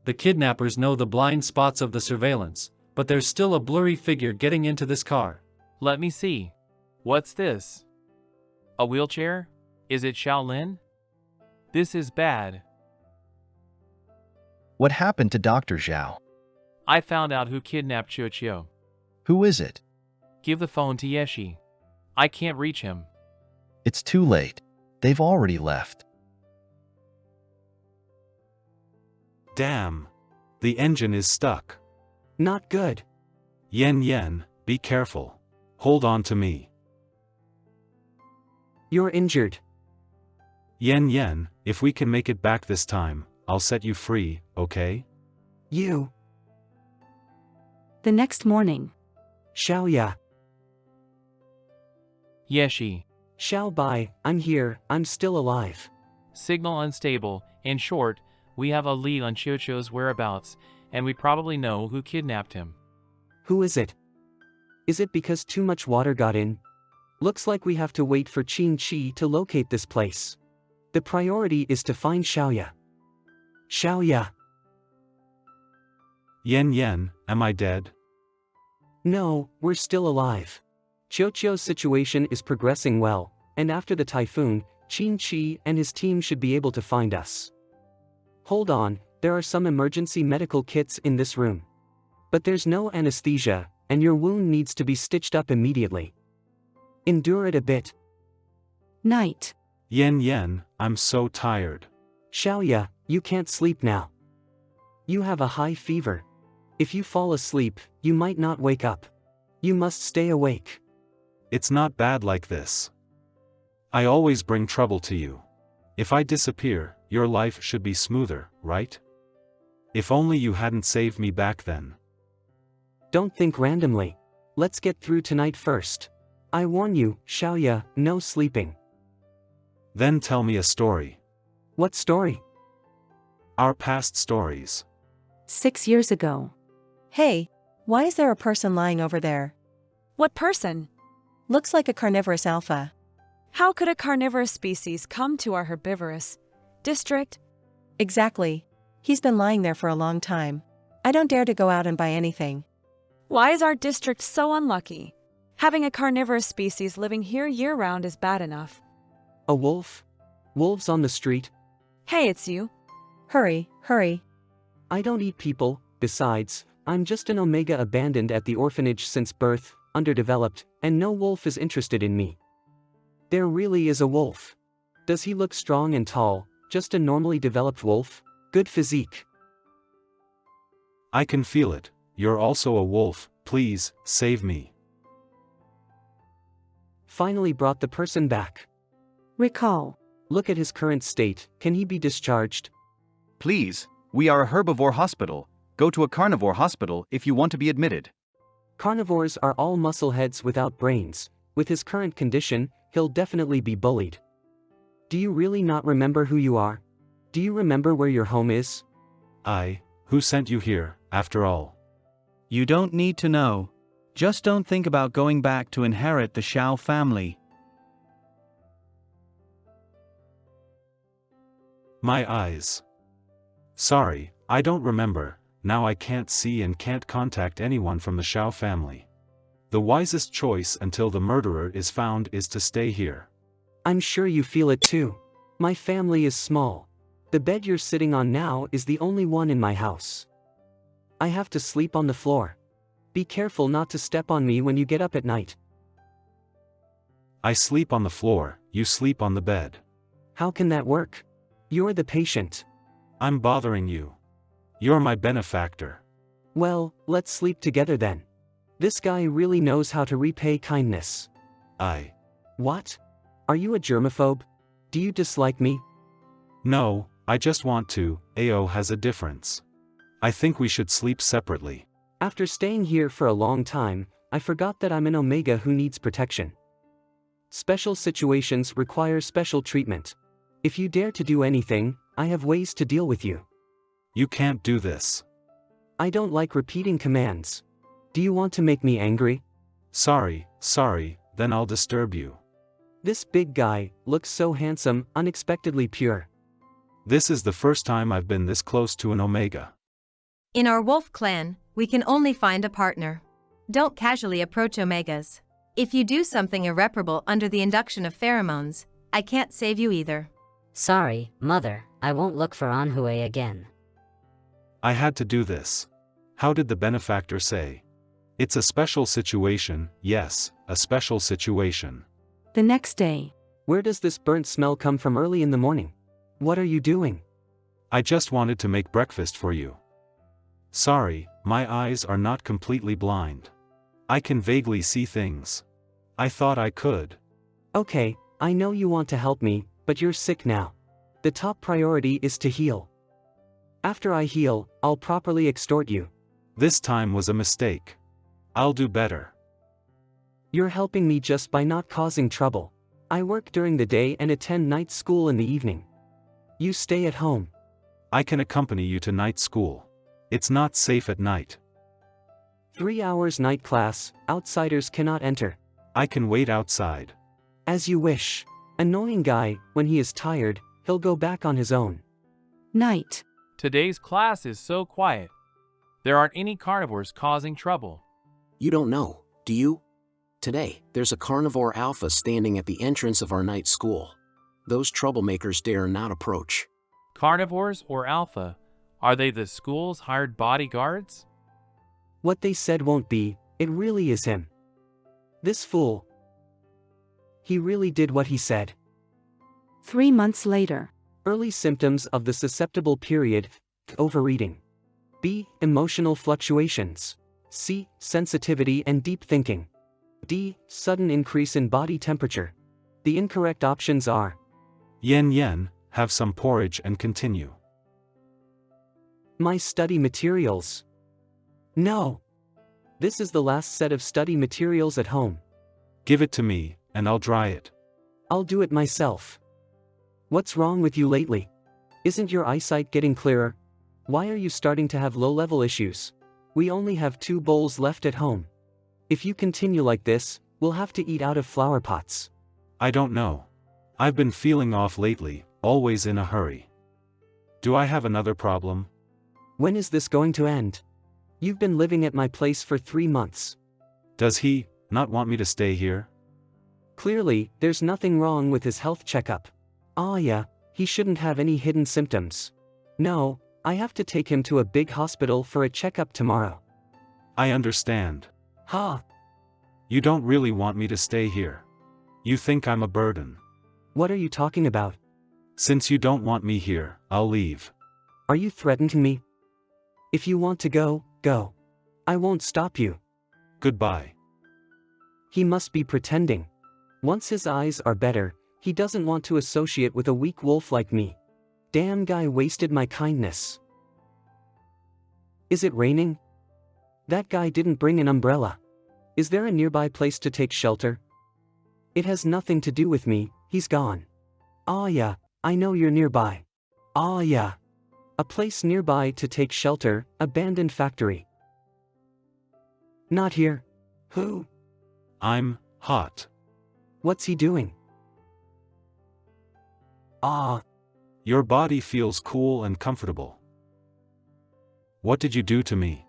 The kidnappers know the blind spots of the surveillance, but there's still a blurry figure getting into this car. Let me see. What's this? A wheelchair? Is it Shaolin? This is bad. What happened to Dr. Zhao? I found out who kidnapped Choo. Who is it? Give the phone to Yeshi. I can't reach him. It's too late. They've already left. Damn. The engine is stuck. Not good. Yen, be careful. Hold on to me. You're injured. Yen, if we can make it back this time, I'll set you free, okay? You. The next morning. Xiaoya. Yeshi. Xiao Bai, I'm here, I'm still alive. Signal unstable. In short, we have a lead on Choo's whereabouts, and we probably know who kidnapped him. Who is it? Is it because too much water got in? Looks like we have to wait for Qin Chi to locate this place. The priority is to find Xiaoya. Xiaoya. Yen, am I dead? No, we're still alive. Choo's situation is progressing well, and after the typhoon, Qin Chi and his team should be able to find us. Hold on, there are some emergency medical kits in this room. But there's no anesthesia, and your wound needs to be stitched up immediately. Endure it a bit. Night. Yen, I'm so tired. Xiaoya, you can't sleep now. You have a high fever. If you fall asleep, you might not wake up. You must stay awake. It's not bad like this. I always bring trouble to you. If I disappear, your life should be smoother, right? If only you hadn't saved me back then. Don't think randomly. Let's get through tonight first. I warn you, Xiaoya, no sleeping. Then tell me a story. What story? Our past stories. 6 years ago. Hey, why is there a person lying over there? What person? Looks like a carnivorous alpha. How could a carnivorous species come to our herbivorous district? Exactly. He's been lying there for a long time. I don't dare to go out and buy anything. Why is our district so unlucky? Having a carnivorous species living here year-round is bad enough. A wolf? Wolves on the street? Hey, it's you. Hurry, hurry. I don't eat people, besides, I'm just an Omega abandoned at the orphanage since birth, underdeveloped, and no wolf is interested in me. There really is a wolf. Does he look strong and tall, just a normally developed wolf? Good physique. I can feel it. You're also a wolf, please, save me. Finally brought the person back. Recall. Look at his current state, can he be discharged? Please, we are a herbivore hospital. Go to a carnivore hospital if you want to be admitted. Carnivores are all muscleheads without brains. With his current condition, he'll definitely be bullied. Do you really not remember who you are? Do you remember where your home is? Who sent you here, after all? You don't need to know. Just don't think about going back to inherit the Shao family. My eyes. Sorry, I don't remember. Now I can't see and can't contact anyone from the Shao family. The wisest choice until the murderer is found is to stay here. I'm sure you feel it too. My family is small. The bed you're sitting on now is the only one in my house. I have to sleep on the floor. Be careful not to step on me when you get up at night. I sleep on the floor, you sleep on the bed. How can that work? You're the patient. I'm bothering you. You're my benefactor. Well, let's sleep together then. This guy really knows how to repay kindness. What? Are you a germaphobe? Do you dislike me? No, I just want to. AO has a difference. I think we should sleep separately. After staying here for a long time, I forgot that I'm an Omega who needs protection. Special situations require special treatment. If you dare to do anything, I have ways to deal with you. You can't do this. I don't like repeating commands. Do you want to make me angry? Sorry, then I'll disturb you. This big guy looks so handsome, unexpectedly pure. This is the first time I've been this close to an Omega. In our wolf clan, we can only find a partner. Don't casually approach Omegas. If you do something irreparable under the induction of pheromones, I can't save you either. Sorry, Mother, I won't look for Anhui again. I had to do this. How did the benefactor say? It's a special situation, yes, a special situation. The next day. Where does this burnt smell come from early in the morning? What are you doing? I just wanted to make breakfast for you. Sorry, my eyes are not completely blind. I can vaguely see things. I thought I could. Okay, I know you want to help me, but you're sick now. The top priority is to heal. After I heal, I'll properly extort you. This time was a mistake. I'll do better. You're helping me just by not causing trouble. I work during the day and attend night school in the evening. You stay at home. I can accompany you to night school. It's not safe at night. 3 hours night class, outsiders cannot enter. I can wait outside. As you wish. Annoying guy, when he is tired, he'll go back on his own. Night. Today's class is so quiet. There aren't any carnivores causing trouble. You don't know, do you? Today, there's a carnivore alpha standing at the entrance of our night school. Those troublemakers dare not approach. Carnivores or alpha? Are they the school's hired bodyguards? What they said won't be, it really is him. This fool. He really did what he said. 3 months later. Early symptoms of the susceptible period. Overeating. B. Emotional fluctuations. C. Sensitivity and deep thinking. D. Sudden increase in body temperature. The incorrect options are Yen, have some porridge and continue. My study materials. No. This is the last set of study materials at home. Give it to me, and I'll dry it. I'll do it myself. What's wrong with you lately? Isn't your eyesight getting clearer? Why are you starting to have low-level issues? We only have 2 bowls left at home. If you continue like this, we'll have to eat out of flower pots. I don't know. I've been feeling off lately, always in a hurry. Do I have another problem? When is this going to end? You've been living at my place for 3 months. Does he not want me to stay here? Clearly, there's nothing wrong with his health checkup. Ah yeah, he shouldn't have any hidden symptoms. No, I have to take him to a big hospital for a checkup tomorrow. I understand. Ha! You don't really want me to stay here. You think I'm a burden. What are you talking about? Since you don't want me here, I'll leave. Are you threatening me? If you want to go, go. I won't stop you. Goodbye. He must be pretending. Once his eyes are better, he doesn't want to associate with a weak wolf like me. Damn guy wasted my kindness. Is it raining? That guy didn't bring an umbrella. Is there a nearby place to take shelter? It has nothing to do with me, he's gone. Ah yeah, I know you're nearby. Ah yeah. A place nearby to take shelter, abandoned factory. Not here. Who? I'm hot. What's he doing? Ah. Your body feels cool and comfortable. What did you do to me?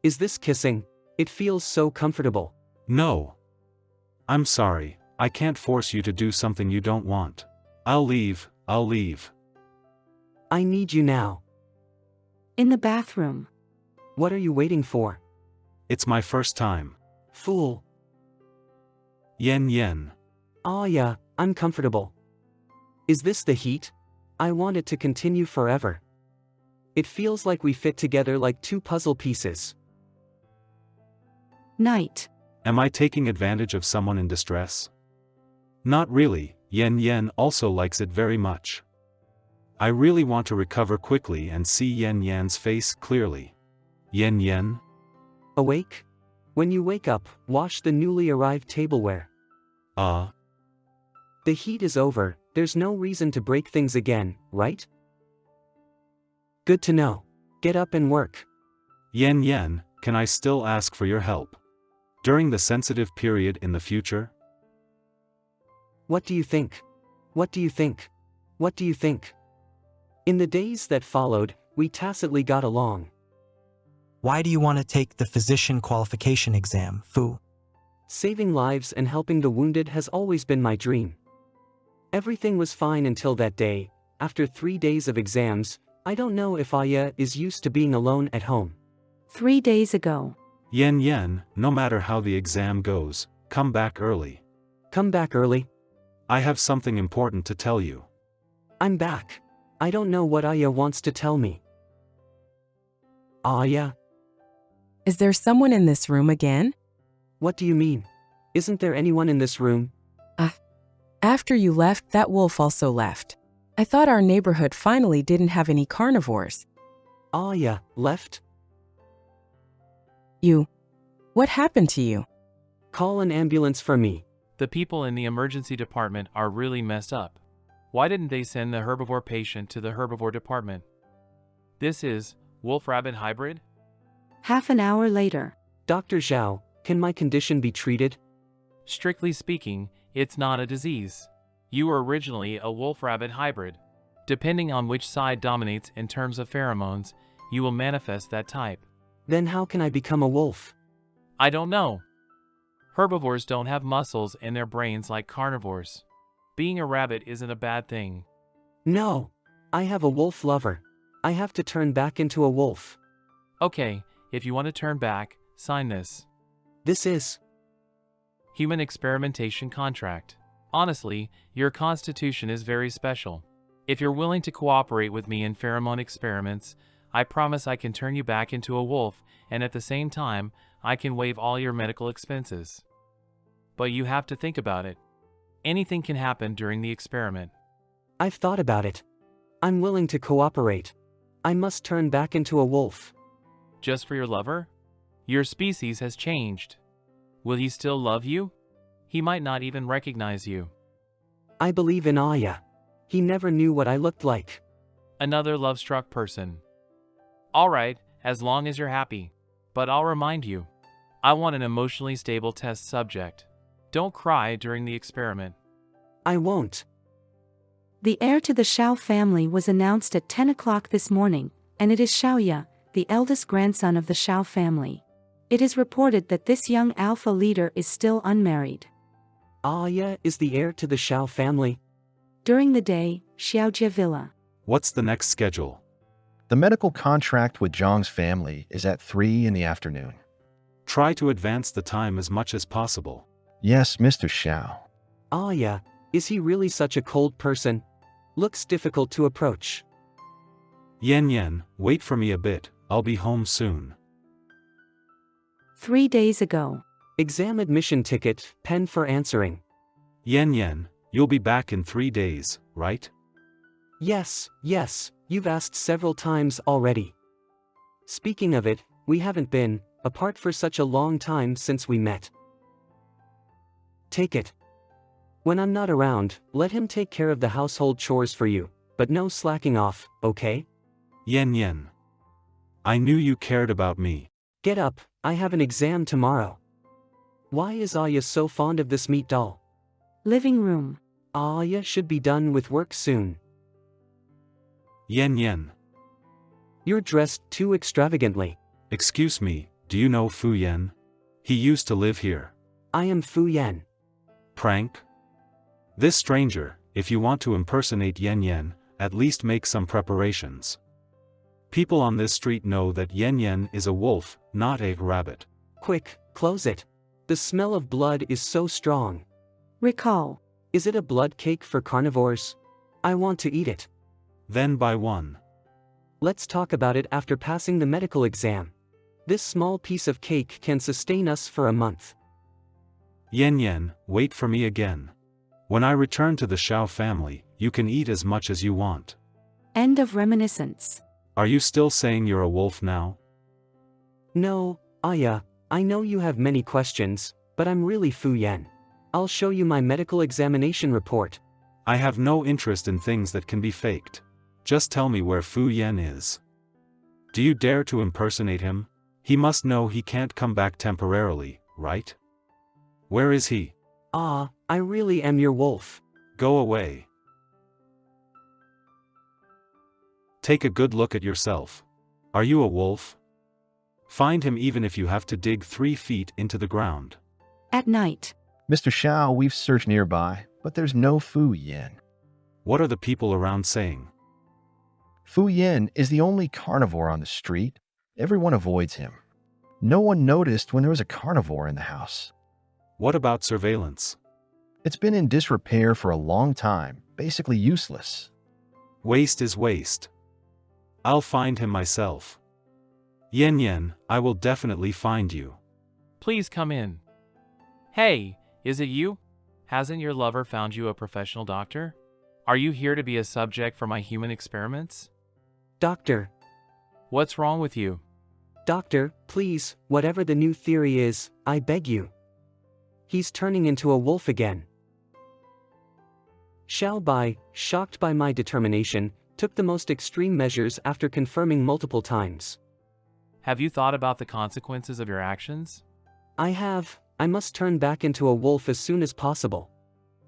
Is this kissing? It feels so comfortable. No. I'm sorry, I can't force you to do something you don't want. I'll leave. I need you now. In the bathroom. What are you waiting for? It's my first time. Fool. Yen. Ah yeah, I'm comfortable. Is this the heat? I want it to continue forever. It feels like we fit together like 2 puzzle pieces. Night. Am I taking advantage of someone in distress? Not really, Yen also likes it very much. I really want to recover quickly and see Yen's face clearly. Yen? Awake? When you wake up, wash the newly arrived tableware. The heat is over, there's no reason to break things again, right? Good to know. Get up and work. Yen Yen, can I still ask for your help? During the sensitive period in the future? What do you think? What do you think? What do you think? In the days that followed, we tacitly got along. Why do you want to take the physician qualification exam, Fu? Saving lives and helping the wounded has always been my dream. Everything was fine until that day. After 3 days of exams, I don't know if Aya is used to being alone at home. 3 days ago. Yen Yen, no matter how the exam goes, come back early. Come back early? I have something important to tell you. I'm back. I don't know what Aya wants to tell me. Aya? Is there someone in this room again? What do you mean? Isn't there anyone in this room? After you left, that wolf also left. I thought our neighborhood finally didn't have any carnivores. Aya left? What happened to you? Call an ambulance for me. The people in the emergency department are really messed up. Why didn't they send the herbivore patient to the herbivore department? This is wolf-rabbit hybrid? Half an hour later. Dr. Zhao, can my condition be treated? Strictly speaking, it's not a disease. You were originally a wolf-rabbit hybrid. Depending on which side dominates in terms of pheromones, you will manifest that type. Then how can I become a wolf? I don't know. Herbivores don't have muscles in their brains like carnivores. Being a rabbit isn't a bad thing. No. I have a wolf lover. I have to turn back into a wolf. Okay, if you want to turn back, sign this. This is Human Experimentation Contract. Honestly, your constitution is very special. If you're willing to cooperate with me in pheromone experiments, I promise I can turn you back into a wolf, and at the same time, I can waive all your medical expenses. But you have to think about it. Anything can happen during the experiment. I've thought about it. I'm willing to cooperate. I must turn back into a wolf. Just for your lover? Your species has changed. Will he still love you? He might not even recognize you. I believe in Aya. He never knew what I looked like. Another love-struck person. Alright, as long as you're happy. But I'll remind you. I want an emotionally stable test subject. Don't cry during the experiment. I won't. The heir to the Shao family was announced at 10 o'clock this morning, and it is Xiaoya, the eldest grandson of the Shao family. It is reported that this young alpha leader is still unmarried. Aya is the heir to the Shao family. During the day, Xiaojia Villa. What's the next schedule? The medical contract with Zhang's family is at 3 in the afternoon. Try to advance the time as much as possible. Yes, Mr. Xiao. Aya, is he really such a cold person? Looks difficult to approach. Yen Yen, wait for me a bit, I'll be home soon. 3 days ago. Exam admission ticket, pen for answering. Yen Yen, you'll be back in 3 days, right? Yes, you've asked several times already. Speaking of it, we haven't been apart for such a long time since we met. Take it. When I'm not around, let him take care of the household chores for you, but no slacking off, okay? Yen Yen. I knew you cared about me. Get up, I have an exam tomorrow. Why is Aya so fond of this meat doll? Living room. Aya should be done with work soon. Yen Yen. You're dressed too extravagantly. Excuse me, do you know Fu Yen? He used to live here. I am Fu Yen. Prank? This stranger, if you want to impersonate Yen Yen, at least make some preparations. People on this street know that Yen Yen is a wolf, not a rabbit. Quick, close it. The smell of blood is so strong. Recall. Is it a blood cake for carnivores? I want to eat it. Then buy one. Let's talk about it after passing the medical exam. This small piece of cake can sustain us for a month. Yen Yen, wait for me again. When I return to the Shao family, you can eat as much as you want. End of reminiscence. Are you still saying you're a wolf now? No, Aya, I know you have many questions, but I'm really Fu Yan. I'll show you my medical examination report. I have no interest in things that can be faked. Just tell me where Fu Yan is. Do you dare to impersonate him? He must know he can't come back temporarily, right? Where is he? Ah, I really am your wolf. Go away. Take a good look at yourself. Are you a wolf? Find him even if you have to dig 3 feet into the ground. At night. Mr. Shao, we've searched nearby, but there's no Fu Yin. What are the people around saying? Fu Yin is the only carnivore on the street. Everyone avoids him. No one noticed when there was a carnivore in the house. What about surveillance? It's been in disrepair for a long time, basically useless. Waste is waste. I'll find him myself. Yen Yen, I will definitely find you. Please come in. Hey, is it you? Hasn't your lover found you a professional doctor? Are you here to be a subject for my human experiments? Doctor. What's wrong with you? Doctor, please, whatever the new theory is, I beg you. He's turning into a wolf again. Xiao Bai, shocked by my determination, took the most extreme measures after confirming multiple times. Have you thought about the consequences of your actions? I have. I must turn back into a wolf as soon as possible.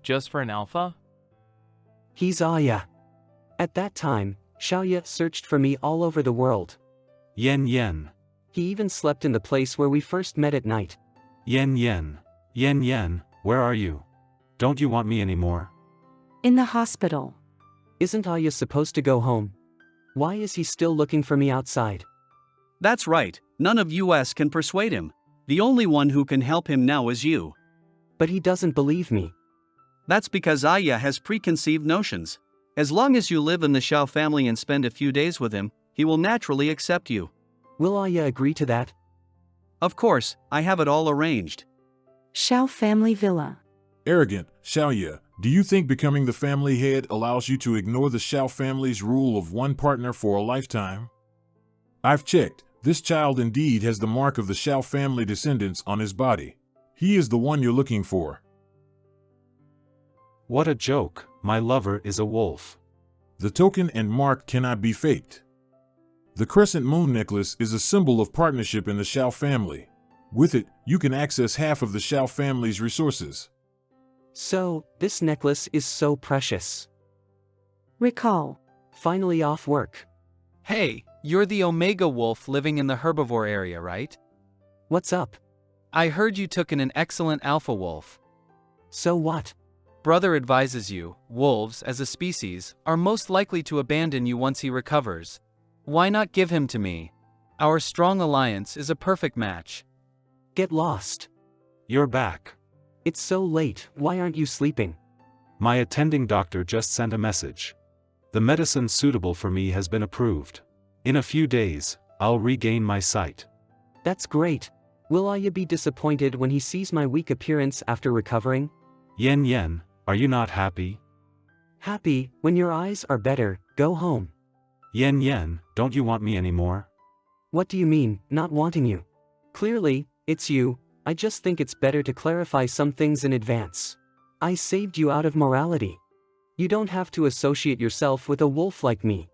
Just for an alpha? He's Aya. At that time, Xiaoya searched for me all over the world. Yen Yen. He even slept in the place where we first met at night. Yen Yen. Yen Yen, where are you? Don't you want me anymore? In the hospital. Isn't Aya supposed to go home? Why is he still looking for me outside? That's right, none of us can persuade him. The only one who can help him now is you. But he doesn't believe me. That's because Aya has preconceived notions. As long as you live in the Shao family and spend a few days with him, he will naturally accept you. Will Aya agree to that? Of course, I have it all arranged. Shao family villa. Arrogant, Xiaoya, do you think becoming the family head allows you to ignore the Shao family's rule of one partner for a lifetime? I've checked. This child indeed has the mark of the Shao family descendants on his body. He is the one you're looking for. What a joke, my lover is a wolf. The token and mark cannot be faked. The crescent moon necklace is a symbol of partnership in the Shao family. With it, you can access half of the Shao family's resources. So, this necklace is so precious. Recall. Finally off work. Hey, you're the Omega wolf living in the herbivore area, right? What's up? I heard you took in an excellent alpha wolf. So what? Brother advises you, wolves, as a species, are most likely to abandon you once he recovers. Why not give him to me? Our strong alliance is a perfect match. Get lost. You're back. It's so late, why aren't you sleeping? My attending doctor just sent a message. The medicine suitable for me has been approved. In a few days, I'll regain my sight. That's great. Will Aya be disappointed when he sees my weak appearance after recovering? Yen Yen, are you not happy? Happy, when your eyes are better, go home. Yen Yen, don't you want me anymore? What do you mean, not wanting you? Clearly, it's you. I just think it's better to clarify some things in advance. I saved you out of morality. You don't have to associate yourself with a wolf like me.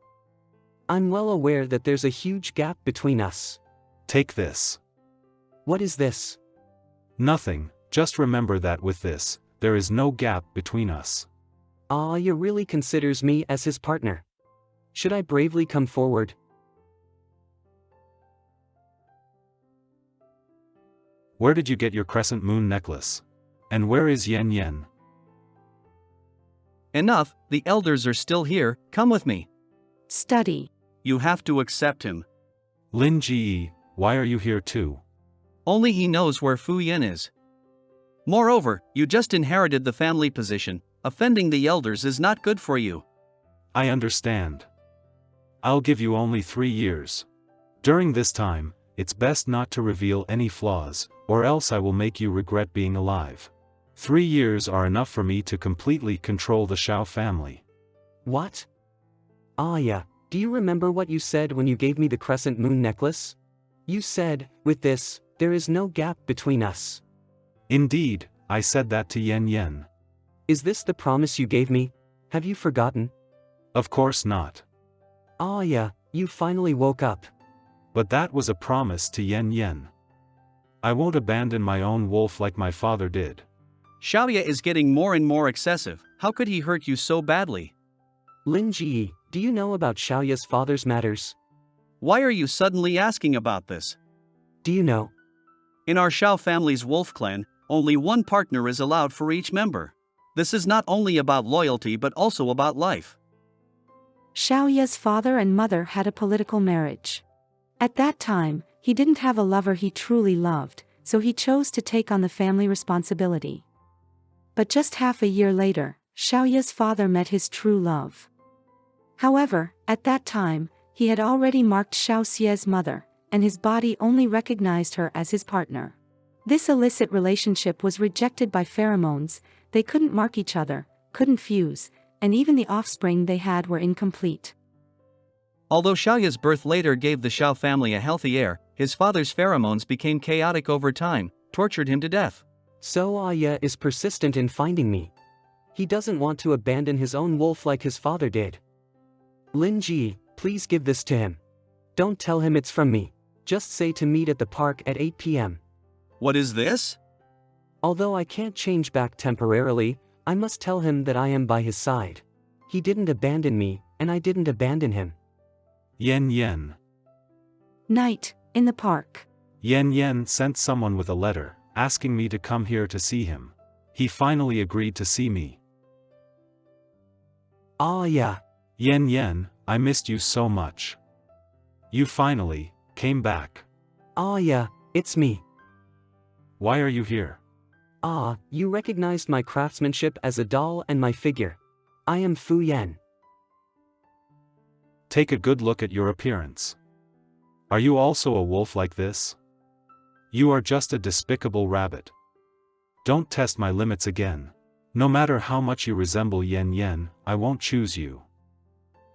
I'm well aware that there's a huge gap between us. Take this. What is this? Nothing, just remember that with this, there is no gap between us. Aya really considers me as his partner. Should I bravely come forward? Where did you get your crescent moon necklace? And where is Yen Yen? Enough, the elders are still here, come with me. Study. You have to accept him. Lin Ji, why are you here too? Only he knows where Fu Yin is. Moreover, you just inherited the family position. Offending the elders is not good for you. I understand. I'll give you only 3 years. During this time, it's best not to reveal any flaws, or else I will make you regret being alive. 3 years are enough for me to completely control the Shao family. What? Aya, do you remember what you said when you gave me the crescent moon necklace? You said, with this, There is no gap between us. Indeed, I said that to Yen Yen. Is this the promise you gave me? Have you forgotten? Of course not. Ah yeah, you finally woke up. But that was a promise to Yen Yen. I won't abandon my own wolf like my father did. Xiaoya is getting more and more excessive. How could he hurt you so badly? Lin Ji, do you know about Xiaoya's father's matters? Why are you suddenly asking about this? Do you know? In our Xiao family's wolf clan, only one partner is allowed for each member. This is not only about loyalty but also about life. Xiaoya's father and mother had a political marriage. At that time, he didn't have a lover he truly loved, so he chose to take on the family responsibility. But just half a year later, Xiaoya's father met his true love. However, at that time, he had already marked Xiaoxie's mother, and his body only recognized her as his partner. This illicit relationship was rejected by pheromones. They couldn't mark each other, couldn't fuse, and even the offspring they had were incomplete. Although Xiaoya's birth later gave the Xiao family a healthy heir, his father's pheromones became chaotic over time, tortured him to death. So Aya is persistent in finding me. He doesn't want to abandon his own wolf like his father did. Lin Ji, please give this to him. Don't tell him it's from me. Just say to meet at the park at 8 p.m. What is this? Although I can't change back temporarily, I must tell him that I am by his side. He didn't abandon me, and I didn't abandon him. Yen Yen. Night, in the park. Yen Yen sent someone with a letter, asking me to come here to see him. He finally agreed to see me. Ah yeah. Yen Yen, I missed you so much. You finally came back. Ah yeah, it's me. Why are you here? Ah, you recognized my craftsmanship as a doll and my figure. I am Fu Yan. Take a good look at your appearance. Are you also a wolf like this? You are just a despicable rabbit. Don't test my limits again. No matter how much you resemble Yen Yen, I won't choose you.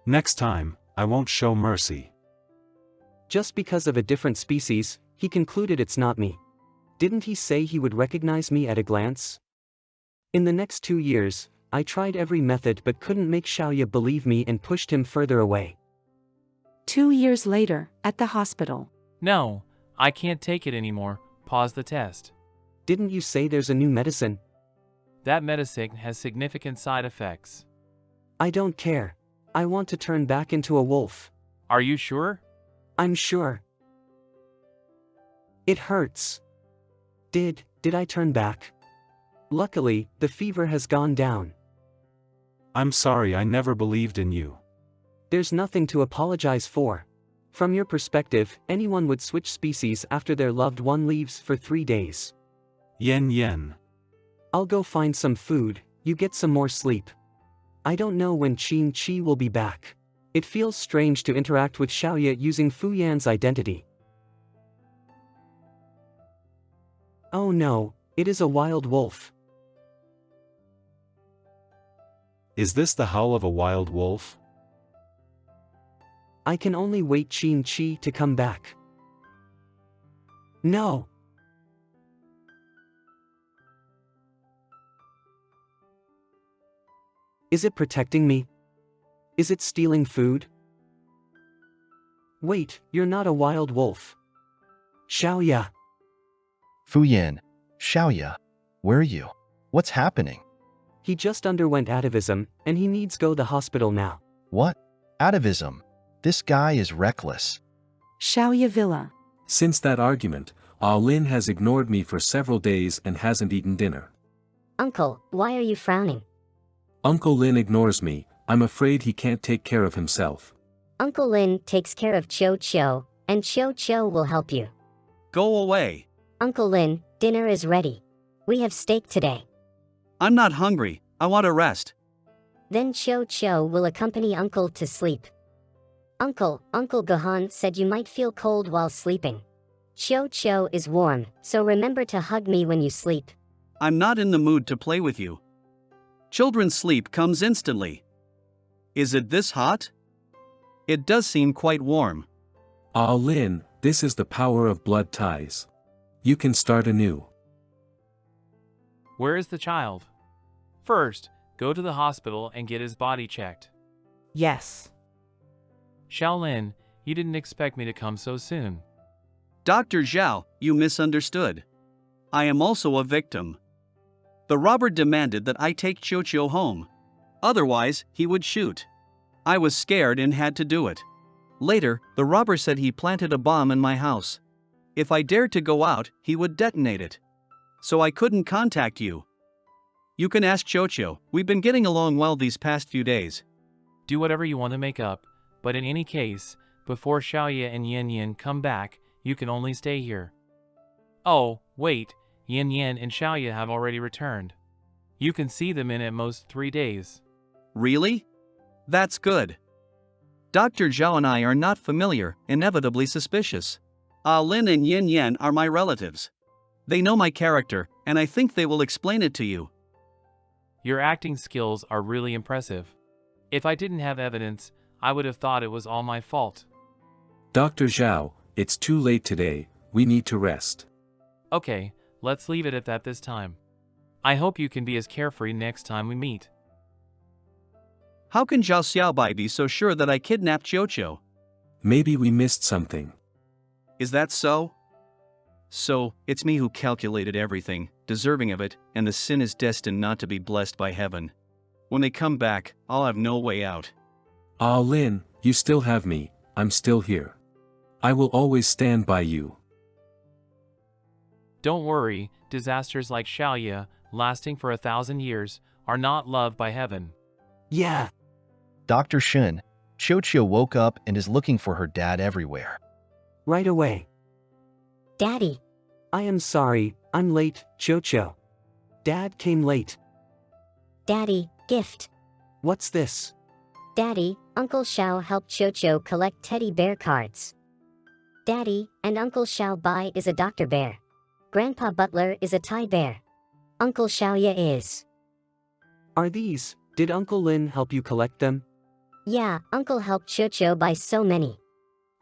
Next time, I won't show mercy. Just because of a different species, he concluded it's not me. Didn't he say he would recognize me at a glance? In the next 2 years, I tried every method but couldn't make Xiaoya believe me and pushed him further away. 2 years later, at the hospital. No, I can't take it anymore. Pause the test. Didn't you say there's a new medicine? That medicine has significant side effects. I don't care. I want to turn back into a wolf. Are you sure? I'm sure. It hurts. Did I turn back? Luckily, the fever has gone down. I'm sorry I never believed in you. There's nothing to apologize for. From your perspective, anyone would switch species after their loved one leaves for 3 days. Yen Yen. I'll go find some food, you get some more sleep. I don't know when Qin Qi will be back. It feels strange to interact with Xiaoya using Fu Yan's identity. Oh no, it is a wild wolf. Is this the howl of a wild wolf? I can only wait Qin Qi to come back. No. Is it protecting me? Is it stealing food? Wait, you're not a wild wolf. Xiaoya. Fu Yan, Xiaoya, where are you? What's happening? He just underwent atavism, and he needs go the hospital now. What? Atavism? This guy is reckless. Xiaoya Villa. Since that argument, Lin has ignored me for several days and hasn't eaten dinner. Uncle, why are you frowning? Uncle Lin ignores me. I'm afraid he can't take care of himself. Uncle Lin takes care of Cho, and Cho will help you. Go away. Uncle Lin, dinner is ready. We have steak today. I'm not hungry. I want to rest. Then Cho will accompany Uncle to sleep. Uncle Gohan said you might feel cold while sleeping. Cho is warm, so remember to hug me when you sleep. I'm not in the mood to play with you. Children's sleep comes instantly. Is it this hot? It does seem quite warm. Lin, this is the power of blood ties. You can start anew. Where is the child? First, go to the hospital and get his body checked. Yes. Shaolin, you didn't expect me to come so soon. Dr. Zhao, you misunderstood. I am also a victim. The robber demanded that I take Choo home. Otherwise, he would shoot. I was scared and had to do it. Later, the robber said he planted a bomb in my house. If I dared to go out, he would detonate it. So I couldn't contact you. You can ask Choo. We've been getting along well these past few days. Do whatever you want to make up, but in any case, before Xiaoye and Yin Yin come back, you can only stay here. Oh, wait, Yin Yin and Xiaoye have already returned. You can see them in at most 3 days. Really? That's good. Dr. Zhao and I are not familiar, inevitably suspicious. Lin and Yin Yin are my relatives. They know my character, and I think they will explain it to you. Your acting skills are really impressive. If I didn't have evidence, I would have thought it was all my fault. Dr. Zhao, it's too late today, we need to rest. Okay, let's leave it at that this time. I hope you can be as carefree next time we meet. How can Zhao Xiaobai be so sure that I kidnapped Choo? Maybe we missed something. Is that so? So, it's me who calculated everything, deserving of it, and the sin is destined not to be blessed by heaven. When they come back, I'll have no way out. Lin, you still have me, I'm still here. I will always stand by you. Don't worry, disasters like Xiaoye, lasting for 1,000 years, are not loved by heaven. Yeah. Dr. Shen, Choo woke up and is looking for her dad everywhere. Right away. Daddy. I am sorry, I'm late, Choo. Dad came late. Daddy, gift. What's this? Daddy, Uncle Xiao helped Choo collect teddy bear cards. Daddy, and Uncle Xiao Bai is a doctor bear. Grandpa Butler is a Thai bear. Uncle Xiaoye is. Are these? Did Uncle Lin help you collect them? Yeah, Uncle helped Choo buy so many.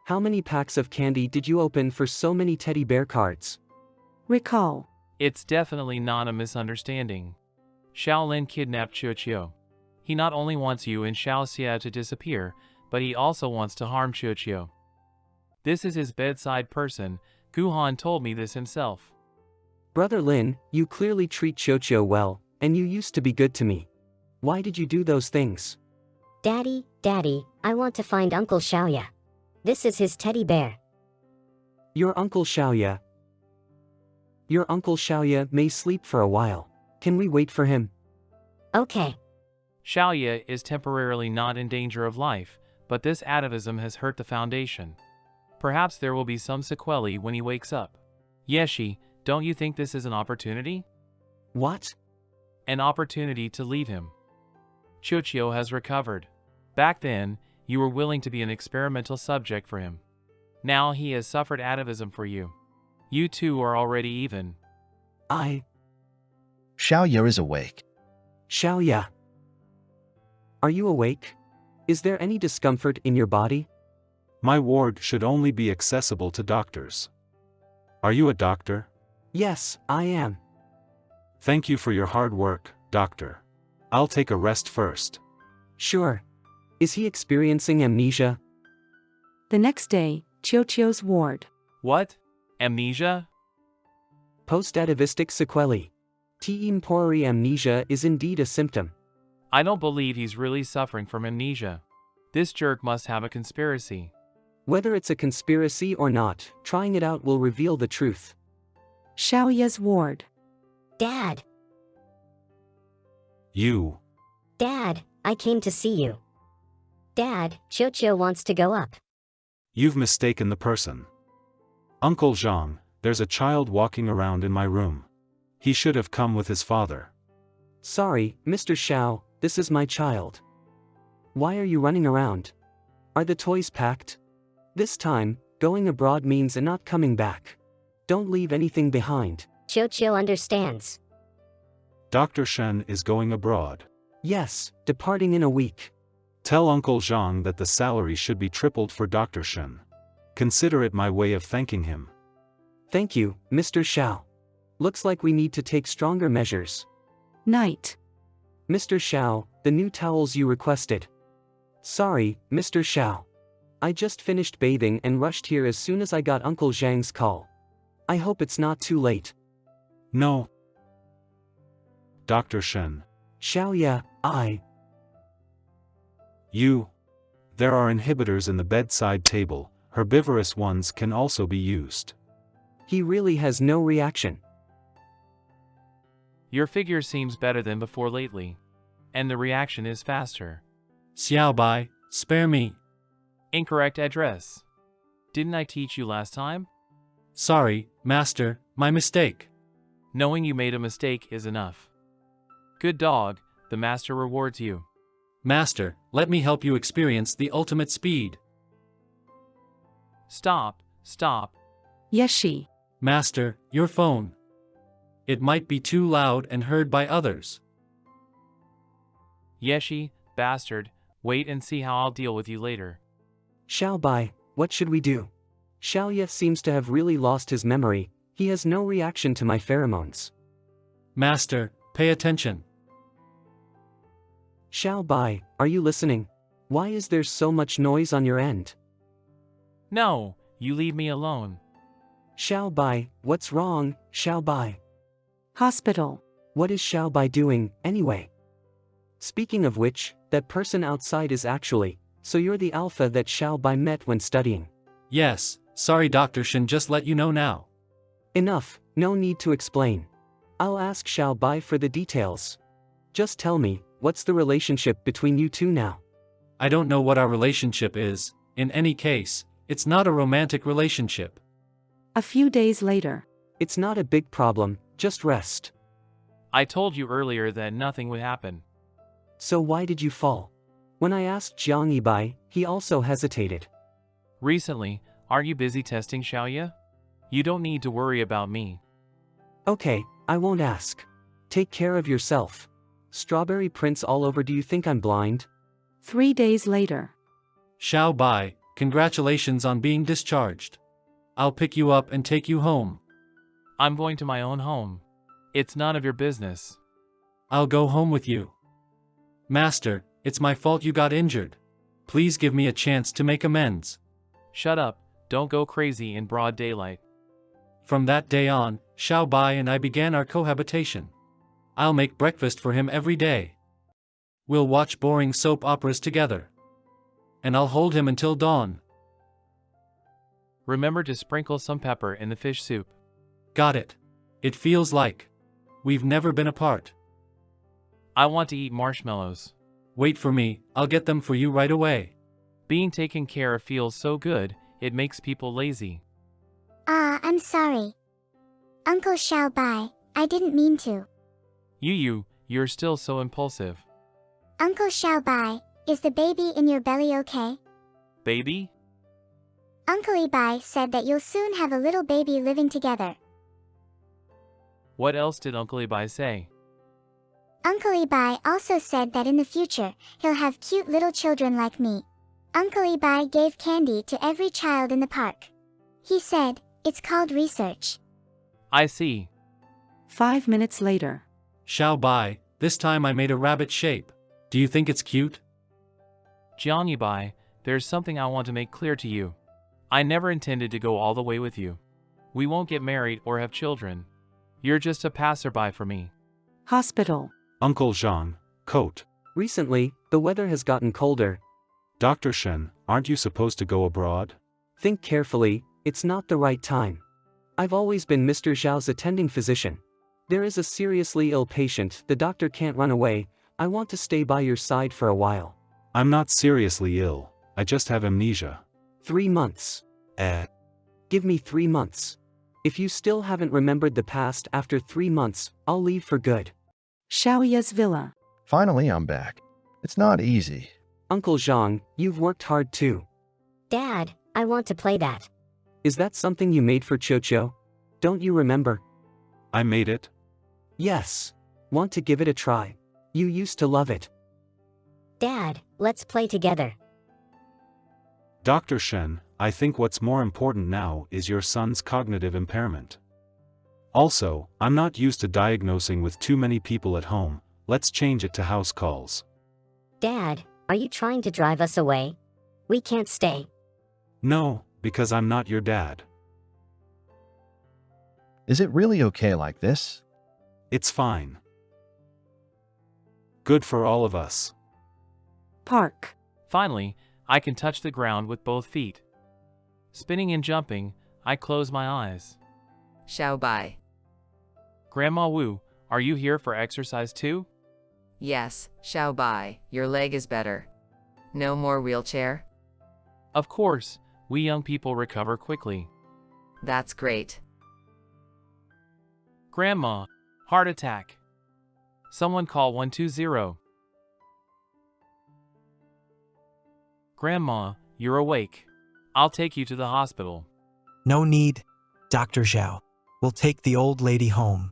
How many packs of candy did you open for so many teddy bear cards? Recall. It's definitely not a misunderstanding. Shaolin kidnapped Choo. He not only wants you and Xiao Xia to disappear, but he also wants to harm Choo. This is his bedside person. Guhan told me this himself. Brother Lin, you clearly treat Choo well, and you used to be good to me. Why did you do those things? Daddy, I want to find Uncle Xiaoye. This is his teddy bear. Your Uncle Xiaoye. Your Uncle Xiaoye may sleep for a while. Can we wait for him? Okay. Xiaoye is temporarily not in danger of life, but this atavism has hurt the foundation. Perhaps there will be some sequelae when he wakes up. Yeshi, don't you think this is an opportunity? What? An opportunity to leave him. Choo has recovered. Back then, you were willing to be an experimental subject for him. Now he has suffered atavism for you. You two are already even. Xiaoye is awake. Xiaoye. Are you awake? Is there any discomfort in your body? My ward should only be accessible to doctors. Are you a doctor? Yes, I am. Thank you for your hard work, doctor. I'll take a rest first. Sure. Is he experiencing amnesia? The next day, Choo's ward. What? Amnesia? Post-atavistic sequelae. Temporary amnesia is indeed a symptom. I don't believe he's really suffering from amnesia. This jerk must have a conspiracy. Whether it's a conspiracy or not, trying it out will reveal the truth. Xiaoye's ward. Dad. You. Dad, I came to see you. Dad, Choo wants to go up. You've mistaken the person. Uncle Zhang, there's a child walking around in my room. He should have come with his father. Sorry, Mr. Xiao, this is my child. Why are you running around? Are the toys packed? This time, going abroad means not coming back. Don't leave anything behind. Choo understands. Dr. Shen is going abroad. Yes, departing in a week. Tell Uncle Zhang that the salary should be tripled for Dr. Shen. Consider it my way of thanking him. Thank you, Mr. Xiao. Looks like we need to take stronger measures. Night. Mr. Xiao, the new towels you requested. Sorry, Mr. Xiao. I just finished bathing and rushed here as soon as I got Uncle Zhang's call. I hope it's not too late. No. Dr. Shen. Xiaoya, There are inhibitors in the bedside table, herbivorous ones can also be used. He really has no reaction. Your figure seems better than before lately. And the reaction is faster. Xiaobai, spare me. Incorrect address. Didn't I teach you last time? Sorry, master, my mistake. Knowing you made a mistake is enough. Good dog, the master rewards you. Master, let me help you experience the ultimate speed. Stop. Yeshi. Master, your phone. It might be too loud and heard by others. Yeshi, bastard, wait and see how I'll deal with you later. Xiaobai, what should we do? Xiaoya seems to have really lost his memory. He has no reaction to my pheromones. Master, pay attention. Xiaobai, are you listening? Why is there so much noise on your end? No, you leave me alone. Xiaobai, what's wrong, Xiaobai? Hospital. What is Xiaobai doing, anyway? Speaking of which, that person outside is actually, so you're the alpha that Xiaobai met when studying. Yes, sorry Dr. Shen, just let you know now. Enough, no need to explain. I'll ask Xiaobai for the details. Just tell me, what's the relationship between you two now? I don't know what our relationship is. In any case, it's not a romantic relationship. A few days later. It's not a big problem, just rest. I told you earlier that nothing would happen. So why did you fall? When I asked Jiang Yibai, he also hesitated. Recently, aren't you busy testing Xiaoya? You don't need to worry about me. Okay, I won't ask. Take care of yourself. Strawberry prints all over. Do you think I'm blind? 3 days later. Xiaobai, congratulations on being discharged. I'll pick you up and take you home. I'm going to my own home. It's none of your business. I'll go home with you. Master, it's my fault you got injured. Please give me a chance to make amends. Shut up, don't go crazy in broad daylight. From that day on, Xiaobai and I began our cohabitation. I'll make breakfast for him every day. We'll watch boring soap operas together. And I'll hold him until dawn. Remember to sprinkle some pepper in the fish soup. Got it. It feels like we've never been apart. I want to eat marshmallows. Wait for me, I'll get them for you right away. Being taken care of feels so good, it makes people lazy. I'm sorry. Uncle Xiaobai, I didn't mean to. You're still so impulsive. Uncle Xiaobai, is the baby in your belly okay? Baby? Uncle Ibai said that you'll soon have a little baby living together. What else did Uncle Ibai say? Uncle Ibai also said that in the future, he'll have cute little children like me. Uncle Ibai gave candy to every child in the park. He said, it's called research. I see. 5 minutes later. Xiaobai, this time I made a rabbit shape. Do you think it's cute? Jiang Yibai, there's something I want to make clear to you. I never intended to go all the way with you. We won't get married or have children. You're just a passerby for me. Hospital. Uncle Zhang, coat. Recently, the weather has gotten colder. Dr. Shen, aren't you supposed to go abroad? Think carefully, it's not the right time. I've always been Mr. Zhao's attending physician. There is a seriously ill patient, the doctor can't run away. I want to stay by your side for a while. I'm not seriously ill, I just have amnesia. 3 months. Give me 3 months. If you still haven't remembered the past after 3 months, I'll leave for good. Xiaoya's villa. Finally, I'm back. It's not easy. Uncle Zhang, you've worked hard too. Dad, I want to play that. Is that something you made for Cho? Don't you remember? I made it? Yes. Want to give it a try? You used to love it. Dad, let's play together. Dr. Shen, I think what's more important now is your son's cognitive impairment. Also, I'm not used to diagnosing with too many people at home, let's change it to house calls. Dad, are you trying to drive us away? We can't stay. No, because I'm not your dad. Is it really okay like this? It's fine. Good for all of us. Park. Finally, I can touch the ground with both feet. Spinning and jumping, I close my eyes. Xiao Bai. Grandma Wu, are you here for exercise too? Yes, Xiao Bai, your leg is better. No more wheelchair? Of course, we young people recover quickly. That's great. Grandma, heart attack. Someone call 120. Grandma, you're awake. I'll take you to the hospital. No need, Dr. Zhao. We'll take the old lady home.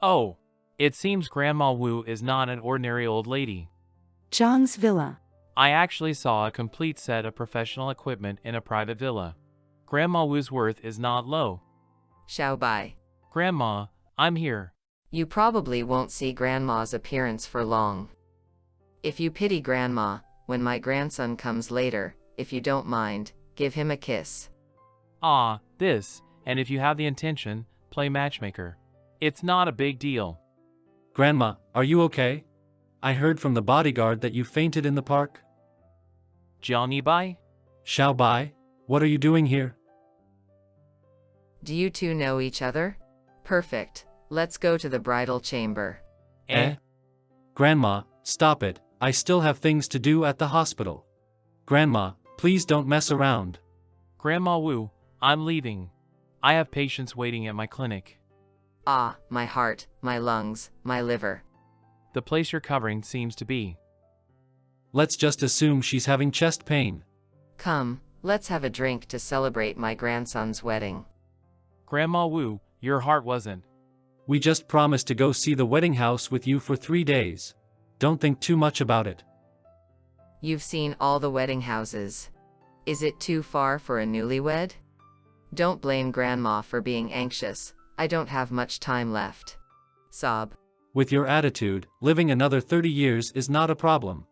Oh, it seems Grandma Wu is not an ordinary old lady. Zhang's villa. I actually saw a complete set of professional equipment in a private villa. Grandma Wu's worth is not low. Xiao Bai. Grandma, I'm here. You probably won't see Grandma's appearance for long. If you pity Grandma, when my grandson comes later, if you don't mind, give him a kiss. Ah, this, and if you have the intention, play matchmaker. It's not a big deal. Grandma, are you okay? I heard from the bodyguard that you fainted in the park. Jiang Bai? Xiao Bai, what are you doing here? Do you two know each other? Perfect. Let's go to the bridal chamber. Grandma, stop it. I still have things to do at the hospital. Grandma, please don't mess around. Grandma Wu, I'm leaving. I have patients waiting at my clinic. Ah, my heart, my lungs, my liver. The place you're covering seems to be. Let's just assume she's having chest pain. Come, let's have a drink to celebrate my grandson's wedding. Grandma Wu, your heart wasn't. We just promised to go see the wedding house with you for 3 days. Don't think too much about it. You've seen all the wedding houses. Is it too far for a newlywed? Don't blame Grandma for being anxious. I don't have much time left. Sob. With your attitude, living another 30 years is not a problem.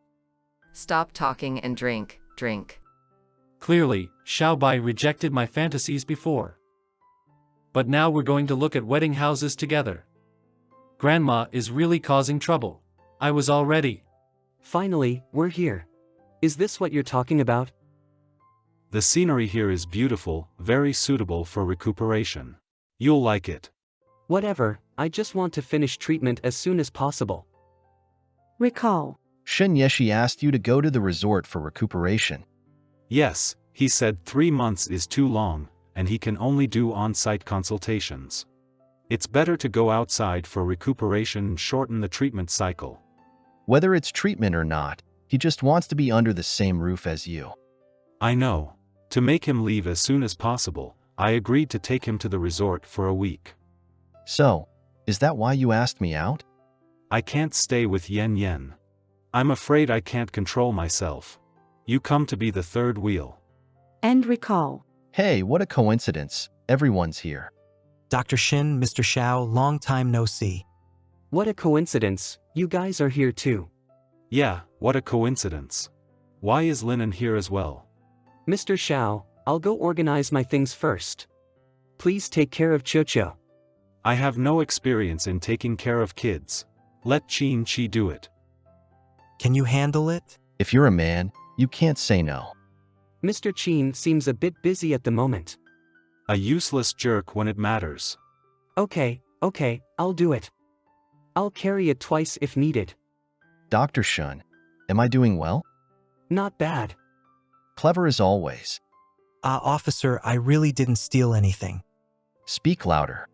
Stop talking and drink. Clearly, Xiao Bai rejected my fantasies before. But now we're going to look at wedding houses together. Grandma is really causing trouble. I was all ready. Finally, we're here. Is this what you're talking about? The scenery here is beautiful, very suitable for recuperation. You'll like it. Whatever, I just want to finish treatment as soon as possible. Recall. Shen Yeshi asked you to go to the resort for recuperation. Yes, he said 3 months is too long, and he can only do on-site consultations. It's better to go outside for recuperation and shorten the treatment cycle. Whether it's treatment or not, he just wants to be under the same roof as you. I know. To make him leave as soon as possible, I agreed to take him to the resort for a week. So, is that why you asked me out? I can't stay with Yen. I'm afraid I can't control myself. You come to be the third wheel. End recall. Hey, what a coincidence. Everyone's here. Dr. Shin, Mr. Xiao, long time no see. What a coincidence, you guys are here too. Yeah, what a coincidence. Why is Linen here as well? Mr. Xiao, I'll go organize my things first. Please take care of Choo. I have no experience in taking care of kids. Let Qin Chi do it. Can you handle it? If you're a man, you can't say no. Mr. Qin seems a bit busy at the moment. A useless jerk when it matters. Okay, I'll do it. I'll carry it twice if needed. Dr. Shun, am I doing well? Not bad. Clever as always. Officer, I really didn't steal anything. Speak louder.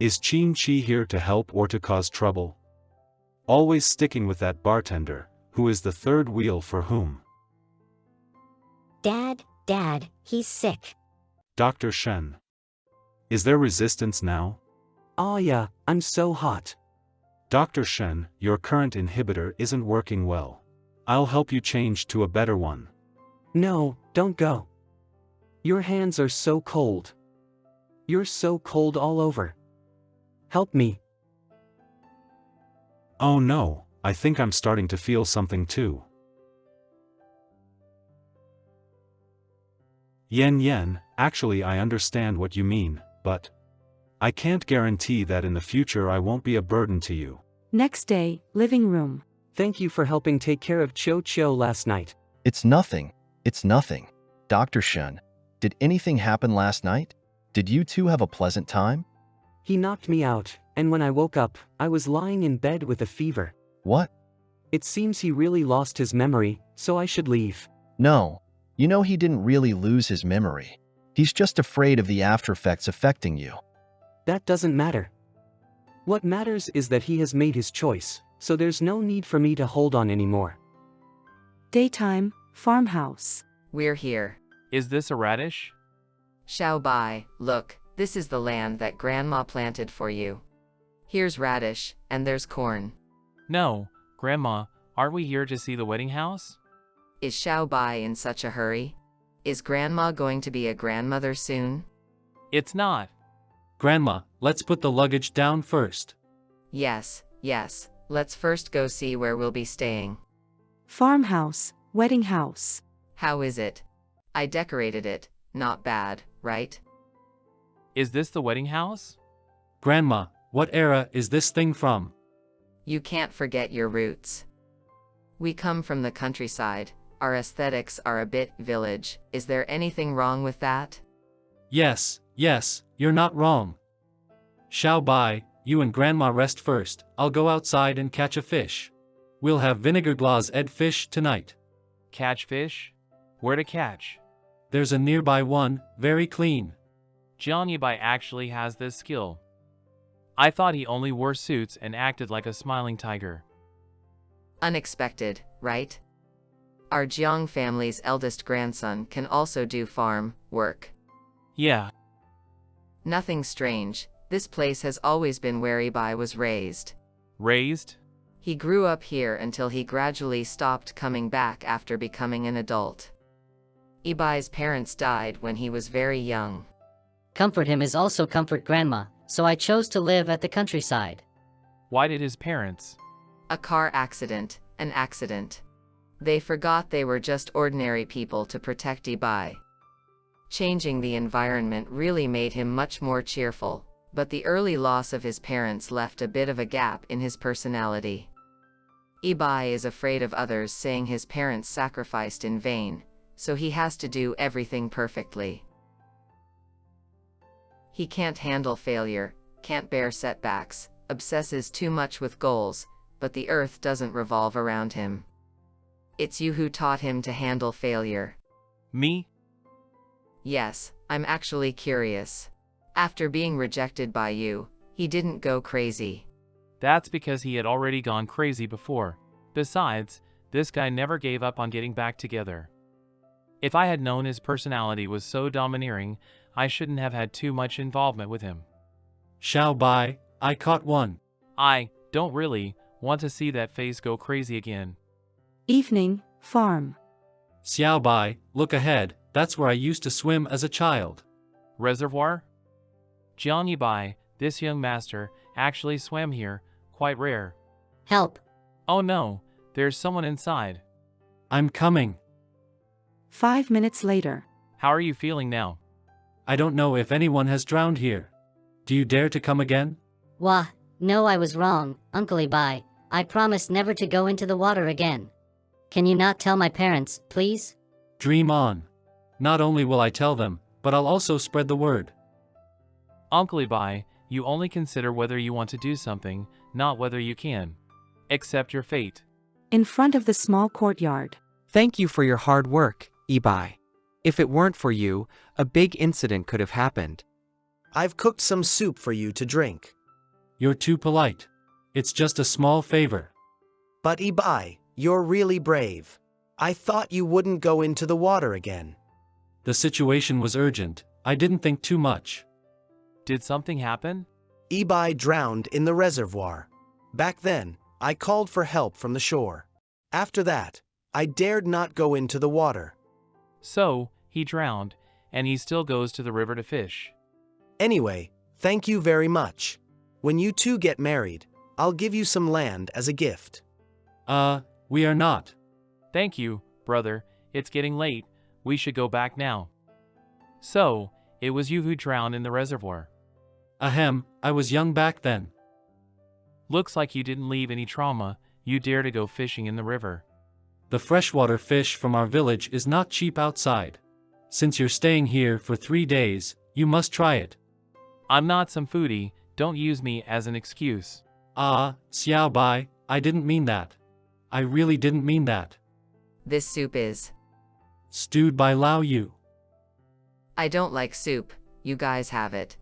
Is Qin Chi here to help or to cause trouble? Always sticking with that bartender, who is the third wheel for whom? Dad, he's sick. Dr. Shen. Is there resistance now? Oh yeah, I'm so hot. Dr. Shen, your current inhibitor isn't working well. I'll help you change to a better one. No, don't go. Your hands are so cold. You're so cold all over. Help me. Oh no, I think I'm starting to feel something too. Yen, actually I understand what you mean, but I can't guarantee that in the future I won't be a burden to you. Next day, living room. Thank you for helping take care of Choo last night. It's nothing. It's nothing. Dr. Shun, did anything happen last night? Did you two have a pleasant time? He knocked me out, and when I woke up, I was lying in bed with a fever. What? It seems he really lost his memory, so I should leave. No. You know he didn't really lose his memory. He's just afraid of the aftereffects affecting you. That doesn't matter. What matters is that he has made his choice, so there's no need for me to hold on anymore. Daytime, farmhouse. We're here. Is this a radish? Xiao Bai, look, this is the land that Grandma planted for you. Here's radish, and there's corn. No, Grandma, aren't we here to see the wedding house? Is Xiao Bai in such a hurry? Is Grandma going to be a grandmother soon? It's not. Grandma, let's put the luggage down first. Yes, let's first go see where we'll be staying. Farmhouse, wedding house. How is it? I decorated it, not bad, right? Is this the wedding house? Grandma, what era is this thing from? You can't forget your roots. We come from the countryside, our aesthetics are a bit village, is there anything wrong with that? Yes, you're not wrong. Xiao Bai, you and Grandma rest first, I'll go outside and catch a fish. We'll have vinegar glazed fish tonight. Catch fish? Where to catch? There's a nearby one, very clean. Jiang Bai actually has this skill. I thought he only wore suits and acted like a smiling tiger. Unexpected, right? Our Jiang family's eldest grandson can also do farm work. Yeah. Nothing strange, this place has always been where Ibai was raised. Raised? He grew up here until he gradually stopped coming back after becoming an adult. Ibai's parents died when he was very young. Comfort him is also comfort Grandma, so I chose to live at the countryside. Why did his parents? A car accident, an accident. They forgot they were just ordinary people to protect Ibai. Changing the environment really made him much more cheerful, but the early loss of his parents left a bit of a gap in his personality. Ibai is afraid of others saying his parents sacrificed in vain, so he has to do everything perfectly. He can't handle failure, can't bear setbacks, obsesses too much with goals, but the earth doesn't revolve around him. It's you who taught him to handle failure. Me? Yes, I'm actually curious. After being rejected by you, he didn't go crazy. That's because he had already gone crazy before. Besides, this guy never gave up on getting back together. If I had known his personality was so domineering, I shouldn't have had too much involvement with him. Xiao Bai, I caught one. I don't really want to see that face go crazy again. Evening, farm. Xiao Bai, look ahead, that's where I used to swim as a child. Reservoir? Jiang Bai, this young master, actually swam here, quite rare. Help. Oh no, there's someone inside. I'm coming. 5 minutes later. How are you feeling now? I don't know if anyone has drowned here. Do you dare to come again? Wah, no, I was wrong, Uncle Ibai. I promised never to go into the water again. Can you not tell my parents, please? Dream on. Not only will I tell them, but I'll also spread the word. Uncle Ibai, you only consider whether you want to do something, not whether you can. Accept your fate. In front of the small courtyard. Thank you for your hard work, Ibai. If it weren't for you, a big incident could have happened. I've cooked some soup for you to drink. You're too polite. It's just a small favor. But Ibai, you're really brave. I thought you wouldn't go into the water again. The situation was urgent. I didn't think too much. Did something happen? Ibai drowned in the reservoir. Back then, I called for help from the shore. After that, I dared not go into the water. So, he drowned, and he still goes to the river to fish. Anyway, thank you very much. When you two get married, I'll give you some land as a gift. We are not. Thank you, brother. It's getting late. We should go back now. So, it was you who drowned in the reservoir. Ahem, I was young back then. Looks like you didn't leave any trauma. You dare to go fishing in the river. The freshwater fish from our village is not cheap outside. Since you're staying here for 3 days, you must try it. I'm not some foodie, don't use me as an excuse. Xiao Bai, I didn't mean that. I really didn't mean that. This soup is stewed by Lao Yu. I don't like soup, you guys have it.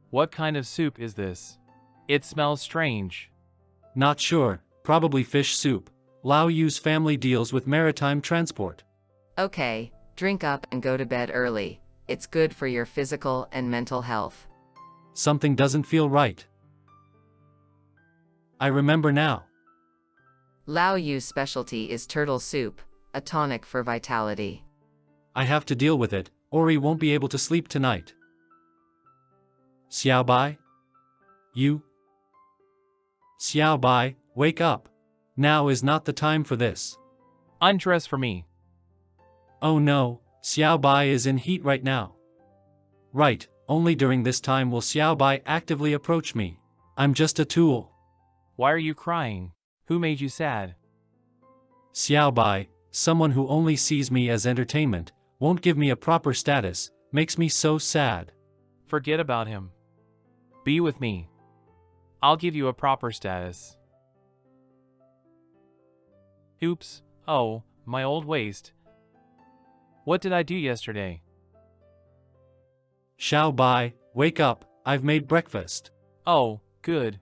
What kind of soup is this? It smells strange. Not sure, probably fish soup. Lao Yu's family deals with maritime transport. Okay, drink up and go to bed early. It's good for your physical and mental health. Something doesn't feel right. I remember now. Lao Yu's specialty is turtle soup, a tonic for vitality. I have to deal with it, or he won't be able to sleep tonight. Xiao Bai? You? Xiao Bai, wake up. Now is not the time for this. Undress for me. Oh no, Xiao Bai is in heat right now. Right, only during this time will Xiao Bai actively approach me. I'm just a tool. Why are you crying? Who made you sad? Xiao Bai, someone who only sees me as entertainment, won't give me a proper status, makes me so sad. Forget about him. Be with me. I'll give you a proper status. Oops, oh, my old waist. What did I do yesterday? Xiao Bai, wake up, I've made breakfast. Oh, good.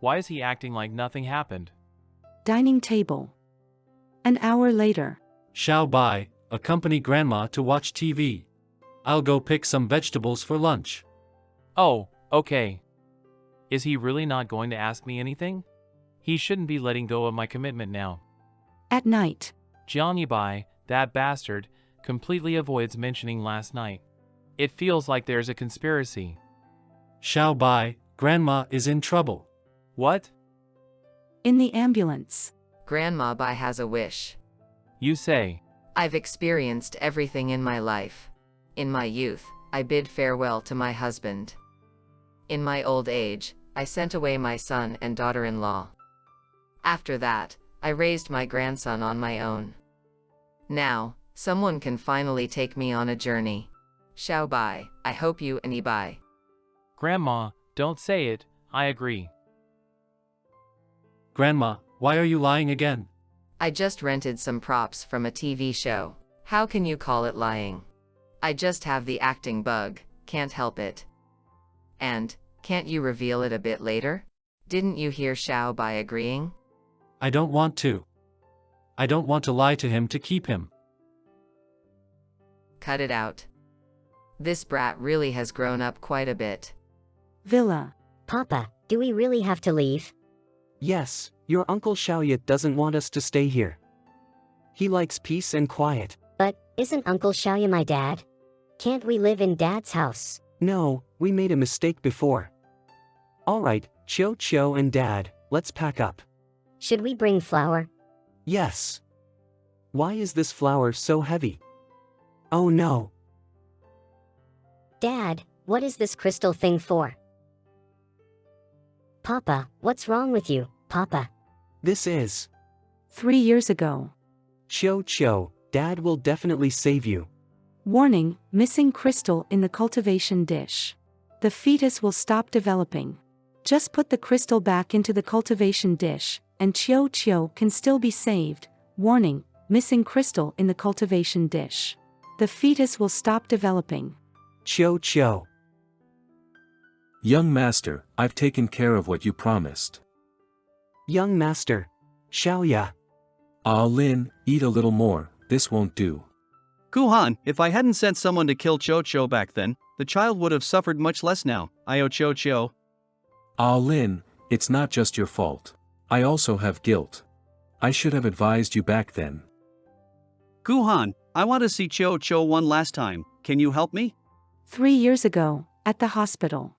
Why is he acting like nothing happened? Dining table. An hour later. Xiao Bai, accompany Grandma to watch TV. I'll go pick some vegetables for lunch. Oh, okay. Is he really not going to ask me anything? He shouldn't be letting go of my commitment now. At night. Jiang Bai, that bastard, completely avoids mentioning last night. It feels like there's a conspiracy. Xiao Bai, Grandma is in trouble. What? In the ambulance. Grandma Bai has a wish. You say. I've experienced everything in my life. In my youth, I bid farewell to my husband. In my old age, I sent away my son and daughter-in-law. After that, I raised my grandson on my own. Now, someone can finally take me on a journey. Xiao Bai, I hope you and Bai. Grandma, don't say it, I agree. Grandma, why are you lying again? I just rented some props from a TV show. How can you call it lying? I just have the acting bug, can't help it. And, can't you reveal it a bit later? Didn't you hear Xiao Bai agreeing? I don't want to. I don't want to lie to him to keep him. Cut it out. This brat really has grown up quite a bit. Villa. Papa, do we really have to leave? Yes, your Uncle Xiaoye doesn't want us to stay here. He likes peace and quiet. But, isn't Uncle Xiaoye my dad? Can't we live in Dad's house? No, we made a mistake before. Alright, Choo and Dad, let's pack up. Should we bring flour? Yes. Why is this flour so heavy? Oh no. Dad, what is this crystal thing for? Papa, what's wrong with you, Papa? This is 3 years ago. Choo, Dad will definitely save you. Warning, missing crystal in the cultivation dish. The fetus will stop developing. Just put the crystal back into the cultivation dish, and Choo can still be saved. Warning, missing crystal in the cultivation dish. The fetus will stop developing. Choo. Young master, I've taken care of what you promised. Young master. Xiaoye. Lin, eat a little more, this won't do. Guhan, if I hadn't sent someone to kill Cho back then, the child would have suffered much less now. Io Cho. Lin, it's not just your fault. I also have guilt. I should have advised you back then. Guhan, I want to see Cho one last time. can you help me? 3 years ago, at the hospital.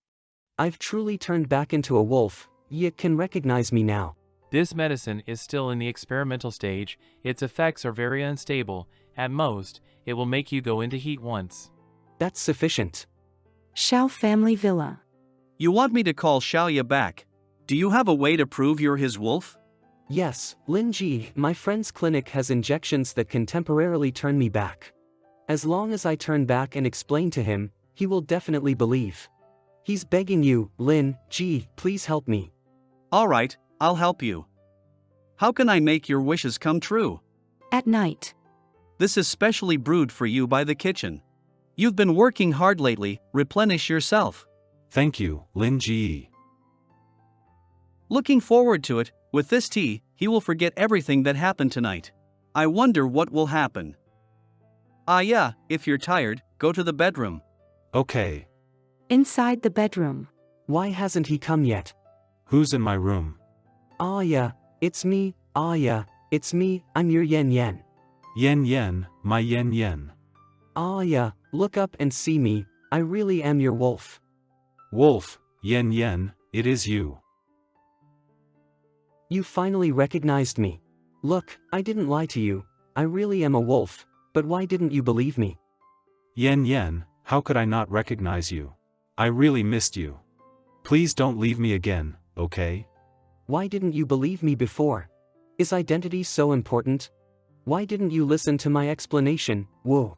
I've truly turned back into a wolf, you can recognize me now. This medicine is still in the experimental stage, its effects are very unstable, at most, it will make you go into heat once. That's sufficient. Shao family villa. You want me to call Xiaoya back? Do you have a way to prove you're his wolf? Yes, Lin Ji, my friend's clinic has injections that can temporarily turn me back. As long as I turn back and explain to him, he will definitely believe. He's begging you, Lin Ji, please help me. Alright, I'll help you. How can I make your wishes come true? At night. This is specially brewed for you by the kitchen. You've been working hard lately, replenish yourself. Thank you, Lin Ji. Looking forward to it, with this tea, he will forget everything that happened tonight. I wonder what will happen. Ah yeah, if you're tired, go to the bedroom. Okay. Inside the bedroom. Why hasn't he come yet? Who's in my room? Ah yeah, it's me, it's me, I'm your Yen Yen. Yen Yen, my Yen Yen. Ah yeah, look up and see me, I really am your wolf. Wolf, Yen Yen, it is you. You finally recognized me. Look, I didn't lie to you, I really am a wolf, but why didn't you believe me? Yen Yen, how could I not recognize you? I really missed you. Please don't leave me again, okay? Why didn't you believe me before? Is identity so important? Why didn't you listen to my explanation, whoa?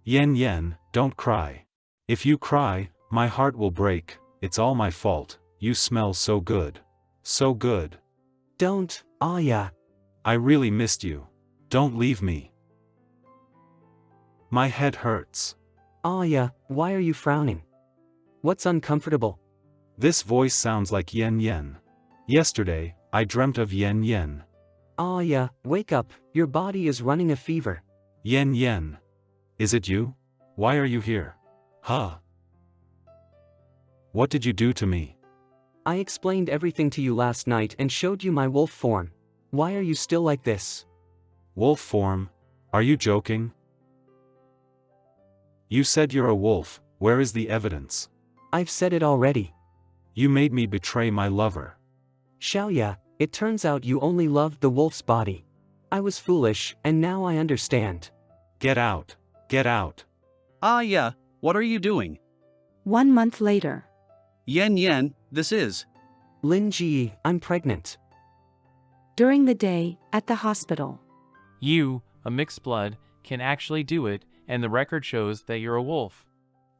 Yen Yen, don't cry. If you cry, my heart will break, it's all my fault, you smell so good. So good. Don't, yeah. I really missed you. Don't leave me. My head hurts. Yeah, why are you frowning? What's uncomfortable? This voice sounds like Yen Yen. Yesterday, I dreamt of Yen Yen. Yeah, wake up, your body is running a fever. Yen Yen. Is it you? Why are you here? Huh? What did you do to me? I explained everything to you last night and showed you my wolf form. Why are you still like this? Wolf form? Are you joking? You said you're a wolf, where is the evidence? I've said it already. You made me betray my lover. Xiaoya, it turns out you only loved the wolf's body. I was foolish, and now I understand. Get out. Get out. Ah yeah, what are you doing? 1 month later. Yen Yen, this is. Lin Ji, I'm pregnant. During the day, at the hospital. You, a mixed blood, can actually do it, and the record shows that you're a wolf.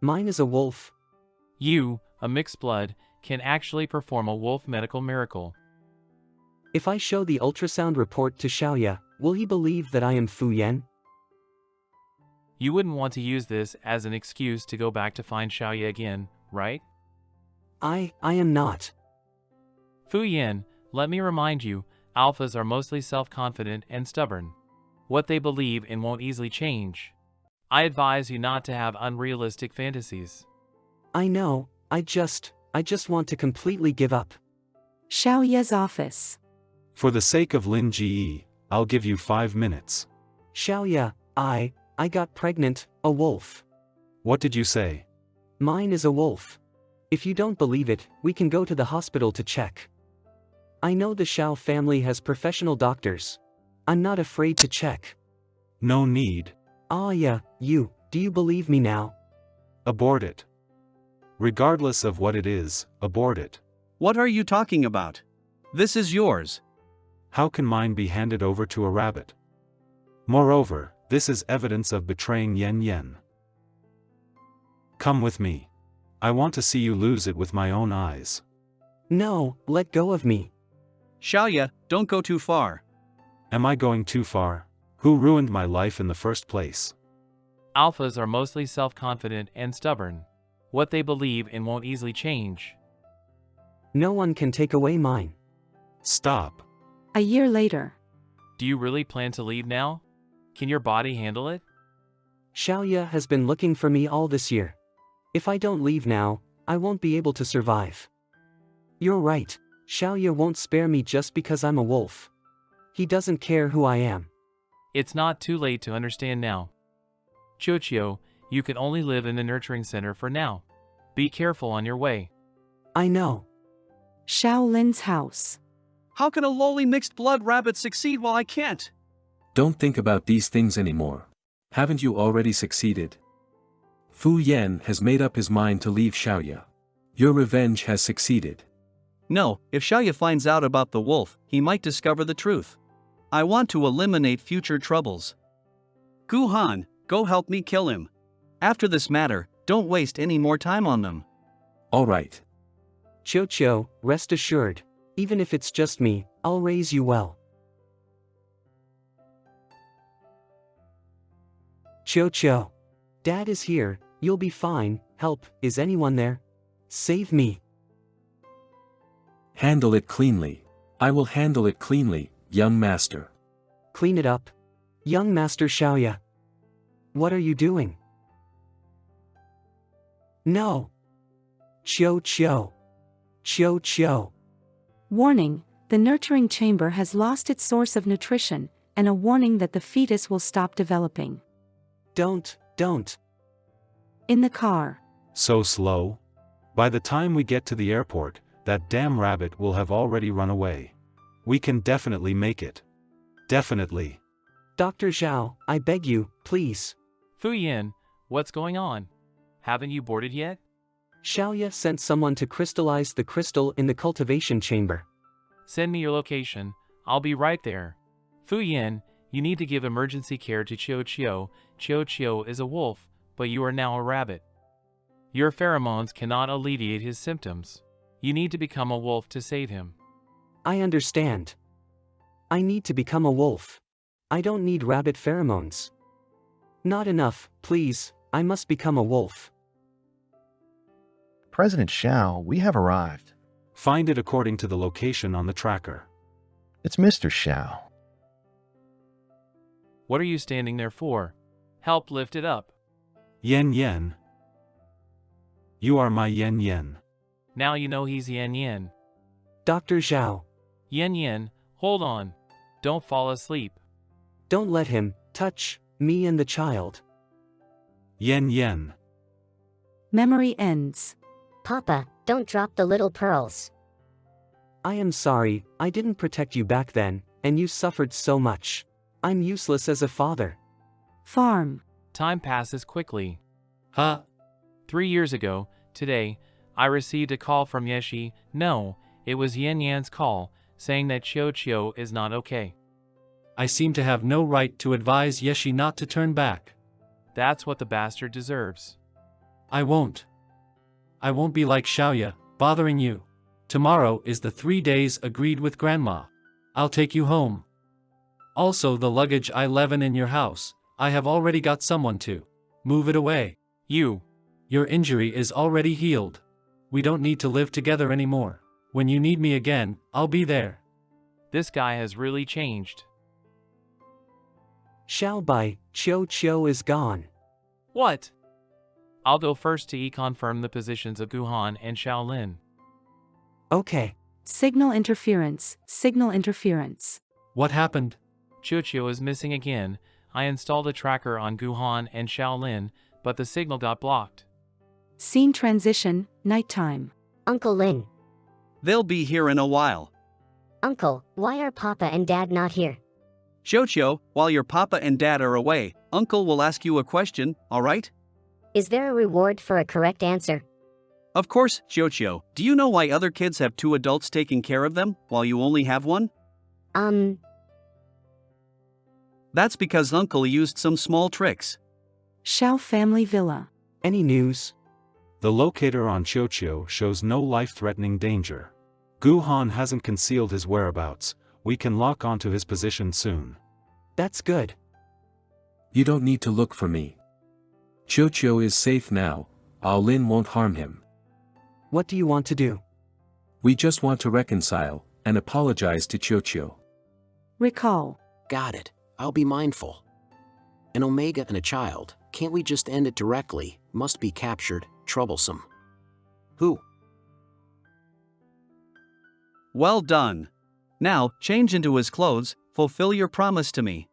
Mine is a wolf. You, a mixed blood, can actually perform a wolf medical miracle. If I show the ultrasound report to Xiaoya, will he believe that I am Fu Yan? You wouldn't want to use this as an excuse to go back to find Xiaoya again, right? I am not. Fu Yan, let me remind you, alphas are mostly self-confident and stubborn. What they believe in won't easily change. I advise you not to have unrealistic fantasies. I know, I just want to completely give up. Xiaoya's office. For the sake of Lin Ji, I'll give you 5 minutes. Xiaoya, I got pregnant, a wolf. What did you say? Mine is a wolf. If you don't believe it, we can go to the hospital to check. I know the Xiao family has professional doctors. I'm not afraid to check. No need. Yeah, do you believe me now? Abort it. Regardless of what it is, abort it. What are you talking about? This is yours. How can mine be handed over to a rabbit? Moreover, this is evidence of betraying Yen Yen. Come with me. I want to see you lose it with my own eyes. No, let go of me. Xiaoya, don't go too far. Am I going too far? Who ruined my life in the first place? Alphas are mostly self-confident and stubborn. What they believe in won't easily change. No one can take away mine. Stop. A year later. Do you really plan to leave now? Can your body handle it? Xiaoya has been looking for me all this year. If I don't leave now, I won't be able to survive. You're right, Xiaoya won't spare me just because I'm a wolf. He doesn't care who I am. It's not too late to understand now. Choo, You can only live in the nurturing center for now. Be careful on your way. I know. Shaolin's house. How can a lowly mixed blood rabbit succeed while I can't? Don't think about these things anymore. Haven't you already succeeded? Fu Yan has made up his mind to leave Xiaoya. Your revenge has succeeded. No, if Xiaoya finds out about the wolf, he might discover the truth. I want to eliminate future troubles. Gu Han, go help me kill him. After this matter, don't waste any more time on them. All right. Choo, rest assured. Even if it's just me, I'll raise you well. Choo. Dad is here, you'll be fine. Help, is anyone there? Save me. Handle it cleanly. I will handle it cleanly, young master. Clean it up. Young Master Xiaoya. What are you doing? No. Choo. Warning, the nurturing chamber has lost its source of nutrition, and a warning that the fetus will stop developing. Don't. In the car. So slow? By the time we get to the airport, that damn rabbit will have already run away. We can definitely make it. Definitely. Dr. Zhao, I beg you, please. Fu Yan, what's going on? Haven't you boarded yet? Xiaoya sent someone to crystallize the crystal in the cultivation chamber. Send me your location, I'll be right there. Fu Yan, you need to give emergency care to Choo. Choo is a wolf, but you are now a rabbit. Your pheromones cannot alleviate his symptoms. You need to become a wolf to save him. I understand. I need to become a wolf. I don't need rabbit pheromones. Not enough, please, I must become a wolf. President Xiao, we have arrived. Find it according to the location on the tracker. It's Mr. Xiao. What are you standing there for? Help lift it up. Yen. You are my Yen. Now you know he's Yen. Dr. Zhao. Yen, hold on. Don't fall asleep. Don't let him touch me and the child. Yen. Memory ends. Papa, don't drop the little pearls. I am sorry, I didn't protect you back then, and you suffered so much. I'm useless as a father. Farm. Time passes quickly. Huh? 3 years ago, today, I received a call from Yeshi. No, it was Yan's call, saying that Choo is not okay. I seem to have no right to advise Yeshi not to turn back. That's what the bastard deserves. I won't. I won't be like Xiaoya, bothering you. Tomorrow is the 3 days agreed with Grandma. I'll take you home. Also the luggage I leaven in your house, I have already got someone to move it away. You. Your injury is already healed. We don't need to live together anymore. When you need me again, I'll be there. This guy has really changed. Xiaobai, Choo is gone. What? I'll go first to confirm the positions of Guhan and Shaolin. Okay. Signal interference. What happened? Choo is missing again. I installed a tracker on Guhan and Shaolin, but the signal got blocked. Scene transition, nighttime. Uncle Lin. They'll be here in a while. Uncle, why are Papa and Dad not here? Choo, while your papa and dad are away, Uncle will ask you a question, alright? Is there a reward for a correct answer? Of course, Choo. Do you know why other kids have 2 adults taking care of them, while you only have 1? That's because Uncle used some small tricks. Xiao family villa. Any news? The locator on Choo shows no life-threatening danger. Guhan hasn't concealed his whereabouts. We can lock onto his position soon. That's good. You don't need to look for me. Choo is safe now. Lin won't harm him. What do you want to do? We just want to reconcile and apologize to Choo. Recall. Got it. I'll be mindful. An Omega and a child, can't we just end it directly? Must be captured, troublesome. Who? Well done. Now, change into his clothes, fulfill your promise to me.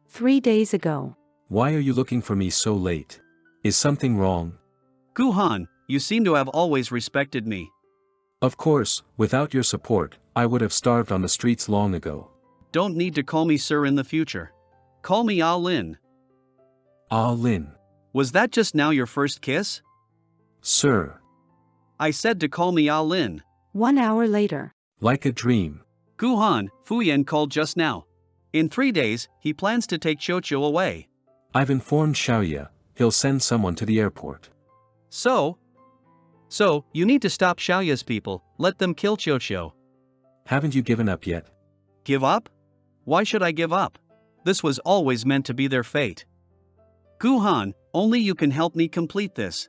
3 days ago. Why are you looking for me so late? Is something wrong? Guhan, you seem to have always respected me. Of course, without your support, I would have starved on the streets long ago. Don't need to call me sir in the future. Call me Ah Lin. Ah Lin. Was that just now your first kiss? Sir. I said to call me Ah Lin. 1 hour later. Like a dream. Guhan, Fuyan called just now. In 3 days, he plans to take Choo away. I've informed Xiaoye, he'll send someone to the airport. So, you need to stop Xiaoye's people, let them kill Choo. Haven't you given up yet? Give up? Why should I give up? This was always meant to be their fate. Guhan, only you can help me complete this.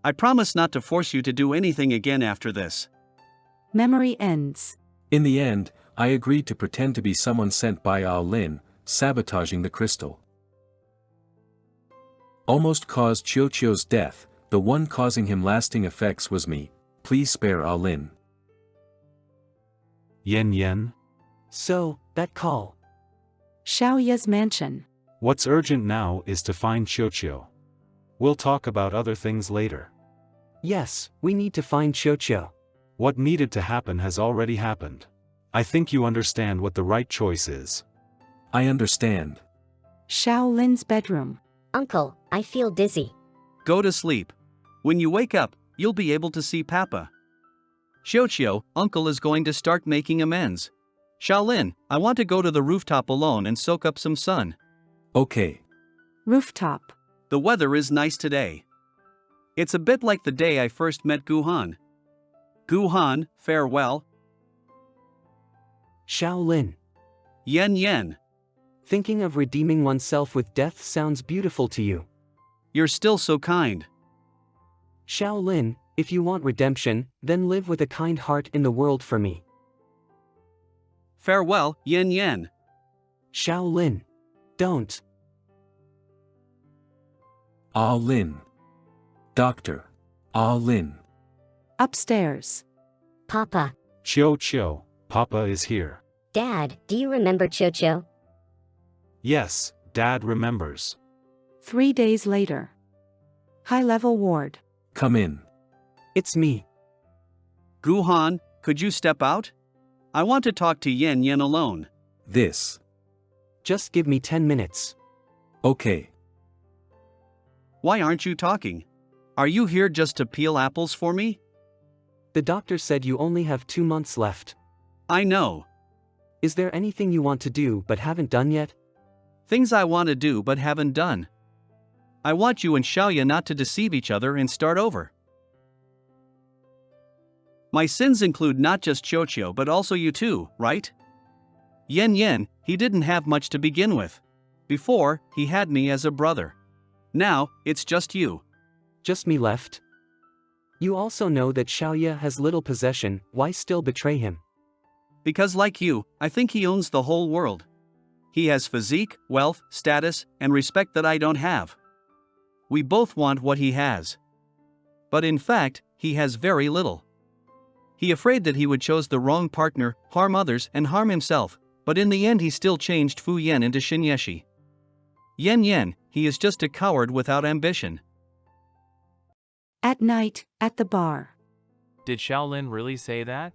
I promise not to force you to do anything again after this. Memory ends. In the end, I agreed to pretend to be someone sent by Ah Lin, sabotaging the crystal. Almost caused Chio's death, the one causing him lasting effects was me. Please spare Ah Lin. Yen. So, that call. Xiaoye's mansion. What's urgent now is to find Choo. We'll talk about other things later. Yes, we need to find Choo. What needed to happen has already happened. I think you understand what the right choice is. I understand. Xiao Lin's bedroom. Uncle, I feel dizzy. Go to sleep. When you wake up, you'll be able to see Papa. Choo, Uncle is going to start making amends. Xiaolin, I want to go to the rooftop alone and soak up some sun. Okay. Rooftop. The weather is nice today. It's a bit like the day I first met Guhan. Guhan, farewell. Xiaolin. Yen. Thinking of redeeming oneself with death sounds beautiful to you. You're still so kind. Xiaolin, if you want redemption, then live with a kind heart in the world for me. Farewell, Yen. Xiaolin. Don't. Ah Lin. Doctor. Ah Lin. Upstairs. Papa. Choo, Papa is here. Dad, do you remember Choo? Yes, Dad remembers. 3 days later. High-level ward. Come in. It's me. Guhan, could you step out? I want to talk to Yen alone. This. Just give me 10 minutes. Okay. Why aren't you talking? Are you here just to peel apples for me? The doctor said you only have 2 months left. I know. Is there anything you want to do but haven't done yet? Things I want to do but haven't done. I want you and Xiaoye not to deceive each other and start over. My sins include not just Choo but also you too, right? Yen, he didn't have much to begin with. Before, he had me as a brother. Now, it's just you. Just me left? You also know that Xiaoye has little possession, why still betray him? Because like you, I think he owns the whole world. He has physique, wealth, status, and respect that I don't have. We both want what he has. But in fact, he has very little. He afraid that he would choose the wrong partner, harm others and harm himself, but in the end he still changed Fu Yan into Xinyeshi. Yen, he is just a coward without ambition. At night, at the bar. Did Xiaolin really say that?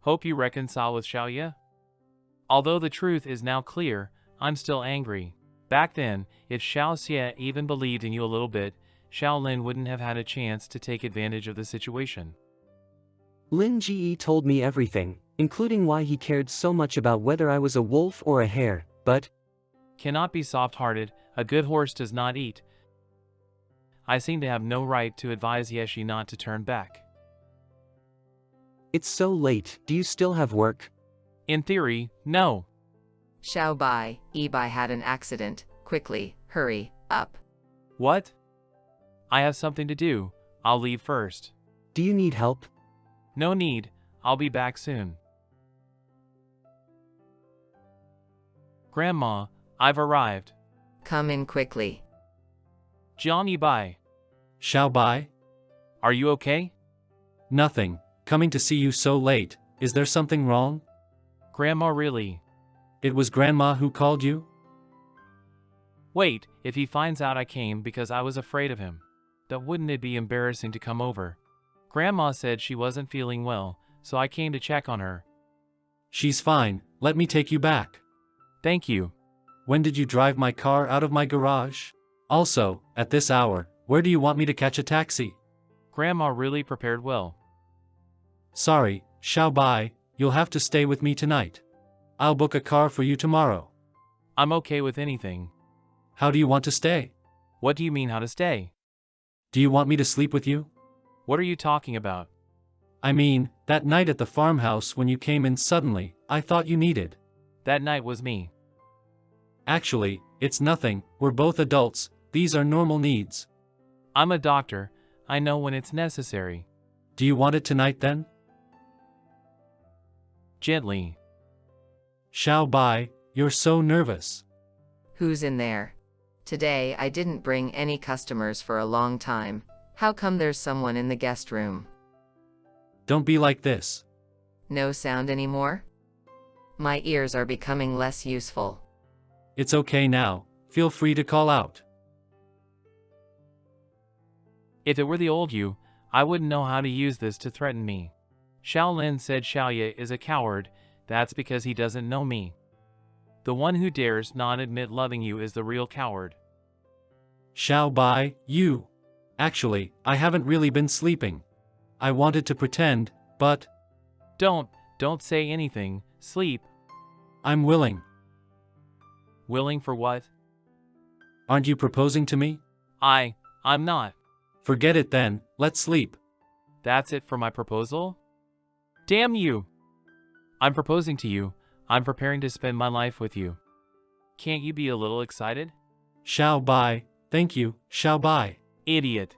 Hope you reconcile with Xiaoye? Although the truth is now clear, I'm still angry. Back then, if Xiaoxie even believed in you a little bit, Xiaolin wouldn't have had a chance to take advantage of the situation. Lin Ji told me everything, including why he cared so much about whether I was a wolf or a hare, but... Cannot be soft-hearted, a good horse does not eat. I seem to have no right to advise Yeshi not to turn back. It's so late, do you still have work? In theory, no. Xiao Bai, Yi-Bai had an accident. Quickly, hurry, up. What? I have something to do. I'll leave first. Do you need help? No need, I'll be back soon. Grandma, I've arrived. Come in quickly. Jiang Yi-Bai. Xiao Bai? Are you okay? Nothing. Coming to see you so late. Is there something wrong? Grandma, really? It was Grandma who called you? Wait, if he finds out I came because I was afraid of him. That wouldn't it be embarrassing to come over? Grandma said she wasn't feeling well, so I came to check on her. She's fine, let me take you back. Thank you. When did you drive my car out of my garage? Also, at this hour, where do you want me to catch a taxi? Grandma really prepared well. Sorry, Xiao Bai, you'll have to stay with me tonight. I'll book a car for you tomorrow. I'm okay with anything. How do you want to stay? What do you mean how to stay? Do you want me to sleep with you? What are you talking about? I mean, that night at the farmhouse when you came in suddenly, I thought you needed. That night was me. Actually, it's nothing, we're both adults, these are normal needs. I'm a doctor, I know when it's necessary. Do you want it tonight then? Gently. Xiao Bai, you're so nervous. Who's in there? Today I didn't bring any customers for a long time. How come there's someone in the guest room? Don't be like this. No sound anymore? My ears are becoming less useful. It's okay now, feel free to call out. If it were the old you, I wouldn't know how to use this to threaten me. Shaolin said Xiaoye is a coward, that's because he doesn't know me. The one who dares not admit loving you is the real coward. Xiao Bai, you. Actually, I haven't really been sleeping. I wanted to pretend, but... Don't say anything, sleep. I'm willing. Willing for what? Aren't you proposing to me? I'm not. Forget it then, let's sleep. That's it for my proposal? Damn you! I'm proposing to you, I'm preparing to spend my life with you. Can't you be a little excited? Xiao Bai, thank you, Xiao Bai. Idiot.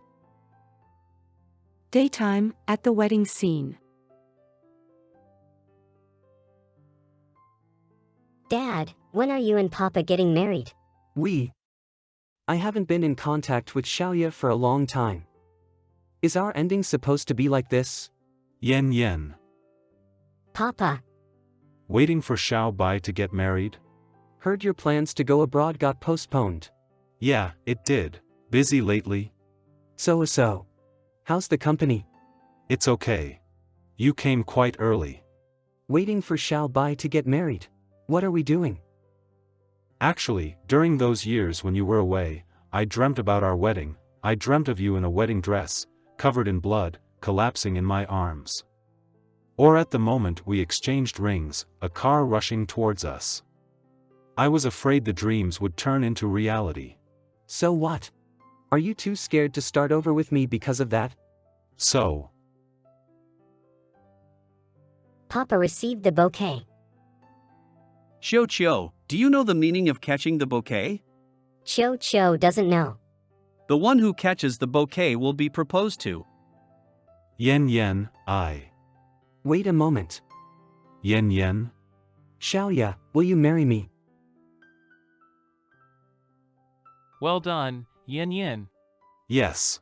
Daytime, at the wedding scene. Dad, when are you and Papa getting married? I haven't been in contact with Xiaoye for a long time. Is our ending supposed to be like this? Yen. Papa. Waiting for Xiao Bai to get married? Heard your plans to go abroad got postponed. Yeah, it did. Busy lately? So. How's the company? It's okay. You came quite early. Waiting for Xiao Bai to get married. What are we doing? Actually, during those years when you were away, I dreamt about our wedding. I dreamt of you in a wedding dress, covered in blood, collapsing in my arms. Or at the moment we exchanged rings, a car rushing towards us. I was afraid the dreams would turn into reality. So what? Are you too scared to start over with me because of that? So. Papa received the bouquet. Choo, do you know the meaning of catching the bouquet? Choo doesn't know. The one who catches the bouquet will be proposed to. Yen, I. Wait a moment. Yen. Xiaoye, will you marry me? Well done, Yen. Yes.